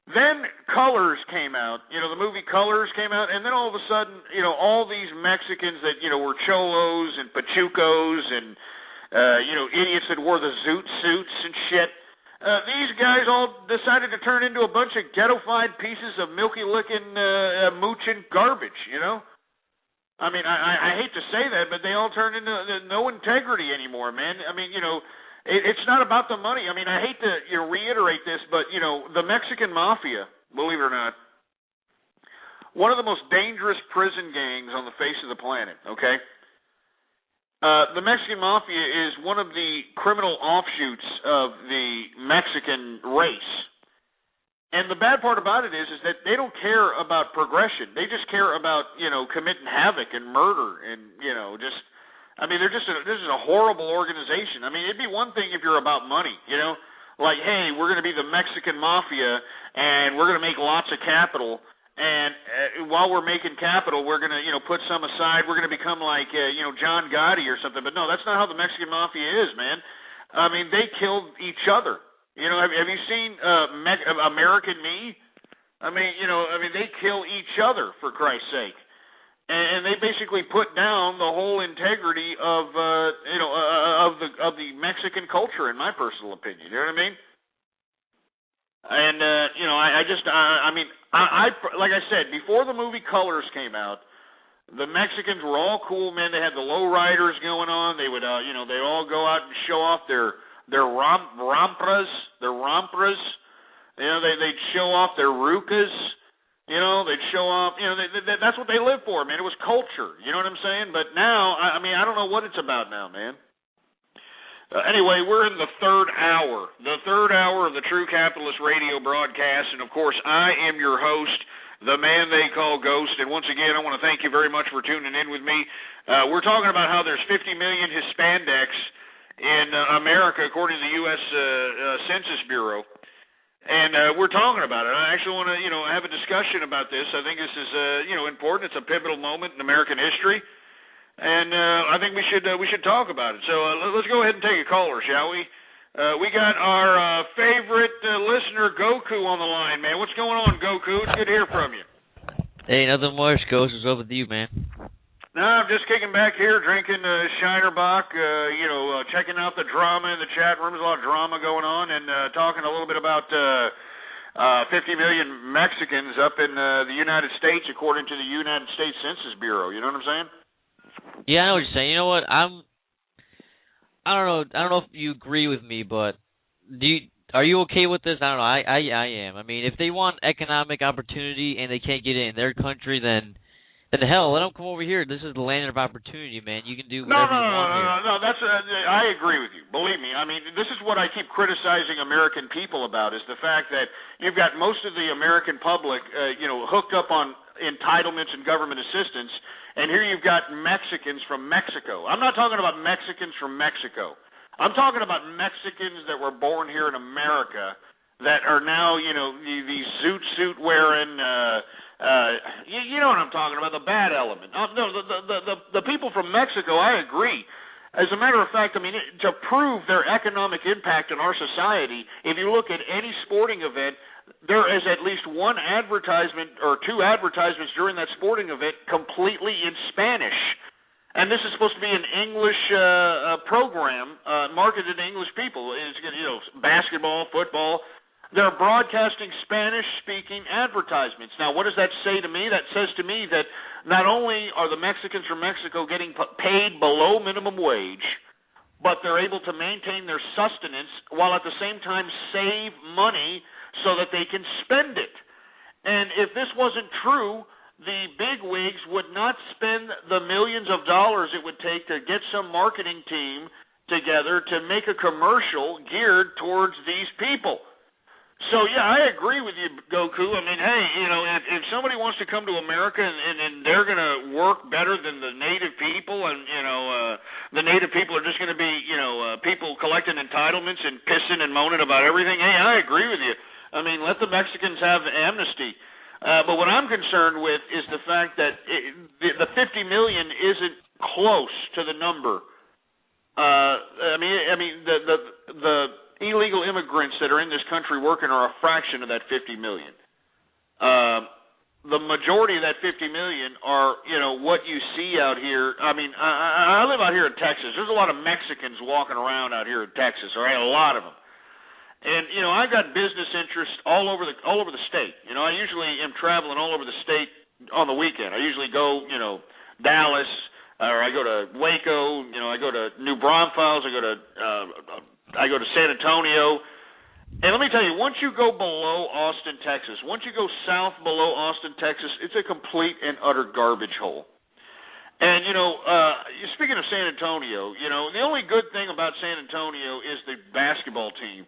Then Colors came out, you know, the movie Colors came out, and then all of a sudden, you know, all these Mexicans that, you know, were cholos and pachucos and, you know, idiots that wore the zoot suits and shit, these guys all decided to turn into a bunch of ghetto-fied pieces of milky-licking, mooching garbage, you know? I mean, I hate to say that, but they all turned into no integrity anymore, man. I mean, you know, it's not about the money. I mean, I hate to reiterate this, but, you know, the Mexican Mafia, believe it or not, one of the most dangerous prison gangs on the face of the planet, okay? The Mexican Mafia is one of the criminal offshoots of the Mexican race. And the bad part about it is that they don't care about progression. They just care about, you know, committing havoc and murder and, you know, just... I mean, this is a horrible organization. I mean, it'd be one thing if you're about money, you know, like, hey, we're going to be the Mexican Mafia, and we're going to make lots of capital, and while we're making capital, we're going to, you know, put some aside. We're going to become like, you know, John Gotti or something. But no, that's not how the Mexican Mafia is, man. I mean, they killed each other. You know, have you seen American Me? I mean, you know, they kill each other, for Christ's sake. And they basically put down the whole integrity of of the Mexican culture, in my personal opinion. You know what I mean? And you know, I like I said, before the movie Colors came out, the Mexicans were all cool, man. They had the low riders going on. They would you know, they all go out and show off their rompras. You know, they'd show off their rucas. You know, they'd show off, you know, that's what they live for, man. It was culture, you know what I'm saying? But now, I mean, I don't know what it's about now, man. Anyway, we're in the third hour of the True Capitalist radio broadcast, and of course, I am your host, the man they call Ghost, and once again, I want to thank you very much for tuning in with me. We're talking about how there's 50 million Hispanics in America, according to the U.S. Census Bureau. And we're talking about it. I actually want to, you know, have a discussion about this. I think this is, you know, important. It's a pivotal moment in American history, and I think we should talk about it. So let's go ahead and take a caller, shall we? We got our favorite listener, Goku, on the line, man. What's going on, Goku? It's good to hear from you. Hey, nothing much, Ghost. What's up with you, man? No, I'm just kicking back here, drinking Shinerbach, you know, checking out the drama in the chat room. There's a lot of drama going on, and talking a little bit about 50 million Mexicans up in the United States, according to the United States Census Bureau. You know what I'm saying? Yeah, I know what you're saying. You know what? I don't know if you agree with me, but are you okay with this? I don't know. I am. I mean, if they want economic opportunity and they can't get it in their country, then hell, let them come over here. This is the land of opportunity, man. You can do whatever you want here. No. That's I agree with you. Believe me. I mean, this is what I keep criticizing American people about, is the fact that you've got most of the American public, you know, hooked up on entitlements and government assistance, and here you've got Mexicans from Mexico. I'm not talking about Mexicans from Mexico. I'm talking about Mexicans that were born here in America that are now, you know, these suit wearing. You know what I'm talking about, the bad element. No, the people from Mexico, I agree. As a matter of fact, I mean, to prove their economic impact in our society, if you look at any sporting event, there is at least one advertisement or two advertisements during that sporting event completely in Spanish. And this is supposed to be an English program marketed to English people. It's, you know, basketball, football. They're broadcasting Spanish-speaking advertisements. Now, what does that say to me? That says to me that not only are the Mexicans from Mexico getting paid below minimum wage, but they're able to maintain their sustenance while at the same time save money so that they can spend it. And if this wasn't true, the big wigs would not spend the millions of dollars it would take to get some marketing team together to make a commercial geared towards these people. So, yeah, I agree with you, Goku. I mean, hey, if somebody wants to come to America and they're going to work better than the native people and, the native people are just going to be, people collecting entitlements and pissing and moaning about everything, hey, I agree with you. I mean, let the Mexicans have amnesty. But what I'm concerned with is the fact that the 50 million isn't close to the number. The illegal immigrants that are in this country working are a fraction of that 50 million. The majority of that 50 million are, what you see out here. I mean, I live out here in Texas. There's a lot of Mexicans walking around out here in Texas, all right, a lot of them. And, I got business interests all over the state. I usually am traveling all over the state on the weekend. I usually go, Dallas, or I go to Waco, I go to New Braunfels, I go to San Antonio, and let me tell you, once you go below Austin, Texas, once you go south below Austin, Texas, it's a complete and utter garbage hole. And, speaking of San Antonio, the only good thing about San Antonio is the basketball team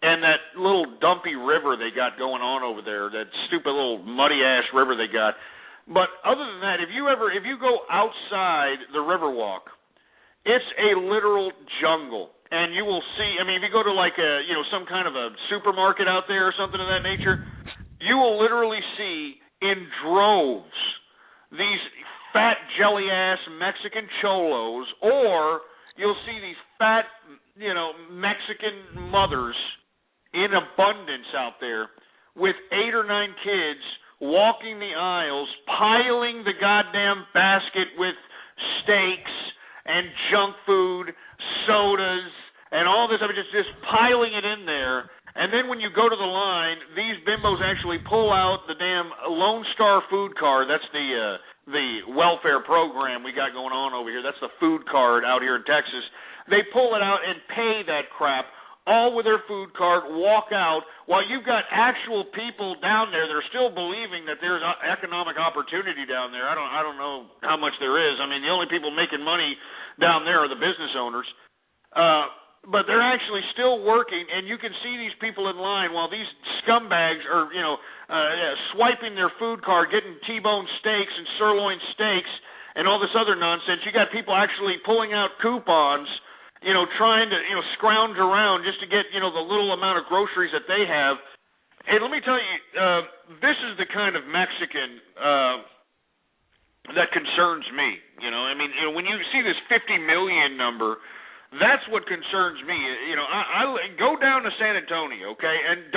and that little dumpy river they got going on over there, that stupid little muddy-ass river they got. But other than that, if you go outside the Riverwalk, it's a literal jungle. And you will see, if you go to like some kind of a supermarket out there or something of that nature, you will literally see in droves these fat jelly-ass Mexican cholos, or you'll see these fat, Mexican mothers in abundance out there with 8 or 9 kids walking the aisles, piling the goddamn basket with steaks and junk food, sodas, and all this. Just piling it in there. And then when you go to the line, these bimbos actually pull out the damn Lone Star food card. That's the welfare program we got going on over here. That's the food card out here in Texas. They pull it out and pay that crap, all with their food card, walk out, while you've got actual people down there that are still believing that there's economic opportunity down there. I don't know how much there is. The only people making money down there are the business owners. But they're actually still working, and you can see these people in line while these scumbags are, swiping their food card, getting T-bone steaks and sirloin steaks and all this other nonsense. You got people actually pulling out coupons, trying to, scrounge around just to get, the little amount of groceries that they have. And let me tell you, this is the kind of Mexican that concerns me. When you see this 50 million number, that's what concerns me. I go down to San Antonio, okay, and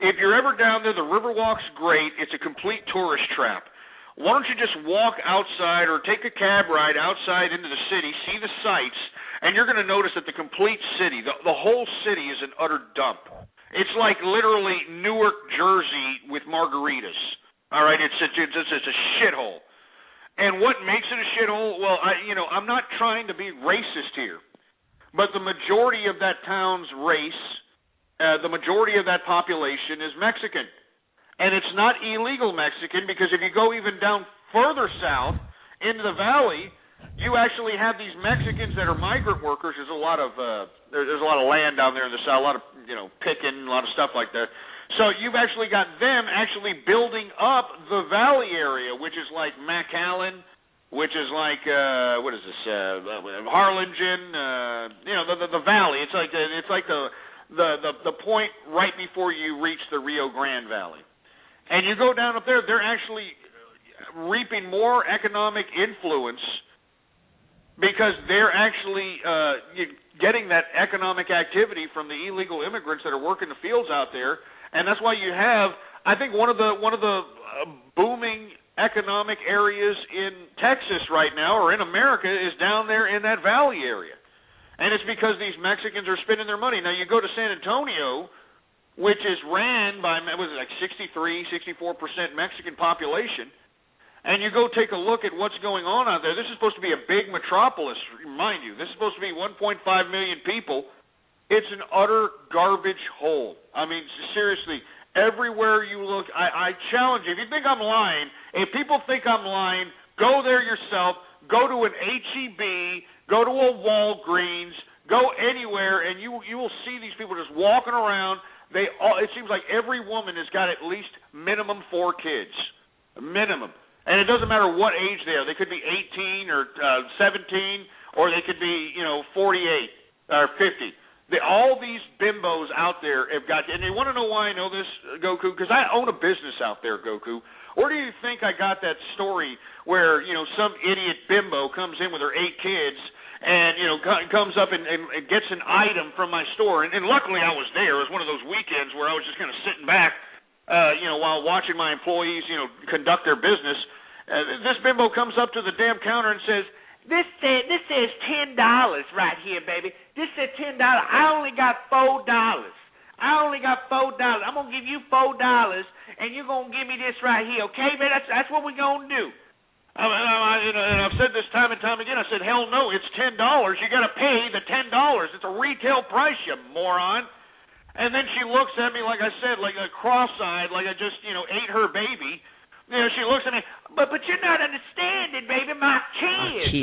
if you're ever down there, the Riverwalk's great. It's a complete tourist trap. Why don't you just walk outside or take a cab ride outside into the city, see the sights, and you're going to notice that the complete city, the whole city is an utter dump. It's like literally Newark, Jersey with margaritas. All right, it's a shithole. And what makes it a shithole? Well, I'm not trying to be racist here, but the majority of that town's race, the majority of that population is Mexican. And it's not illegal Mexican, because if you go even down further south into the valley, you actually have these Mexicans that are migrant workers. There's a lot of land down there in the south, a lot of picking, a lot of stuff like that. So you've actually got them actually building up the valley area, which is like McAllen, which is like Harlingen, the valley. It's like the point right before you reach the Rio Grande Valley. And you go down up there, they're actually reaping more economic influence because they're actually getting that economic activity from the illegal immigrants that are working the fields out there. And that's why you have, I think, one of the booming economic areas in Texas right now, or in America, is down there in that valley area. And it's because these Mexicans are spending their money. Now, you go to San Antonio, which is ran by, was it like 64% Mexican population, and you go take a look at what's going on out there. This is supposed to be a big metropolis, mind you. This is supposed to be 1.5 million people. It's an utter garbage hole. Seriously, Everywhere you look, I challenge you. If you think I'm lying, if people think I'm lying, go there yourself. Go to an H-E-B, go to a Walgreens, go anywhere, and you will see these people just walking around. It seems like every woman has got at least minimum 4 kids, minimum. And it doesn't matter what age they are. They could be 18 or 17, or they could be 48 or 50. All these bimbos out there have got, and you want to know why I know this, Goku? Because I own a business out there, Goku. Where do you think I got that story where, some idiot bimbo comes in with her 8 kids and, comes up and gets an item from my store? And luckily I was there. It was one of those weekends where I was just kind of sitting back, while watching my employees, conduct their business. This bimbo comes up to the damn counter and says, This says $10 right here, baby. This says $10. I only got $4. I'm gonna give you $4, and you're gonna give me this right here, okay, man? That's what we're gonna do. And I've said this time and time again. I said, hell no, it's $10. You got to pay the $10. It's a retail price, you moron. And then she looks at me like I said, like a cross-eyed, like I just ate her baby. She looks at me, but you're not understanding, baby. My kids,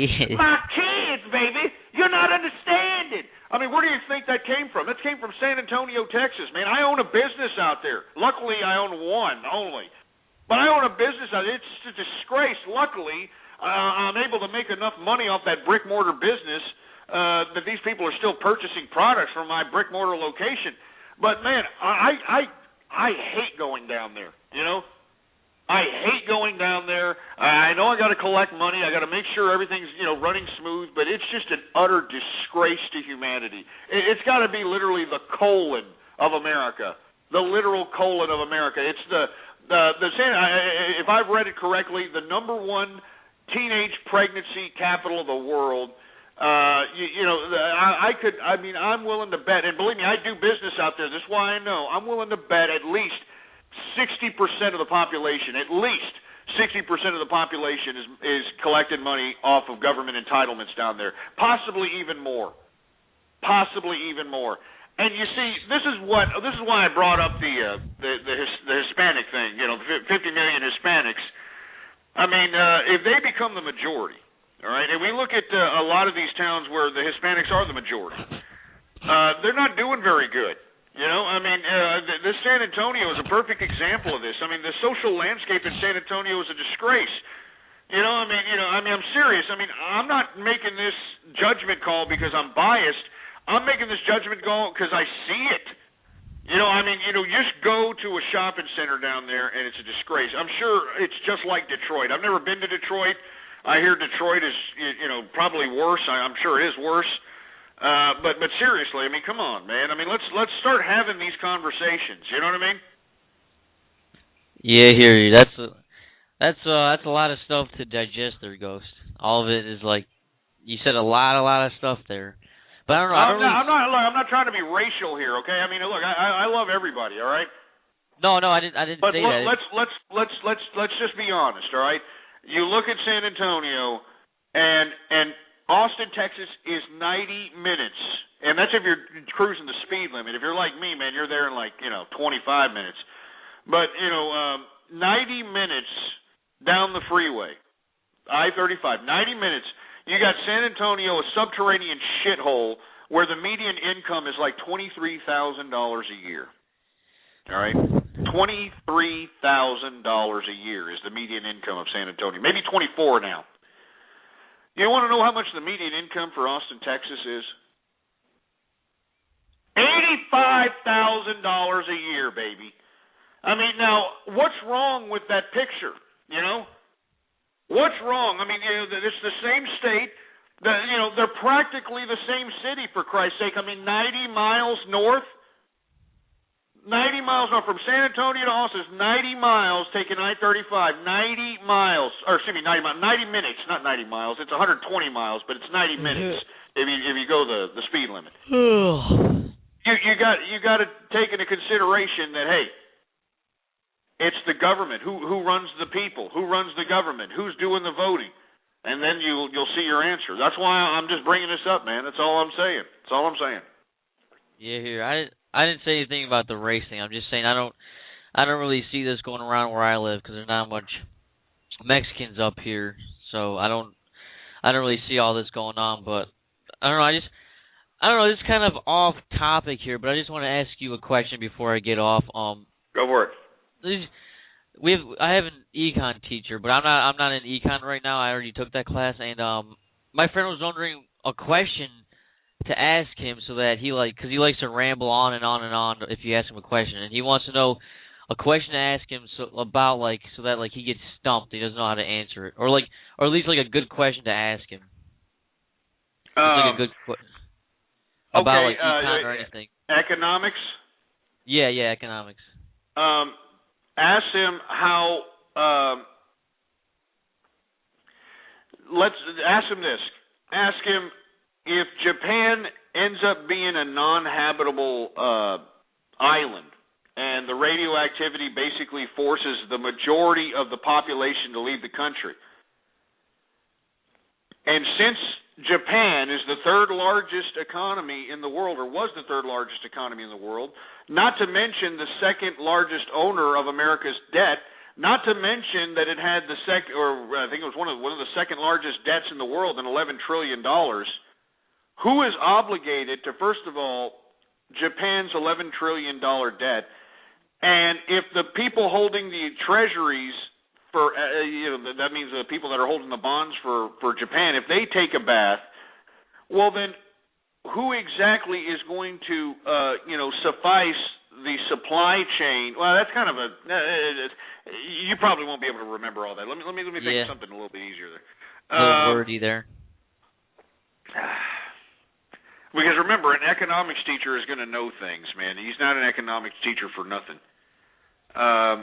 baby. You're not understanding. I mean, where do you think that came from? That came from San Antonio, Texas, man. I own a business out there. Luckily, I own one only. But I own a business out there. It's a disgrace. Luckily, I'm able to make enough money off that brick-mortar business that these people are still purchasing products from my brick-mortar location. But, man, I hate going down there, I hate going down there. I know I got to collect money. I got to make sure everything's, running smooth, but it's just an utter disgrace to humanity. It's got to be literally the colon of America, the literal colon of America. It's if I've read it correctly, the number 1 teenage pregnancy capital of the world. I'm willing to bet, and believe me, I do business out there. This is why I know. I'm willing to bet at least 60% of the population, at least 60% of the population is collecting money off of government entitlements down there. Possibly even more. And you see, this is why I brought up the Hispanic thing. 50 million Hispanics. I mean, if they become the majority, all right, and we look at a lot of these towns where the Hispanics are the majority, they're not doing very good. This San Antonio is a perfect example of this. I mean, the social landscape in San Antonio is a disgrace. I'm serious. I mean, I'm not making this judgment call because I'm biased. I'm making this judgment call because I see it. Just go to a shopping center down there, and it's a disgrace. I'm sure it's just like Detroit. I've never been to Detroit. I hear Detroit is, probably worse. I'm sure it is worse. But seriously, I mean, come on, man. I mean, let's start having these conversations. You know what I mean? Yeah, I hear you. That's a lot of stuff to digest there, Ghost. All of it is like you said, a lot of stuff there. But I don't know. I'm not trying to be racial here, okay? I mean, look, I love everybody, all right? No, I didn't say that. But let's just be honest, all right? You look at San Antonio, and Austin, Texas is 90 minutes, and that's if you're cruising the speed limit. If you're like me, man, you're there in 25 minutes. But 90 minutes down the freeway, I-35, 90 minutes. You got San Antonio, a subterranean shithole where the median income is like $23,000 a year. All right, $23,000 a year is the median income of San Antonio. Maybe 24 now. You want to know how much the median income for Austin, Texas is? $85,000 a year, baby. I mean, now, what's wrong with that picture, What's wrong? I mean, it's the same state. They're practically the same city, for Christ's sake. I mean, 90 miles north. 90 miles north from San Antonio to Austin is 90 miles taking I-35. 90 miles, or excuse me, 90 miles, 90 minutes, not 90 miles. It's 120 miles, but it's 90 minutes if you go the speed limit. You got to take into consideration that, hey, it's the government. Who runs the people? Who runs the government? Who's doing the voting? And then you'll see your answer. That's why I'm just bringing this up, man. That's all I'm saying. That's all I'm saying. Yeah, here I didn't say anything about the racing. I'm just saying I I don't really see this going around where I live because there's not much Mexicans up here, so I don't really see all this going on. But I don't know. I don't know. This is kind of off topic here, but I just want to ask you a question before I get off. Go for it. I have an econ teacher, but I'm not in econ right now. I already took that class, and my friend was wondering a question to ask him so that because he likes to ramble on and on and on if you ask him a question, and he wants to know a question to ask him so that he gets stumped. He doesn't know how to answer it, or at least a good question to ask him. Like a good about econ or anything. Economics? Yeah, economics. Ask him how. Let's ask him this. Ask him if Japan ends up being a non-habitable island, and the radioactivity basically forces the majority of the population to leave the country. And since Japan is the third largest economy in the world, or was the third largest economy in the world, not to mention the second largest owner of America's debt, not to mention that it had I think it was one of the second largest debts in the world, and $11 trillion. Who is obligated to, first of all, Japan's $11 trillion debt? And if the people holding the treasuries that means the people that are holding the bonds for Japan, if they take a bath, well then, who exactly is going to suffice the supply chain? Well, that's kind of you probably won't be able to remember all that. Let me think of something a little bit easier there. A little wordy there. Because remember, an economics teacher is going to know things, man. He's not an economics teacher for nothing.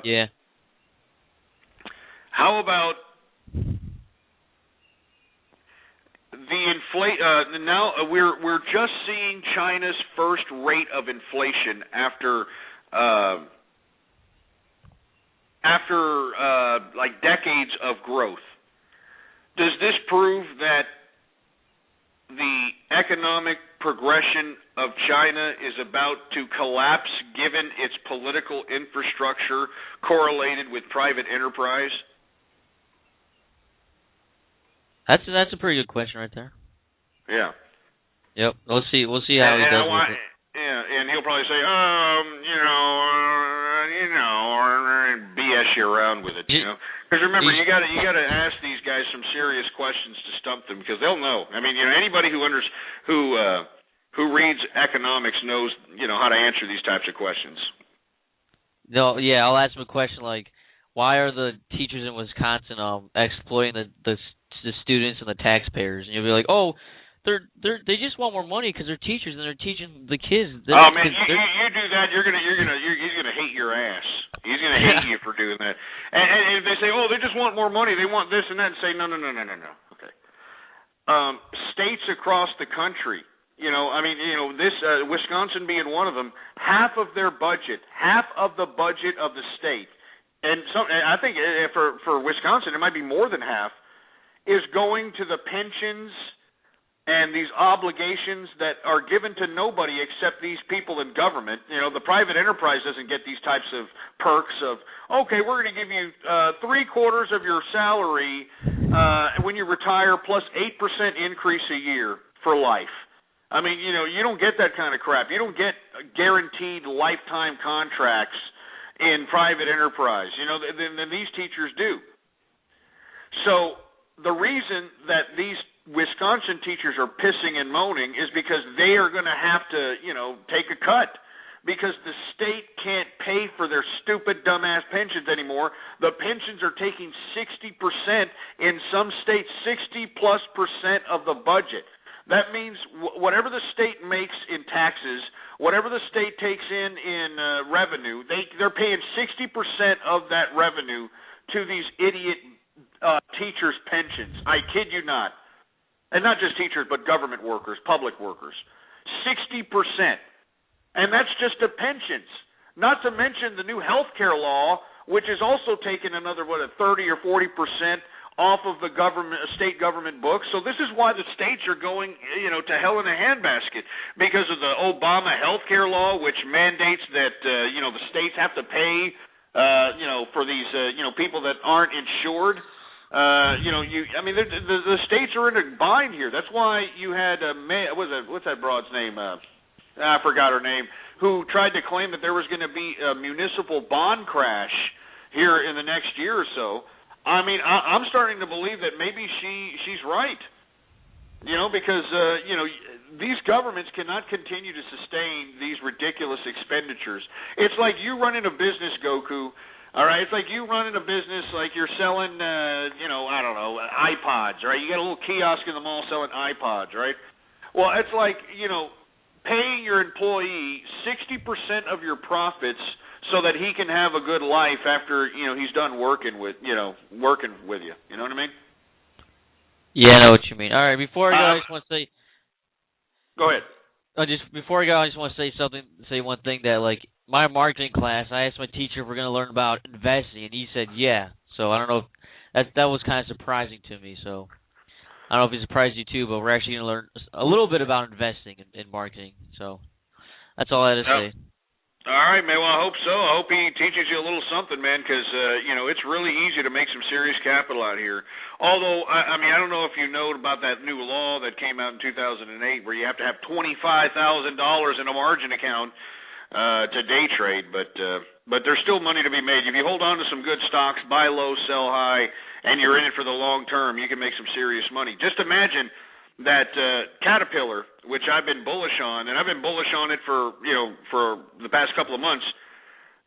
Yeah. How about now we're just seeing China's first rate of inflation after decades of growth. Does this prove that the economic progression of China is about to collapse given its political infrastructure correlated with private enterprise? That's a pretty good question right there. Yeah. Yep. We'll see how he does with it. Yeah, and he'll probably say, BS you around with it, Because remember, you got to ask these guys some serious questions to stump them, because they'll know. I mean, anybody who reads economics knows, how to answer these types of questions. No, yeah, I'll ask him a question like, why are the teachers in Wisconsin exploiting the students and the taxpayers? And you'll be like, oh, they just want more money because they're teachers and they're teaching the kids. You do that, he's gonna hate your ass. He's gonna hate you for doing that. And if they say, oh, they just want more money, they want this and that, and say, no. Okay. States across the country, this Wisconsin being one of them, half of the budget of the state, and I think for Wisconsin it might be more than half, is going to the pensions and these obligations that are given to nobody except these people in government. The private enterprise doesn't get these types of perks of, okay, we're going to give you 3/4 of your salary when you retire plus 8% increase a year for life. I mean, you don't get that kind of crap. You don't get guaranteed lifetime contracts in private enterprise. Then these teachers do. So the reason that these Wisconsin teachers are pissing and moaning is because they are going to have to, take a cut, because the state can't pay for their stupid, dumbass pensions anymore. The pensions are taking 60%, in some states 60+% of the budget. That means whatever the state makes in taxes, whatever the state takes in revenue, they're paying 60% of that revenue to these idiot teachers' pensions. I kid you not. And not just teachers, but government workers, public workers. 60%. And that's just the pensions. Not to mention the new health care law, which is also taking another, 30 or 40% off of the state government books. So this is why the states are going, to hell in a handbasket, because of the Obama health care law, which mandates that, the states have to pay for these, people that aren't insured. The states are in a bind here. That's why you had what's that broad's name? I forgot her name. Who tried to claim that there was going to be a municipal bond crash here in the next year or so. I mean, I'm starting to believe that maybe she's right. Because these governments cannot continue to sustain these ridiculous expenditures. It's like you running a business, Goku. All right, it's like you running a business like you're selling, iPods, right? You got a little kiosk in the mall selling iPods, right? Well, it's like, paying your employee 60% of your profits so that he can have a good life after, he's done working with you. You know what I mean? Yeah, I know what you mean. All right, before I go, I just want to say... Go ahead. Before I go, I just want to say one thing that, like, my marketing class, I asked my teacher if we're going to learn about investing, and he said yeah. So I don't know if that was kind of surprising to me. So I don't know if it surprised you too, but we're actually going to learn a little bit about investing in marketing. So that's all I had to say. All right, man. Well, I hope so. I hope he teaches you a little something, man, because, it's really easy to make some serious capital out here. Although, I don't know if you know about that new law that came out in 2008 where you have to have $25,000 in a margin account to day trade, but there's still money to be made. If you hold on to some good stocks, buy low, sell high, and you're in it for the long term, you can make some serious money. Just imagine that Caterpillar, which I've been bullish on, and I've been bullish on it for the past couple of months.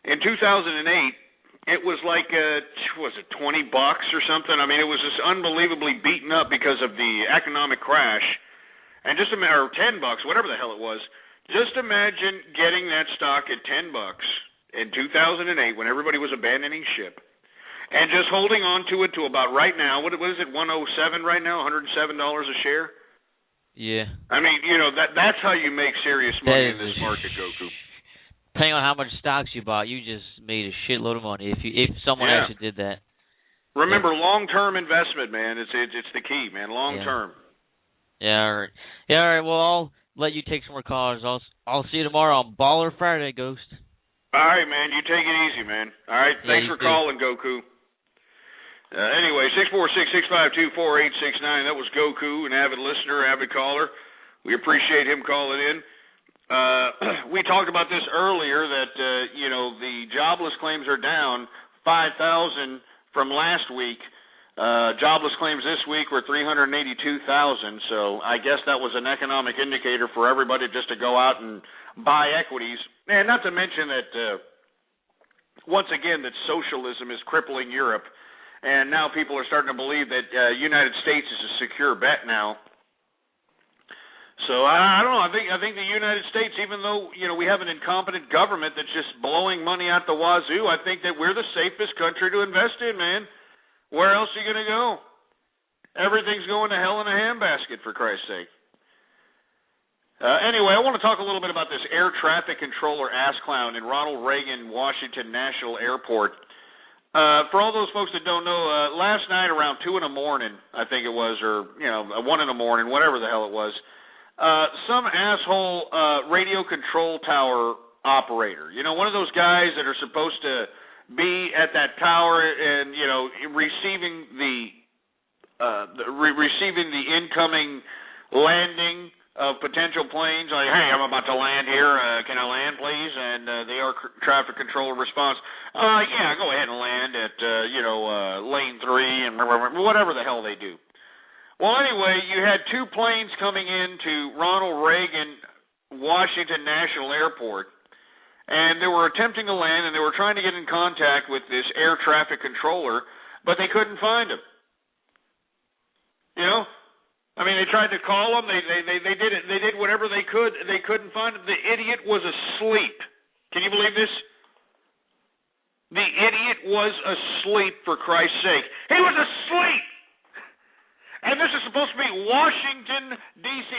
In 2008, it was like was it $20 or something? I mean, it was just unbelievably beaten up because of the economic crash, and just or $10, whatever the hell it was. Just imagine getting that stock at $10 in 2008 when everybody was abandoning ship, and just holding on to it to about right now. What is it? 107 right now, $107 a share. Yeah. I mean, that's how you make serious money in this market, Goku. Depending on how much stocks you bought, you just made a shitload of money if someone actually did that. Remember, long-term investment, man. It's the key, man. Long-term. Yeah. All right. Yeah. All right. Well, I'll let you take some more callers. I'll see you tomorrow on Baller Friday, Ghost. All right, man. You take it easy, man. All right. Thanks for calling, Goku. Anyway, 646-652-4869. That was Goku, an avid listener, avid caller. We appreciate him calling in. We talked about this earlier that, the jobless claims are down 5,000 from last week. Jobless claims this week were 382,000. So I guess that was an economic indicator for everybody just to go out and buy equities. And not to mention that, once again, that socialism is crippling Europe. And now people are starting to believe that United States is a secure bet now. So I don't know. I think the United States, even though we have an incompetent government that's just blowing money out the wazoo, I think that we're the safest country to invest in, man. Where else are you going to go? Everything's going to hell in a handbasket, for Christ's sake. Anyway, I want to talk a little bit about this air traffic controller ass clown in Ronald Reagan Washington National Airport. For all those folks that don't know, last night around 2 in the morning, I think it was, or 1 in the morning, whatever the hell it was, some asshole radio control tower operator, one of those guys that are supposed to be at that tower and receiving the incoming landing of potential planes, like, hey, I'm about to land here, can I land, please? And the air traffic controller response, yeah, go ahead and land at, lane 3 and whatever the hell they do. Well, anyway, you had 2 planes coming into Ronald Reagan Washington National Airport, and they were attempting to land, and they were trying to get in contact with this air traffic controller, but they couldn't find him. I mean, they tried to call him. They did it. They did whatever they could. They couldn't find him. The idiot was asleep. Can you believe this? The idiot was asleep, for Christ's sake. He was asleep. And this is supposed to be Washington, D.C.,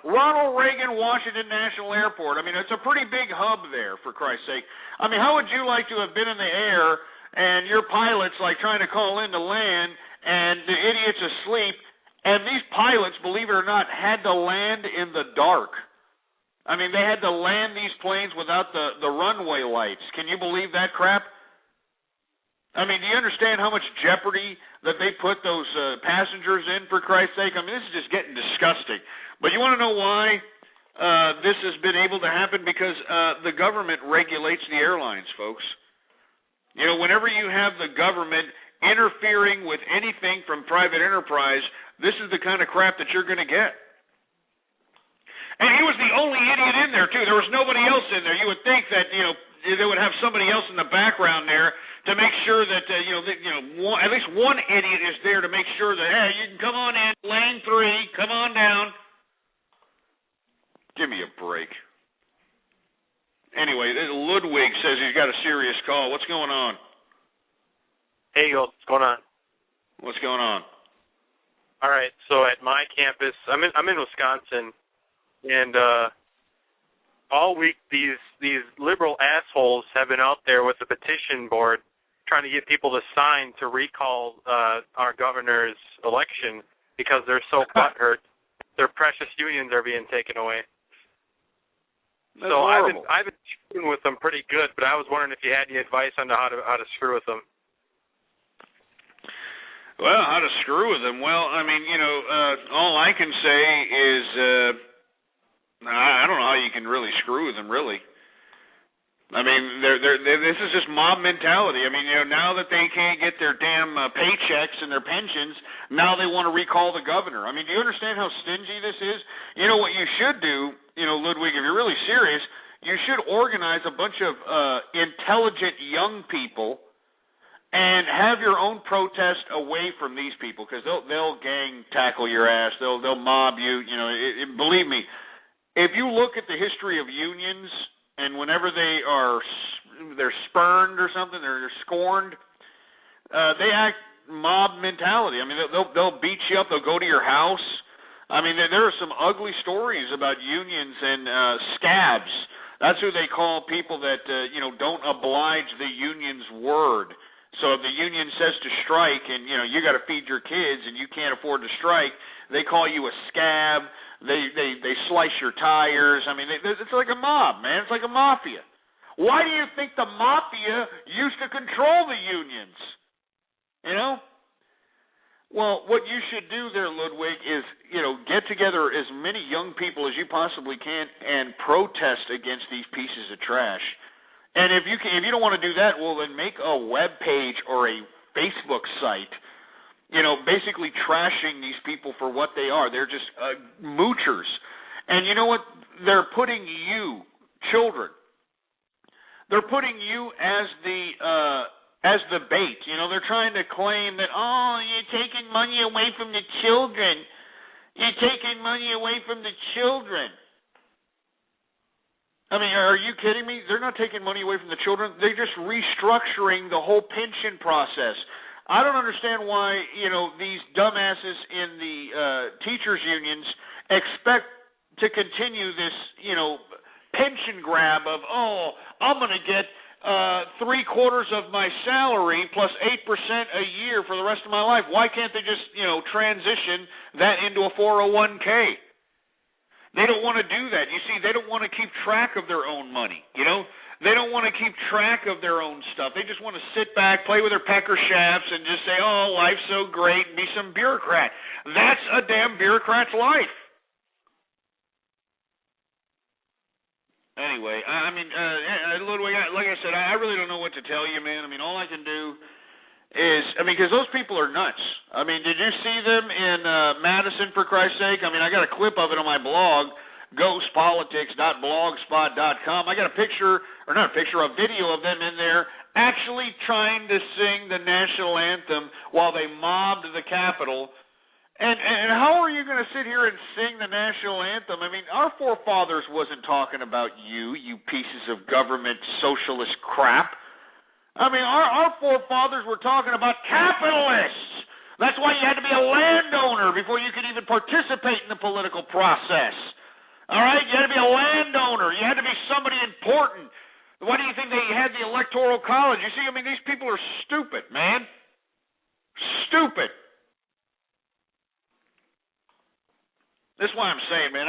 Ronald Reagan Washington National Airport. I mean, it's a pretty big hub there, for Christ's sake. I mean, how would you like to have been in the air and your pilot's like trying to call in to land and the idiot's asleep? And these pilots, believe it or not, had to land in the dark. I mean, they had to land these planes without the runway lights. Can you believe that crap? I mean, do you understand how much jeopardy that they put those passengers in, for Christ's sake? I mean, this is just getting disgusting. But you want to know why this has been able to happen? Because the government regulates the airlines, folks. You know, whenever you have the government interfering with anything from private enterprise, this is the kind of crap that you're going to get. And he was the only idiot in there, too. There was nobody else in there. You would think that, you know, they would have somebody else in the background there to make sure that, at least one idiot is there to make sure that, hey, you can come on in, lane 3, come on down. Give me a break. Anyway, Ludwig says he's got a serious call. What's going on? Hey, what's going on? What's going on? All right, so at my campus, I'm in Wisconsin, and all week these liberal assholes have been out there with a petition board trying to get people to sign to recall our governor's election because they're so butthurt. Their precious unions are being taken away. That's so horrible. I've been screwing with them pretty good, but I was wondering if you had any advice on how to screw with them. Well, how to screw with them? Well, I mean, all I can say is I don't know how you can really screw with them, really. I mean, this is just mob mentality. I mean, now that they can't get their damn paychecks and their pensions, now they want to recall the governor. I mean, do you understand how stingy this is? You know what you should do, Ludwig, if you're really serious, you should organize a bunch of intelligent young people and have your own protest away from these people, because they'll gang tackle your ass. They'll mob you. Believe me, if you look at the history of unions, and whenever they're spurned or something, they're scorned, they act mob mentality. I mean, they'll beat you up. They'll go to your house. I mean, there are some ugly stories about unions and scabs. That's who they call people that don't oblige the union's word. So if the union says to strike, and you got to feed your kids, and you can't afford to strike, they call you a scab. They slice your tires. I mean, it's like a mob, man. It's like a mafia. Why do you think the mafia used to control the unions? Well, what you should do there, Ludwig, is get together as many young people as you possibly can and protest against these pieces of trash. And if you don't want to do that, well, then make a web page or a Facebook site. Basically trashing these people for what they are. They're just moochers. And you know what? They're putting you, children, they're putting you as the bait. They're trying to claim that, you're taking money away from the children. You're taking money away from the children. I mean, are you kidding me? They're not taking money away from the children. They're just restructuring the whole pension process. I don't understand why, these dumbasses in the teachers' unions expect to continue this, pension grab of, I'm going to get 3/4 of my salary plus 8% a year for the rest of my life. Why can't they just, transition that into a 401k? They don't want to do that. You see, they don't want to keep track of their own money, They don't want to keep track of their own stuff. They just want to sit back, play with their pecker shafts, and just say, life's so great, and be some bureaucrat. That's a damn bureaucrat's life. Anyway, Ludwig, like I said, I really don't know what to tell you, man. I mean, all I can do is, because those people are nuts. I mean, did you see them in Madison, for Christ's sake? I mean, I got a clip of it on my blog, ghostpolitics.blogspot.com. I got a video of them in there actually trying to sing the national anthem while they mobbed the Capitol. And how are you going to sit here and sing the national anthem? I mean, our forefathers wasn't talking about you pieces of government socialist crap. I mean, our forefathers were talking about capitalists. That's why you had to be a landowner before you could even participate in the political process. All right? You had to be a landowner. You had to be somebody important. Why do you think they had the Electoral College? You see, I mean, these people are stupid, man. Stupid. That's why I'm saying, man,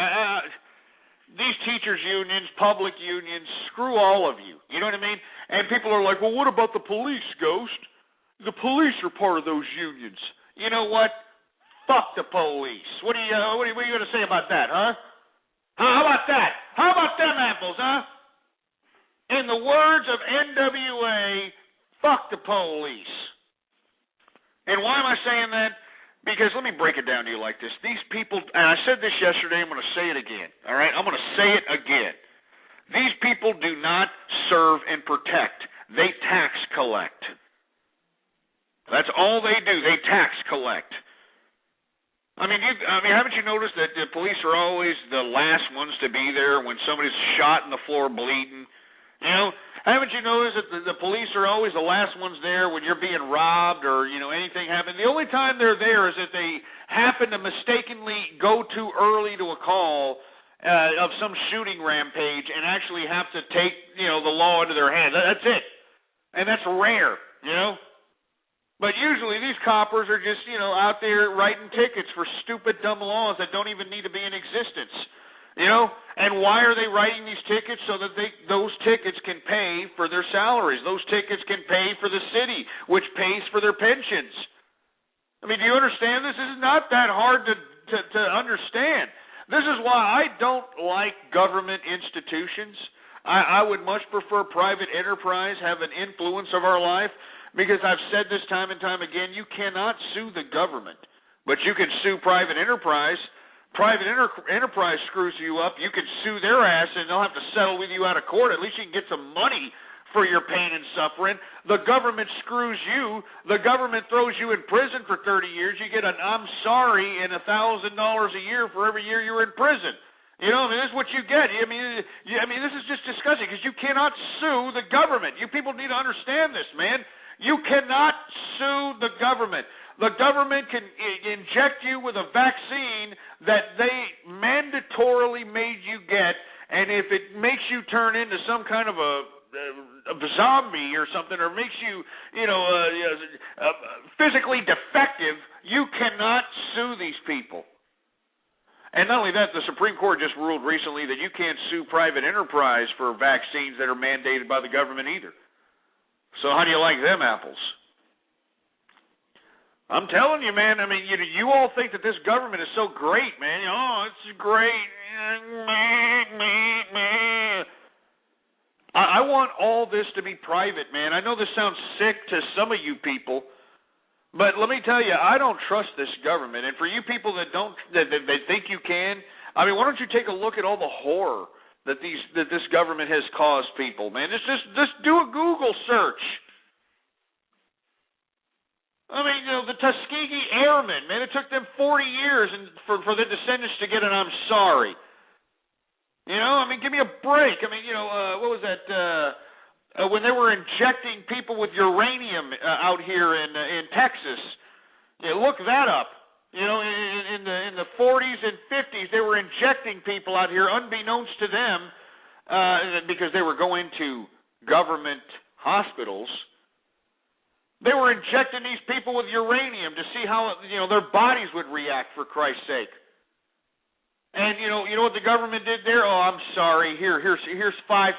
these teachers' unions, public unions, screw all of you. You know what I mean? And people are like, well, what about the police, Ghost? the police are part of those unions. You know what? Fuck the police. What are you going to say about that, huh? How about that? How about them apples, huh? In the words of NWA, fuck the police. And why am I saying that? Because let me break it down to you like this. These people, and I said this yesterday, I'm going to say it again, all right? I'm going to say it again. These people do not serve and protect. They tax collect. That's all they do. They tax collect. I mean, haven't you noticed that the police are always the last ones to be there when somebody's shot in the floor bleeding? You know, haven't you noticed that the police are always the last ones there when you're being robbed or, you know, anything happens? The only time they're there is if they happen to mistakenly go too early to a call of some shooting rampage and actually have to take, you know, the law into their hands. That's it. And that's rare, you know. But usually these coppers are just, you know, out there writing tickets for stupid, dumb laws that don't even need to be in existence. You know, and why are they writing these tickets? So that those tickets can pay for their salaries. Those tickets can pay for the city, which pays for their pensions. I mean, do you understand this? This is not that hard to understand. This is why I don't like government institutions. I would much prefer private enterprise have an influence of our life, because I've said this time and time again, you cannot sue the government, but you can sue private enterprise. Private enterprise screws you up, you can sue their ass and they'll have to settle with you out of court. At least you can get some money for your pain and suffering. The government screws you. The government throws you in prison for 30 years. You get an I'm sorry and $1,000 a year for every year you're in prison. You know, I mean, this is what you get. I mean, this is just disgusting because you cannot sue the government. You people need to understand this, man. You cannot sue the government. The government can inject you with a vaccine that they mandatorily made you get, and if it makes you turn into some kind of a zombie or something, or makes you, physically defective, you cannot sue these people. And not only that, the Supreme Court just ruled recently that you can't sue private enterprise for vaccines that are mandated by the government either. So how do you like them apples? I'm telling you, man, I mean, you all think that this government is so great, man. Oh, it's great. I want all this to be private, man. I know this sounds sick to some of you people, but let me tell you, I don't trust this government. And for you people that think you can, I mean, why don't you take a look at all the horror that this government has caused people, man? Just do a Google search. I mean, the Tuskegee Airmen, man, it took them 40 years for the descendants to get an I'm sorry. You know, I mean, give me a break. I mean, what was that? When they were injecting people with uranium out here in Texas. Look that up. You know, in the 40s and 50s, they were injecting people out here unbeknownst to them because they were going to government hospitals. They were injecting these people with uranium to see how their bodies would react, for Christ's sake. And you know what the government did there? Oh, I'm sorry. Here's $5,000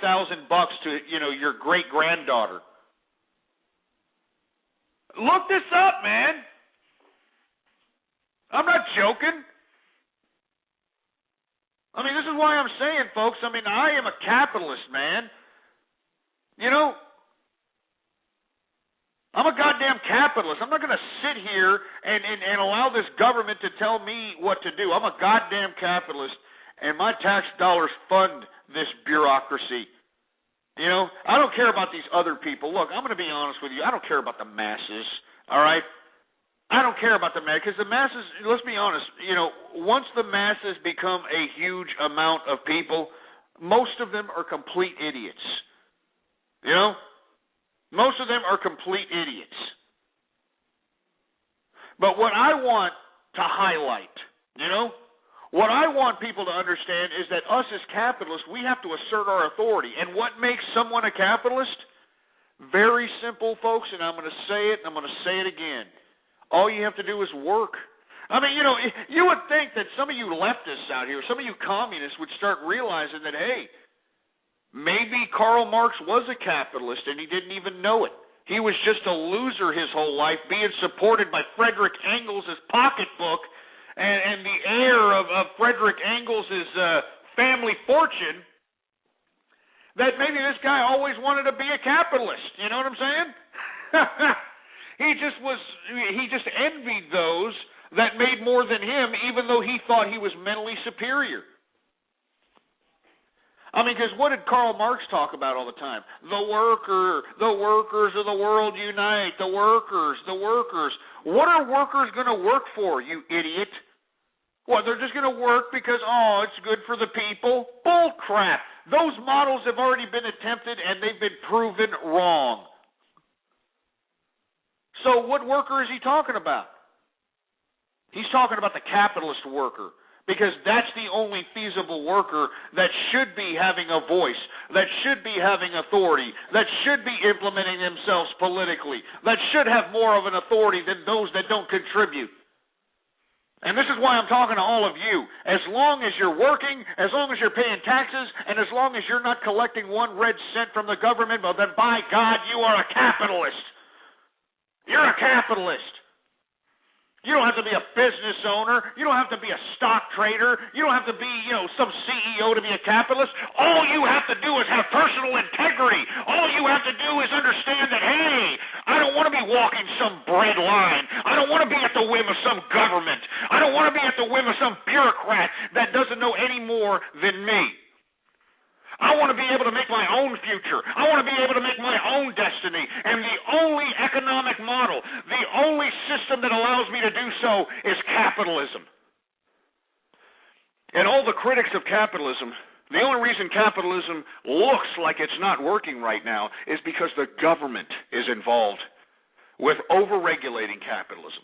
to your great granddaughter. Look this up, man. I'm not joking. I mean, this is why I'm saying, folks. I mean, I am a capitalist, man. You know. I'm a goddamn capitalist. I'm not going to sit here and allow this government to tell me what to do. I'm a goddamn capitalist, and my tax dollars fund this bureaucracy. You know, I don't care about these other people. Look, I'm going to be honest with you. I don't care about the masses, all right? I don't care about the masses, because the masses, let's be honest, once the masses become a huge amount of people, most of them are complete idiots. You know? Most of them are complete idiots. But what I want to highlight, what I want people to understand is that us as capitalists, we have to assert our authority. And what makes someone a capitalist? Very simple, folks, and I'm going to say it, and I'm going to say it again. All you have to do is work. I mean, you would think that some of you leftists out here, some of you communists would start realizing that, hey, maybe Karl Marx was a capitalist and he didn't even know it. He was just a loser his whole life, being supported by Frederick Engels' pocketbook and the heir of Frederick Engels' family fortune, that maybe this guy always wanted to be a capitalist. You know what I'm saying? He just envied those that made more than him, even though he thought he was mentally superior. I mean, because what did Karl Marx talk about all the time? The workers of the world unite, the workers. What are workers going to work for, you idiot? What, they're just going to work because, it's good for the people? Bull crap. Those models have already been attempted and they've been proven wrong. So what worker is he talking about? He's talking about the capitalist worker, because that's the only feasible worker that should be having a voice, that should be having authority, that should be implementing themselves politically, that should have more of an authority than those that don't contribute. And this is why I'm talking to all of you. As long as you're working, as long as you're paying taxes, and as long as you're not collecting 1 red cent from the government, well, then by God, you are a capitalist. You're a capitalist. You don't have to be a business owner. You don't have to be a stock trader. You don't have to be, some CEO to be a capitalist. All you have to do is have personal integrity. All you have to do is understand that, hey, I don't want to be walking some bread line. I don't want to be at the whim of some government. I don't want to be at the whim of some bureaucrat that doesn't know any more than me. I want to be able to make my own future. I want to be able to make my own destiny. And the only economic model, the only system that allows me to do so is capitalism. And all the critics of capitalism, the only reason capitalism looks like it's not working right now is because the government is involved with overregulating capitalism.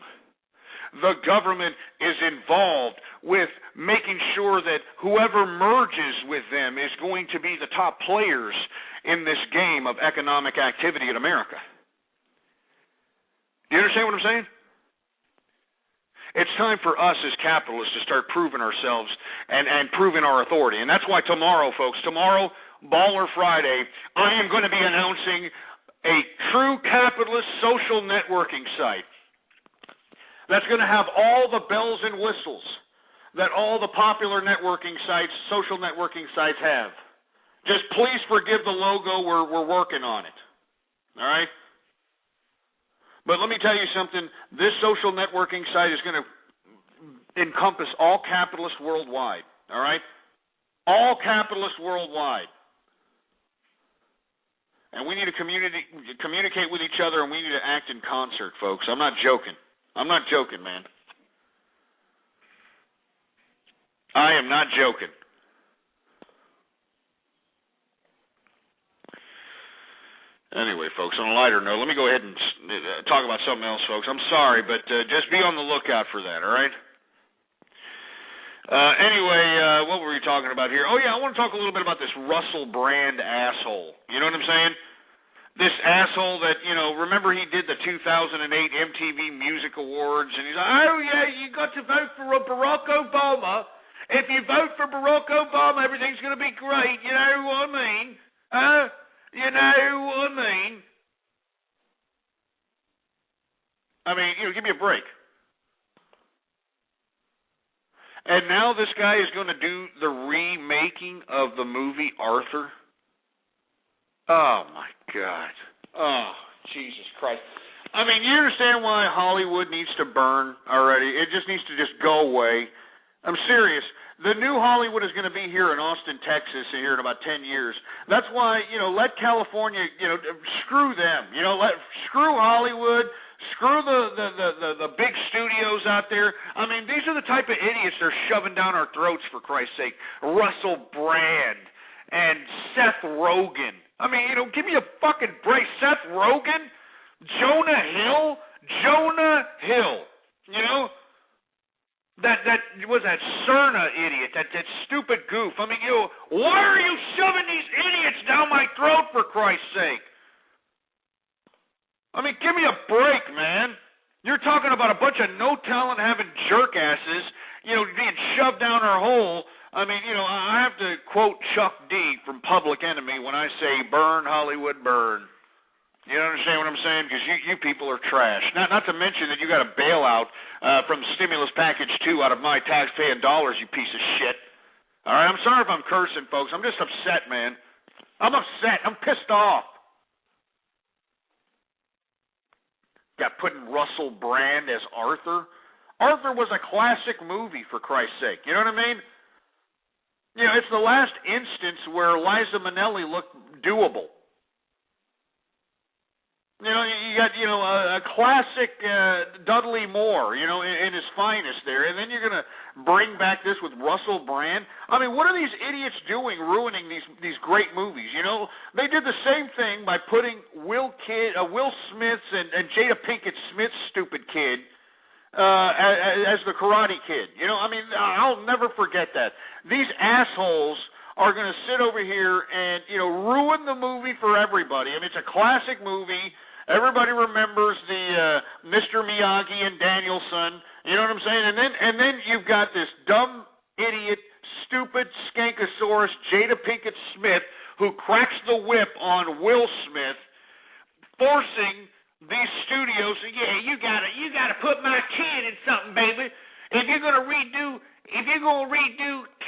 The government is involved with making sure that whoever merges with them is going to be the top players in this game of economic activity in America. Do you understand what I'm saying? It's time for us as capitalists to start proving ourselves and proving our authority. And that's why tomorrow, folks, Baller Friday, I am going to be announcing a true capitalist social networking site that's going to have all the bells and whistles that all the popular networking sites, social networking sites have. Just please forgive the logo. We're working on it. All right? But let me tell you something. This social networking site is going to encompass all capitalists worldwide. All right? All capitalists worldwide. And we need to communicate with each other, and we need to act in concert, folks. I'm not joking. I'm not joking, man. I am not joking. Anyway, folks, on a lighter note, let me go ahead and talk about something else, folks. I'm sorry, but just be on the lookout for that, all right? Anyway, what were we talking about here? Oh, yeah, I want to talk a little bit about this Russell Brand asshole. You know what I'm saying? This asshole that, remember he did the 2008 MTV Music Awards, and he's like, oh, yeah, you got to vote for Barack Obama. If you vote for Barack Obama, everything's going to be great. You know what I mean? You know what I mean? I mean, give me a break. And now this guy is going to do the remaking of the movie Arthur. Oh, my God. Oh, Jesus Christ. I mean, you understand why Hollywood needs to burn already? It just needs to just go away. I'm serious. The new Hollywood is going to be here in Austin, Texas, here in about 10 years. That's why, let California, screw them. Screw Hollywood. Screw the big studios out there. I mean, these are the type of idiots they're shoving down our throats, for Christ's sake. Russell Brand and Seth Rogen. I mean, give me a fucking break. Seth Rogen? Jonah Hill? That was that Cerna idiot, that stupid goof. I mean, why are you shoving these idiots down my throat, for Christ's sake? I mean, give me a break, man. You're talking about a bunch of no-talent having jerk-asses, being shoved down our hole. I mean, I have to quote Chuck D from Public Enemy when I say, burn, Hollywood, burn. You understand what I'm saying? Because you people are trash. Not to mention that you got a bailout from stimulus package 2 out of my tax-paying dollars, you piece of shit. All right, I'm sorry if I'm cursing, folks. I'm just upset, man. I'm upset. I'm pissed off. Got putting Russell Brand as Arthur. Arthur was a classic movie, for Christ's sake. You know what I mean? You know, it's the last instance where Liza Minnelli looked doable. You know, you got, a classic Dudley Moore, in his finest there, and then you're going to bring back this with Russell Brand. I mean, what are these idiots doing ruining these great movies, They did the same thing by putting Will Smith's and Jada Pinkett Smith's stupid kid as the Karate Kid. I'll never forget that. These assholes are going to sit over here and, ruin the movie for everybody. I mean, it's a classic movie. Everybody remembers the Mr. Miyagi and Danielson. You know what I'm saying? And then you've got this dumb idiot, stupid skankosaurus Jada Pinkett Smith who cracks the whip on Will Smith, forcing these studios. Yeah, you gotta put my kid in something, baby. If you're gonna redo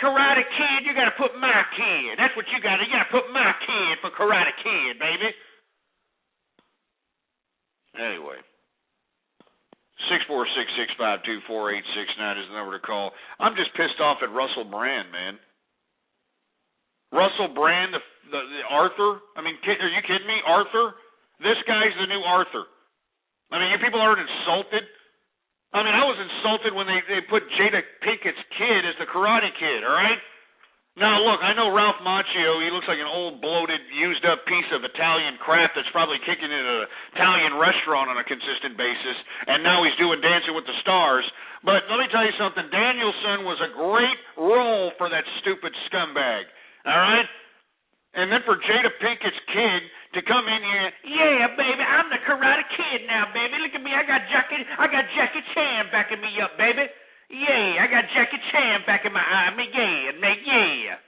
Karate Kid, you gotta put my kid. That's what you gotta. You gotta put my kid for Karate Kid, baby. Anyway, 646-652-4869 is the number to call. I'm just pissed off at Russell Brand, man. Russell Brand, the Arthur. I mean, are you kidding me? Arthur? This guy's the new Arthur. I mean, you people aren't insulted? I mean, I was insulted when they put Jada Pinkett's kid as the Karate Kid, all right? Now, look, I know Ralph Macchio. He looks like an old, bloated, used-up piece of Italian crap that's probably kicking in an Italian restaurant on a consistent basis, and now he's doing Dancing with the Stars. But let me tell you something. Danielson was a great role for that stupid scumbag, all right? And then for Jada Pinkett's kid to come in here, yeah, baby, I'm the Karate Kid now, baby. Look at me, I got Jackie Chan backing me up, baby. Yeah, I got Jackie Chan back in my eye. Yeah.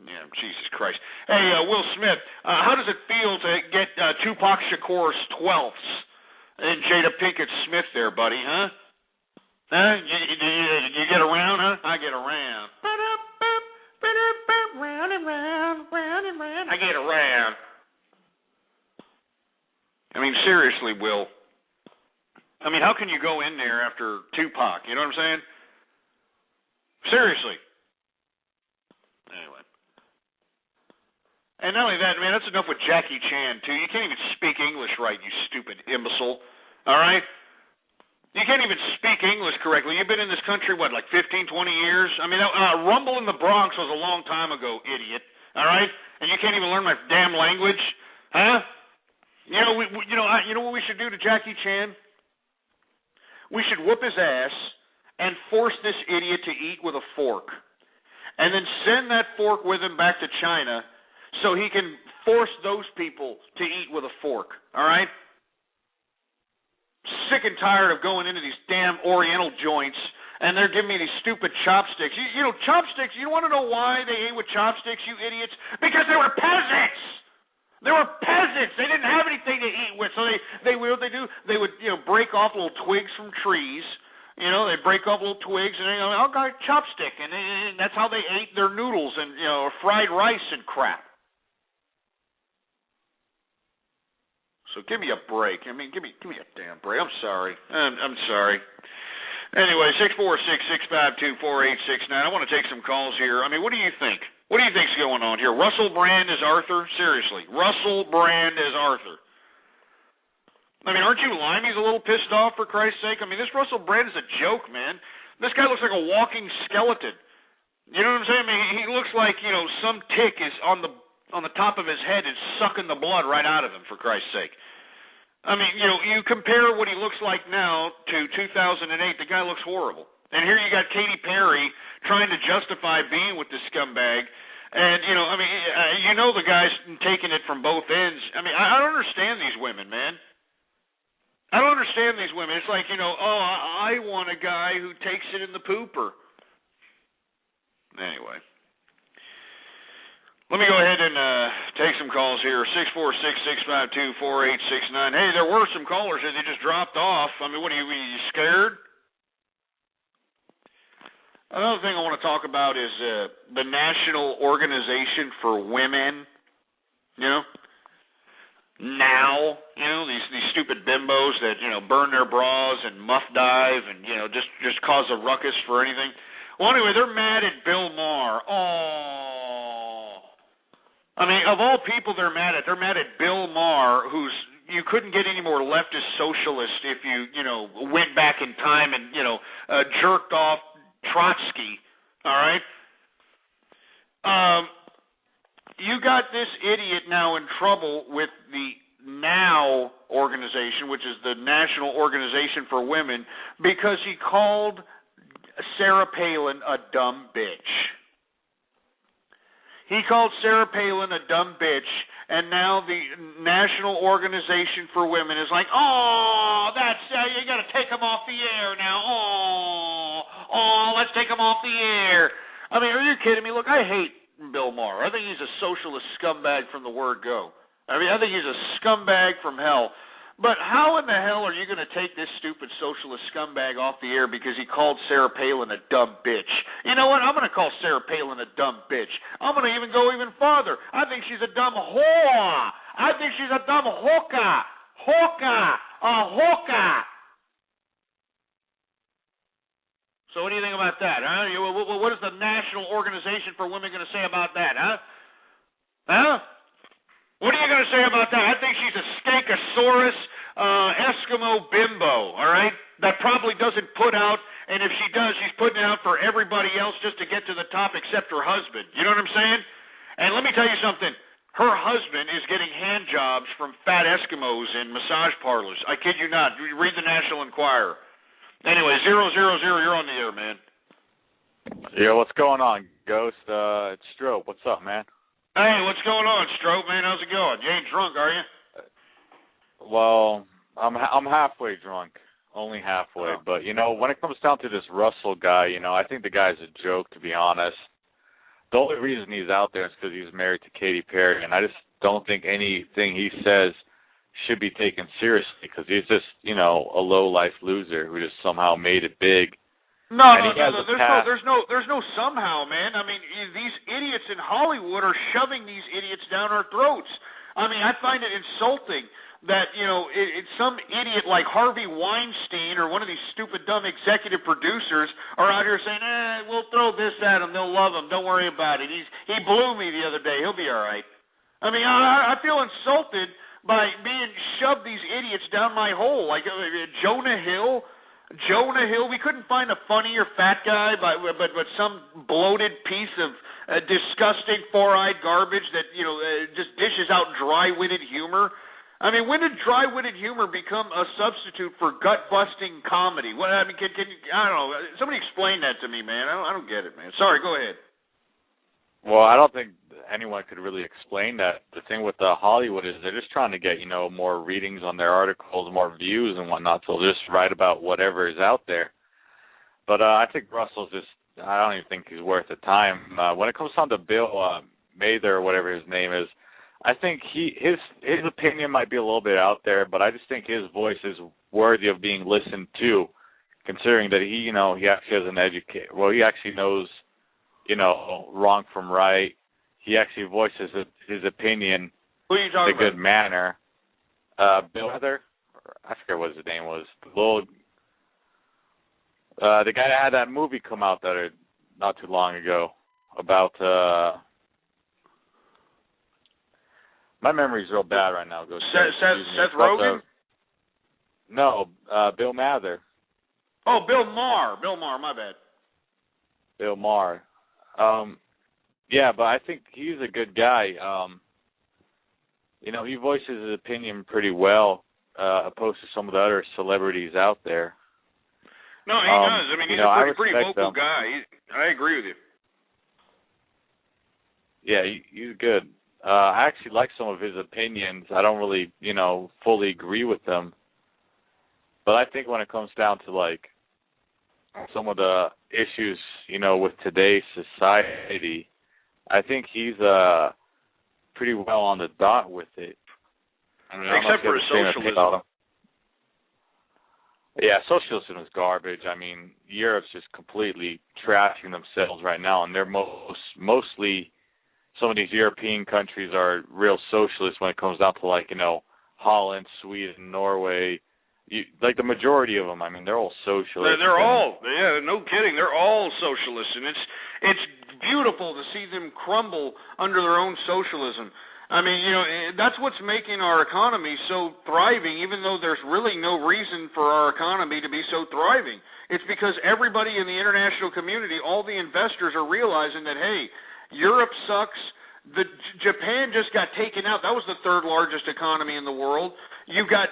Yeah, Jesus Christ. Hey, Will Smith, how does it feel to get Tupac Shakur's 12ths and Jada Pinkett Smith there, buddy, huh? Huh? You get around, huh? I get around. Round and round. I get around. I mean, seriously, Will. I mean, how can you go in there after Tupac? You know what I'm saying? Seriously. Anyway. And not only that, man, that's enough with Jackie Chan, too. You can't even speak English right, you stupid imbecile. All right? You can't even speak English correctly. You've been in this country, what, like 15, 20 years? I mean, Rumble in the Bronx was a long time ago, idiot. All right? And you can't even learn my damn language? Huh? You know what we should do to Jackie Chan? We should whoop his ass and force this idiot to eat with a fork. And then send that fork with him back to China so he can force those people to eat with a fork. All right? Sick and tired of going into these damn Oriental joints and they're giving me these stupid chopsticks. Chopsticks, you want to know why they ate with chopsticks, you idiots? Because they were peasants! They were peasants. They didn't have anything to eat with, so they what they do? They would break off little twigs from trees. They break off little twigs and I'll got a chopstick, and that's how they ate their noodles and fried rice and crap. So give me a break. I mean, give me a damn break. I'm sorry. I'm sorry. Anyway, 646-652-4869. I want to take some calls here. I mean, what do you think? What do you think's going on here? Russell Brand as Arthur? Seriously, Russell Brand as Arthur. I mean, aren't you limeys a little pissed off, for Christ's sake? I mean, this Russell Brand is a joke, man. This guy looks like a walking skeleton. You know what I'm saying? I mean, he looks like, some tick is on the top of his head and sucking the blood right out of him, for Christ's sake. I mean, you compare what he looks like now to 2008, the guy looks horrible. And here you got Katy Perry trying to justify being with this scumbag. And, the guy's taking it from both ends. I mean, I don't understand these women, man. I don't understand these women. It's like, I want a guy who takes it in the pooper. Anyway. Let me go ahead and take some some calls here. 646-652-4869. Hey, there were some callers and they just dropped off. I mean, what are you scared? Another thing I want to talk about is the National Organization for Women. Now, these stupid bimbos that, burn their bras and muff dive and, just cause a ruckus for anything. Well, anyway, they're mad at Bill Maher. Oh. I mean, of all people they're mad at Bill Maher, you couldn't get any more leftist socialist if you, went back in time and, jerked off Trotsky, all right? You got this idiot now in trouble with the NOW organization, which is the National Organization for Women, because he called Sarah Palin a dumb bitch. He called Sarah Palin a dumb bitch, and now the National Organization for Women is like, oh, that's, you got to take him off the air now. Oh, let's take him off the air. I mean, are you kidding me? Look, I hate Bill Maher. I think he's a socialist scumbag from the word go. I mean, I think he's a scumbag from hell. But how in the hell are you going to take this stupid socialist scumbag off the air because he called Sarah Palin a dumb bitch? You know what? I'm going to call Sarah Palin a dumb bitch. I'm going to even go even farther. I think she's a dumb whore. I think she's a dumb hooker. A hooker. So what do you think about that, huh? What is the National Organization for Women going to say about that, huh? What are you going to say about that? I think she's a skankosaurus Eskimo bimbo, all right, that probably doesn't put out, and if she does, she's putting it out for everybody else just to get to the top except her husband. You know what I'm saying? And let me tell you something. Her husband is getting hand jobs from fat Eskimos in massage parlors. I kid you not. Read the National Enquirer. Anyway, 000, you're on the air, man. Yo, what's going on, Ghost? It's Strope. What's up, man? Hey, what's going on, Strope, man? How's it going? You ain't drunk, are you? Well, I'm halfway drunk. Only halfway. Oh. But, when it comes down to this Russell guy, I think the guy's a joke, to be honest. The only reason he's out there is because he's married to Katy Perry, and I just don't think anything he says should be taken seriously because he's just, a low-life loser who just somehow made it big. No, there's no somehow, man. I mean, these idiots in Hollywood are shoving these idiots down our throats. I mean, I find it insulting that, it's some idiot like Harvey Weinstein or one of these stupid, dumb executive producers are out here saying, we'll throw this at him, they'll love him, don't worry about it. He blew me the other day, he'll be all right. I mean, I feel insulted by being shoved these idiots down my hole, like Jonah Hill, we couldn't find a funnier fat guy, but some bloated piece of disgusting four-eyed garbage that just dishes out dry-witted humor. I mean, when did dry-witted humor become a substitute for gut-busting comedy? What I mean, can I don't know. Somebody explain that to me, man. I don't get it, man. Sorry, go ahead. Well, I don't think anyone could really explain that. The thing with Hollywood is they're just trying to get, more readings on their articles, more views and whatnot, so they'll just write about whatever is out there. But I think Russell's just, I don't even think he's worth the time. When it comes down to Bill Mather or whatever his name is, I think his opinion might be a little bit out there, but I just think his voice is worthy of being listened to, considering that he actually has an he actually knows, wrong from right. He actually voices his opinion in a good manner. Bill Mather, I forget what his name was. The guy that had that movie come out not too long ago about. My memory's real bad right now. Seth Rogen? No, Bill Mather. Oh, Bill Maher. My bad. Bill Maher. Yeah, but I think he's a good guy. He voices his opinion pretty well, opposed to some of the other celebrities out there. No, he does. I mean, he's a pretty vocal guy. I agree with you. Yeah, he's good. I actually like some of his opinions. I don't really, fully agree with them. But I think when it comes down to, some of the issues, with today's society, I think he's pretty well on the dot with it. I mean, except for socialism. Yeah, socialism is garbage. I mean, Europe's just completely trashing themselves right now, and they're mostly some of these European countries are real socialist when it comes down to, like, you know, Holland, Sweden, Norway. Like the majority of them, I mean, they're all socialist. They're all, yeah, no kidding. They're all socialists, and it's beautiful to see them crumble under their own socialism. I mean, you know, that's what's making our economy so thriving, even though there's really no reason for our economy to be so thriving. It's because everybody in the international community, all the investors are realizing that, hey, Europe sucks. Japan just got taken out. That was the third largest economy in the world. You've got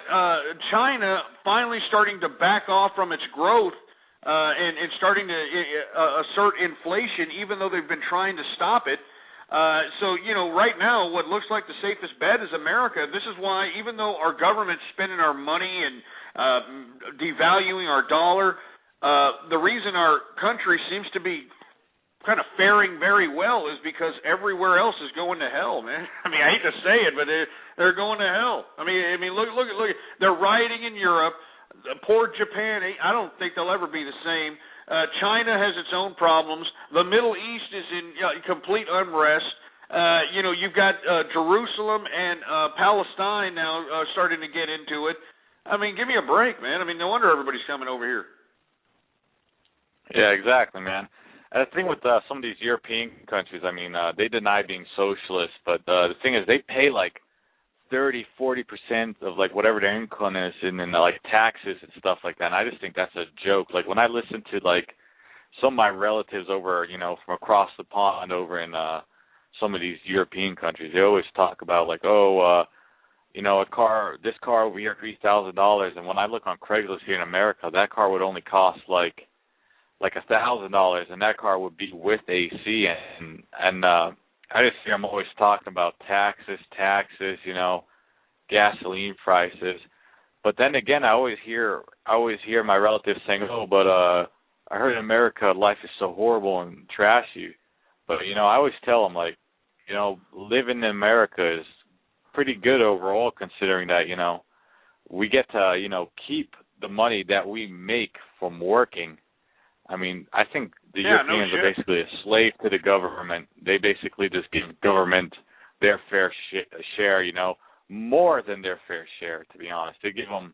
China finally starting to back off from its growth and starting to assert inflation, even though they've been trying to stop it. So, you know, right now, what looks like the safest bet is America. This is why, even though our government's spending our money and devaluing our dollar, the reason our country seems to be kind of faring very well is because everywhere else is going to hell, man. I mean, I hate to say it, but they're going to hell. I mean, look. They're rioting in Europe. Poor Japan. I don't think they'll ever be the same. China has its own problems. The Middle East is in complete unrest. You know, you've got Jerusalem and Palestine now starting to get into it. I mean, give me a break, man. I mean, no wonder everybody's coming over here. Yeah, exactly, man. And the thing with some of these European countries, I mean, they deny being socialist, but the thing is they pay like 30-40% of like whatever their income is in like taxes and stuff like that. And I just think that's a joke. Like when I listen to like some of my relatives over, you know, from across the pond over in some of these European countries, they always talk about like, you know, this car over here, $3,000, and when I look on Craigslist here in America, that car would only cost like $1,000, and that car would be with AC, and I just hear them always talking about taxes, you know, gasoline prices. But then again, I always hear my relatives saying, "Oh, but I heard in America life is so horrible and trashy." But you know, I always tell them, like, you know, living in America is pretty good overall, considering that, you know, we get to, you know, keep the money that we make from working. I mean, I think the Europeans are basically a slave to the government. They basically just give government their fair share, you know, more than their fair share, to be honest. They give them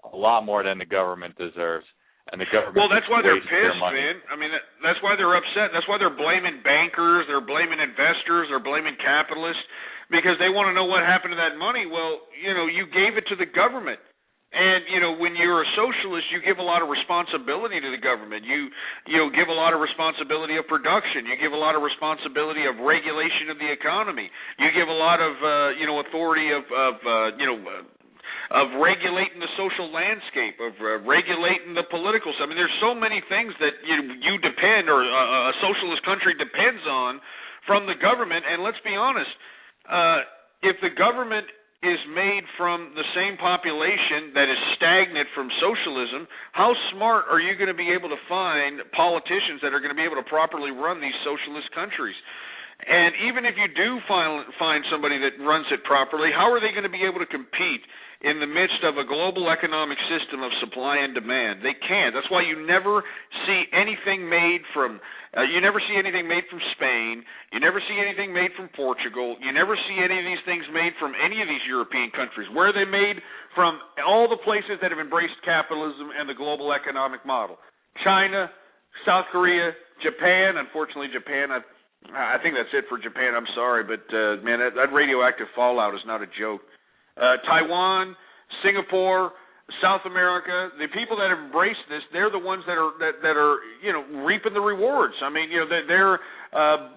a lot more than the government deserves. And the government that's why they're pissed, man. I mean, that's why they're upset. That's why they're blaming bankers, they're blaming investors, they're blaming capitalists, because they want to know what happened to that money. Well, you know, you gave it to the government. And, you know, when you're a socialist, you give a lot of responsibility to the government. You give a lot of responsibility of production. You give a lot of responsibility of regulation of the economy. You give a lot of, authority of regulating the social landscape, of regulating the political stuff. I mean, there's so many things that you depend, or a socialist country depends on from the government. And let's be honest, if the government is made from the same population that is stagnant from socialism, how smart are you going to be able to find politicians that are going to be able to properly run these socialist countries? And even if you do find somebody that runs it properly, how are they going to be able to compete in the midst of a global economic system of supply and demand? They can't. That's why you never see anything made from Spain. You never see anything made from Portugal. You never see any of these things made from any of these European countries. Where are they made? From all the places that have embraced capitalism and the global economic model. China, South Korea, Japan. Unfortunately, Japan, I think that's it for Japan. I'm sorry, but man, that radioactive fallout is not a joke. Taiwan, Singapore, South America, the people that have embraced this, they're the ones that are reaping the rewards. I mean, they're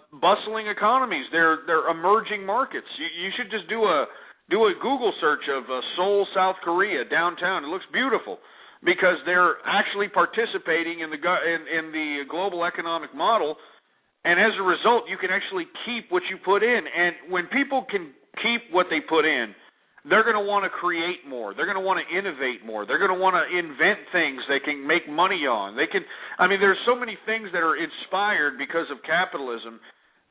bustling economies. They're emerging markets. You should just do a Google search of Seoul, South Korea, downtown. It looks beautiful because they're actually participating in the global economic model, and as a result, you can actually keep what you put in. And when people can keep what they put in, they're going to want to create more. They're going to want to innovate more. They're going to want to invent things they can make money on. There's so many things that are inspired because of capitalism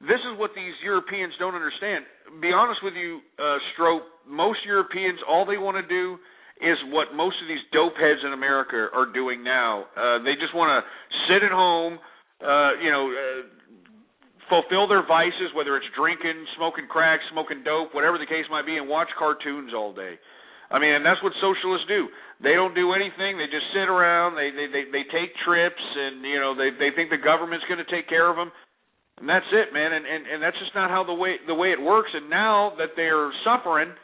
this is what these Europeans don't understand. Be honest with you, Strope, most Europeans, all they want to do is what most of these dope heads in America are doing now. They just want to sit at home, fulfill their vices, whether it's drinking, smoking crack, smoking dope, whatever the case might be, and watch cartoons all day. I mean, and that's what socialists do. They don't do anything. They just sit around. They take trips, and they think the government's going to take care of them. And that's it, man. And that's just not how the way it works. And now that they're suffering,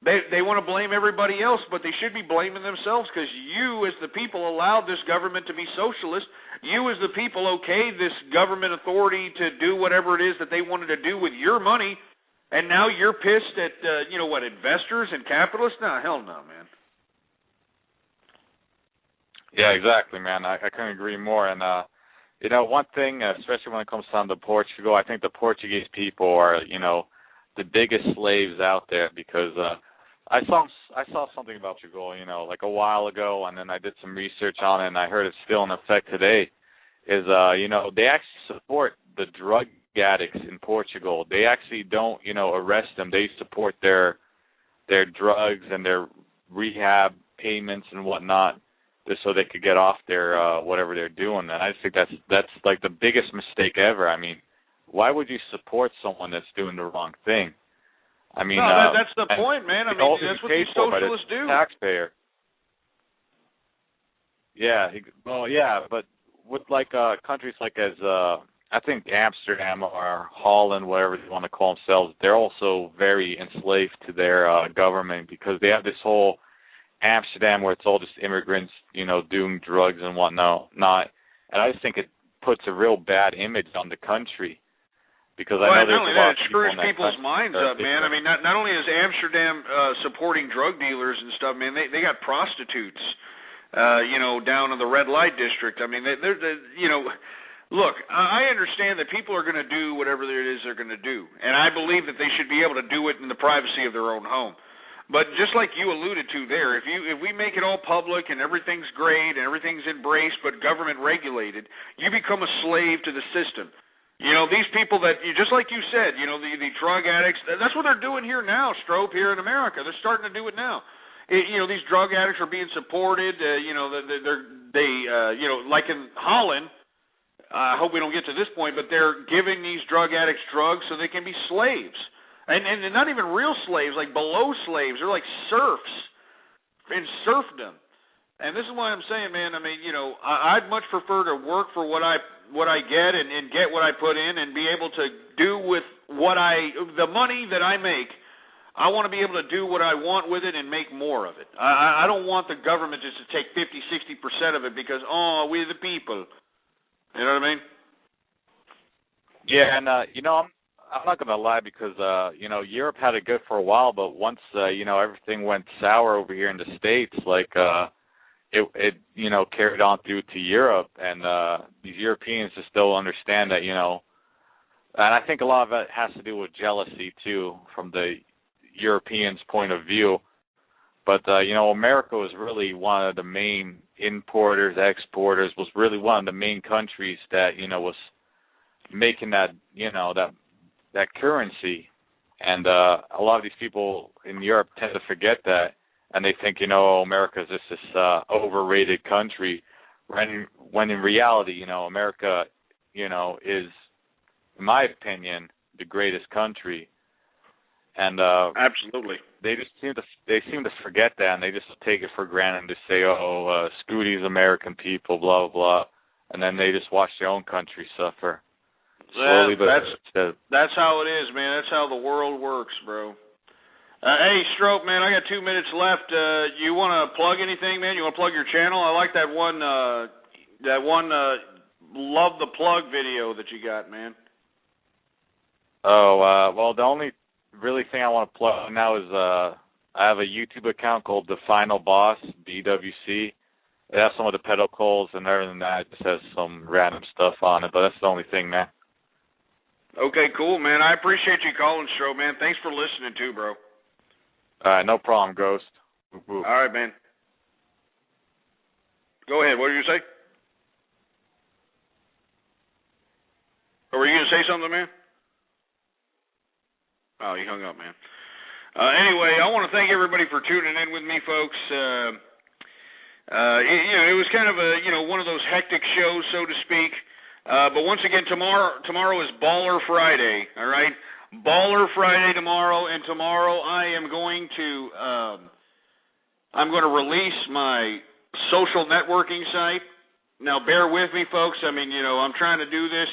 they want to blame everybody else, but they should be blaming themselves, because you, as the people, allowed this government to be socialist. You, as the people, okayed this government authority to do whatever it is that they wanted to do with your money. And now you're pissed at investors and capitalists? No, hell no, man. Yeah, exactly, man. I couldn't agree more. And one thing, especially when it comes down to Portugal, I think the Portuguese people are, the biggest slaves out there, because I saw something about Portugal, like a while ago, and then I did some research on it, and I heard it's still in effect today. Is they actually support the drug addicts in Portugal. They actually don't, arrest them. They support their drugs and their rehab payments and whatnot, just so they could get off their whatever they're doing. And I just think that's like the biggest mistake ever. I mean, why would you support someone that's doing the wrong thing? I mean, no, that's the point, man. I mean, that's what these socialists do. Taxpayer. Yeah, but with like countries like as I think Amsterdam or Holland, whatever they want to call themselves, they're also very enslaved to their government, because they have this whole Amsterdam where it's all just immigrants, doing drugs and whatnot. And I just think it puts a real bad image on the country, because I know there's a lot of people in that screws people's minds up, man. I mean, not only is Amsterdam supporting drug dealers and stuff, man, they got prostitutes, down in the red light district. I mean, they're look, I understand that people are going to do whatever it is they're going to do, and I believe that they should be able to do it in the privacy of their own home. But just like you alluded to there, if we make it all public and everything's great and everything's embraced but government regulated, you become a slave to the system. These people that, just like you said, the drug addicts, that's what they're doing here now, Strope, here in America. They're starting to do it now. These drug addicts are being supported. Like in Holland, I hope we don't get to this point, but they're giving these drug addicts drugs so they can be slaves. And not even real slaves, like below slaves. They're like serfs in serfdom. And this is why I'm saying, man, I mean, I'd much prefer to work for what I get and get what I put in, and be able to do with the money that I make. I want to be able to do what I want with it and make more of it. I don't want the government just to take 50-60% of it because, we're the people. You know what I mean? Yeah, and I'm not gonna lie, because Europe had it good for a while, but once everything went sour over here in the States, like it carried on through to Europe, and these Europeans just don't understand that, and I think a lot of it has to do with jealousy too, from the Europeans' point of view. But America was really one of the main importers, exporters, was really one of the main countries that was making that that currency, and a lot of these people in Europe tend to forget that, and they think America is just this overrated country, when in reality America is, in my opinion, the greatest country. And absolutely, they seem to forget that, and they just take it for granted and just say, screw these American people, blah blah blah, and then they just watch their own country suffer. Slowly, that's how it is, man. That's how the world works, bro. Hey, Strope, man, I got 2 minutes left. You want to plug anything, man? You want to plug your channel? I like that one love the plug video that you got, man. Well, the only really thing I want to plug now is I have a YouTube account called The Final Boss, BWC. It has some of the pedal calls, and other than that, it just has some random stuff on it, but that's the only thing, man. Okay, cool, man. I appreciate you calling, Strope, man. Thanks for listening, too, bro. All right, no problem, Ghost. Woo-hoo. All right, man. Go ahead. What did you say? Or were you going to say something, man? Oh, he hung up, man. Anyway, I want to thank everybody for tuning in with me, folks. It was kind of one of those hectic shows, so to speak. But once again, tomorrow is Baller Friday. All right, Baller Friday tomorrow, and tomorrow I am going to release my social networking site. Now, bear with me, folks. I mean, I'm trying to do this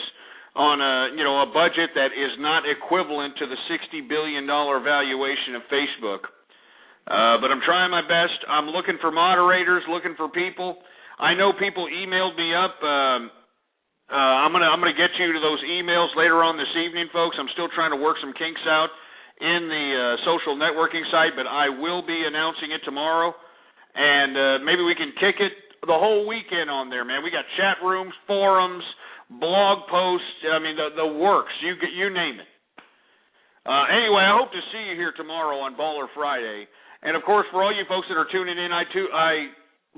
on a budget that is not equivalent to the $60 billion valuation of Facebook. But I'm trying my best. I'm looking for moderators, looking for people. I know people emailed me up. I'm gonna get you to those emails later on this evening, folks. I'm still trying to work some kinks out in the social networking site, but I will be announcing it tomorrow. And maybe we can kick it the whole weekend on there, man. We got chat rooms, forums, blog posts, I mean, the works, you name it. Anyway, I hope to see you here tomorrow on Baller Friday. And, of course, for all you folks that are tuning in, I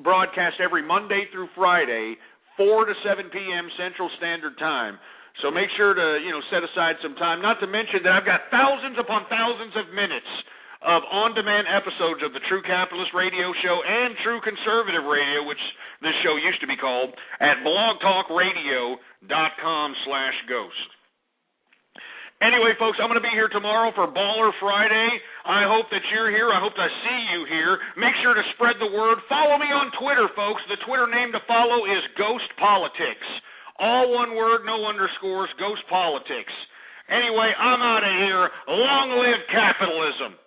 broadcast every Monday through Friday, 4 to 7 p.m. Central Standard Time. So make sure to, set aside some time, not to mention that I've got thousands upon thousands of minutes of on-demand episodes of the True Capitalist Radio Show and True Conservative Radio, which this show used to be called, at blogtalkradio.com/ghost. Anyway, folks, I'm going to be here tomorrow for Baller Friday. I hope that you're here. I hope to see you here. Make sure to spread the word. Follow me on Twitter, folks. The Twitter name to follow is Ghost Politics. All one word, no underscores, Ghost Politics. Anyway, I'm out of here. Long live capitalism.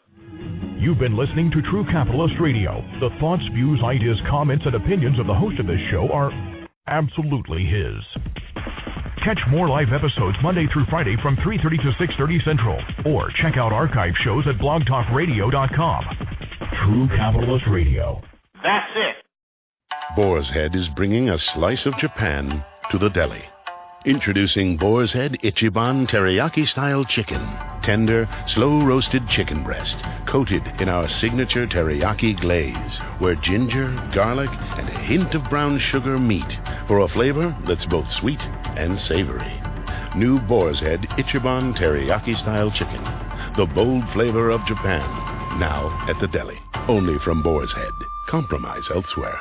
You've been listening to True Capitalist Radio. The thoughts, views, ideas, comments, and opinions of the host of this show are absolutely his. Catch more live episodes Monday through Friday from 3:30 to 6:30 Central, or check out archive shows at blogtalkradio.com. True Capitalist Radio. That's it. Boar's Head is bringing a slice of Japan to the deli. Introducing Boar's Head Ichiban Teriyaki-style chicken. Tender, slow-roasted chicken breast, coated in our signature teriyaki glaze, where ginger, garlic, and a hint of brown sugar meet for a flavor that's both sweet and savory. New Boar's Head Ichiban Teriyaki-style chicken. The bold flavor of Japan. Now at the deli. Only from Boar's Head. Compromise elsewhere.